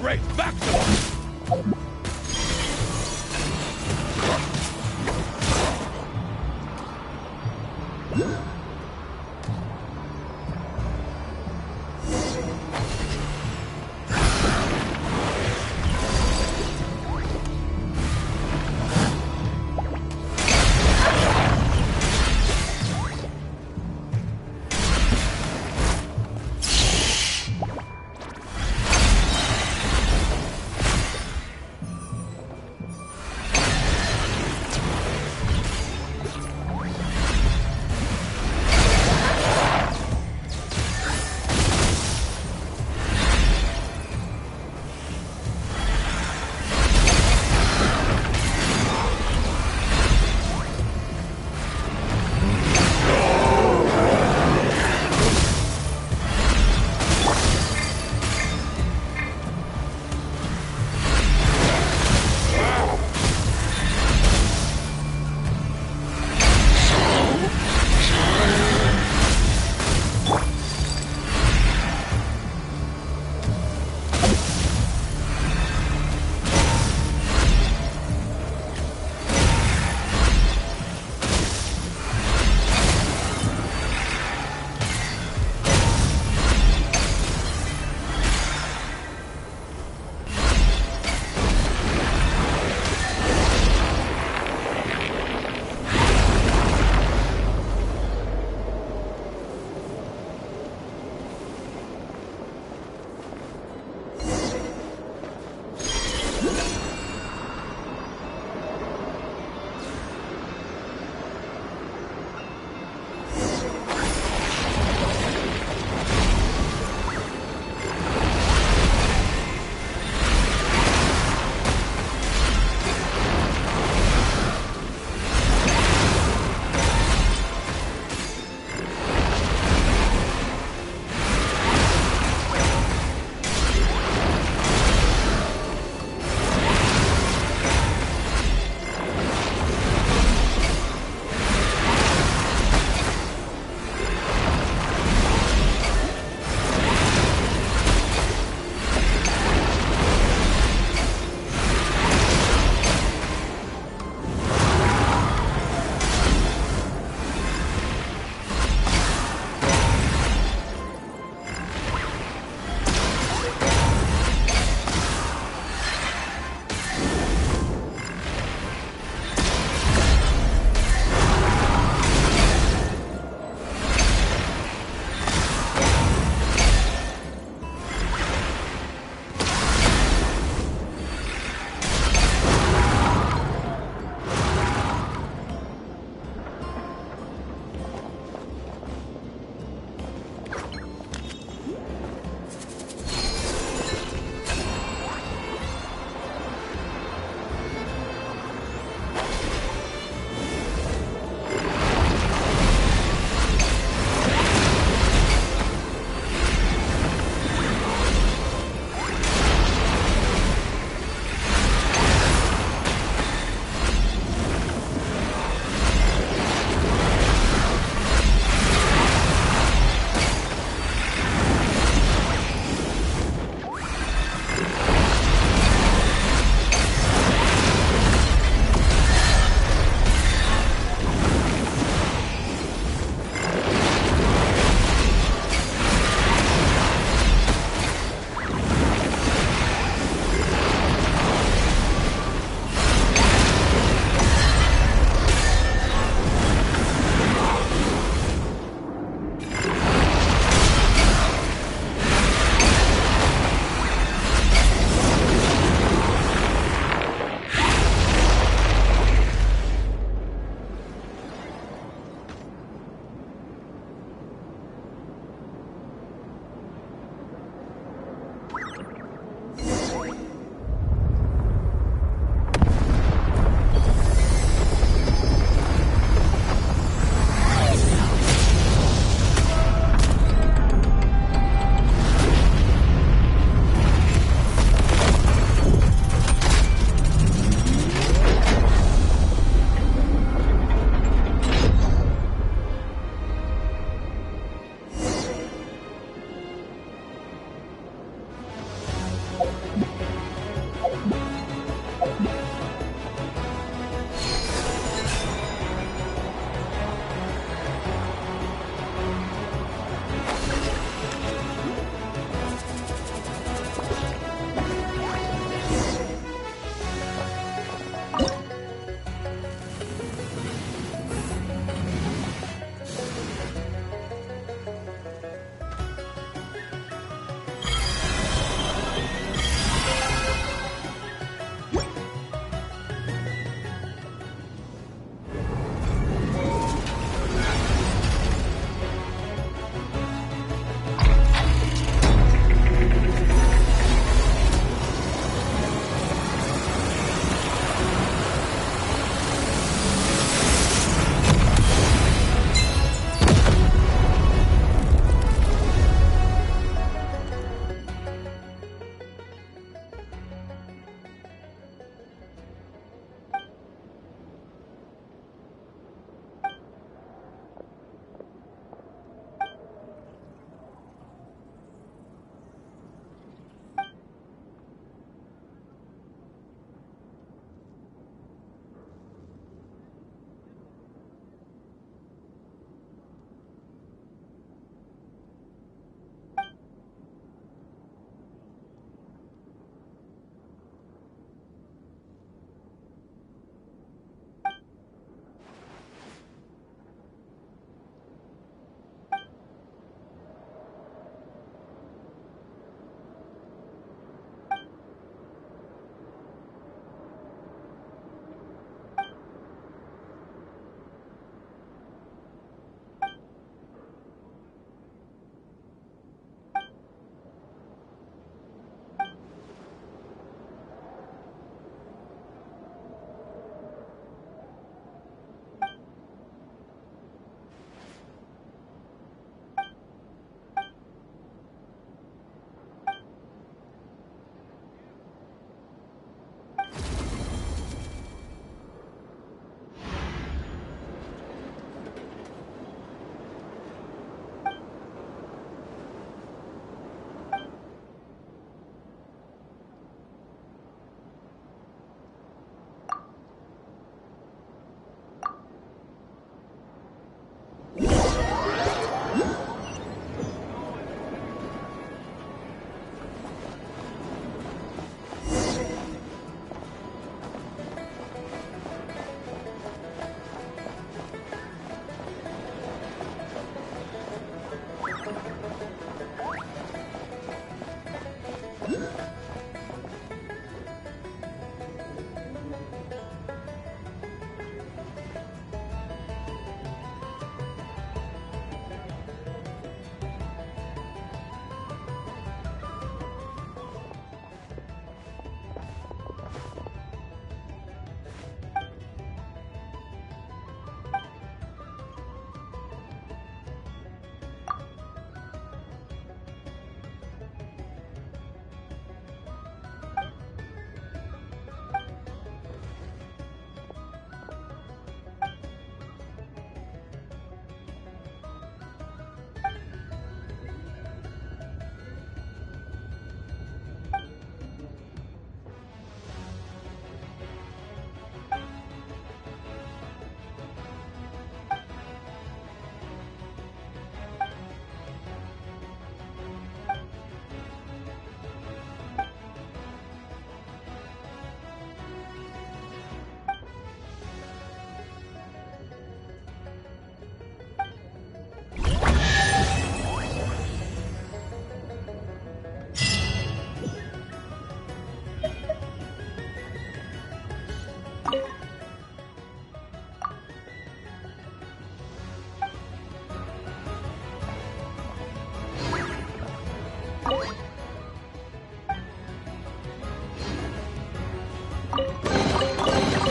rate! Back to them!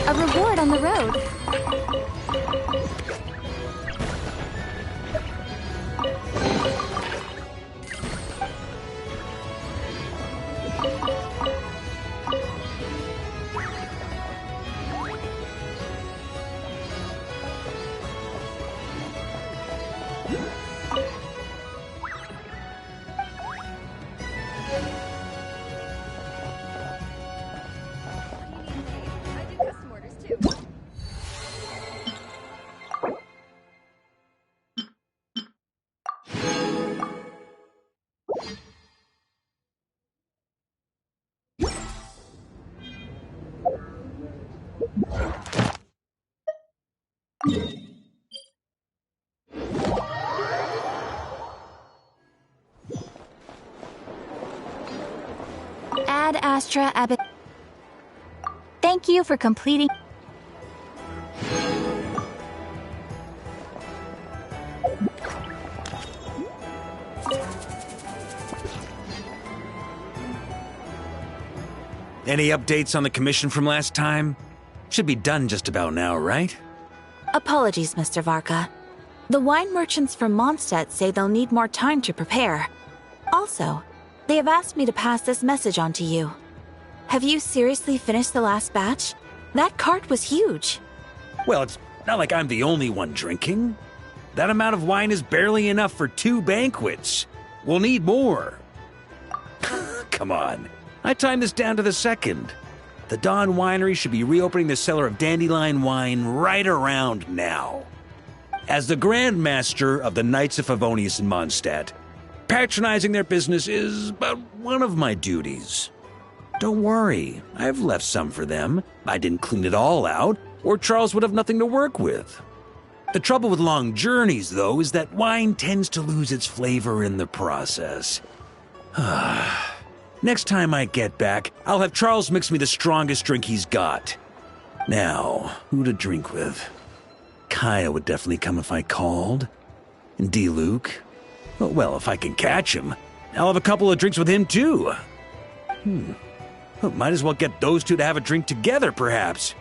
A reward on the road. Ad Astra Abbot. Thank you for completing. Any updates on the commission from last time? Should be done just about now, right? Apologies, Mr. Varka. The wine merchants from Mondstadt say they'll need more time to prepare. Also, they have asked me to pass this message on to you. Have you seriously finished the last batch? That cart was huge. Well, it's not like I'm the only one drinking. That amount of wine is barely enough for 2 banquets. We'll need more. Come on. I timed this down to the second. The Dawn Winery should be reopening the cellar of Dandelion wine right around now. As the Grand Master of the Knights of Favonius in Mondstadt, patronizing their business is but one of my duties. Don't worry, I've left some for them. I didn't clean it all out, or Charles would have nothing to work with. The trouble with long journeys, though, is that wine tends to lose its flavor in the process. Next time I get back, I'll have Charles mix me the strongest drink he's got. Now, who to drink with? Kaya would definitely come if I called. And D-Luke? Well, if I can catch him, I'll have a couple of drinks with him, too. Well, might as well get those two to have a drink together, perhaps.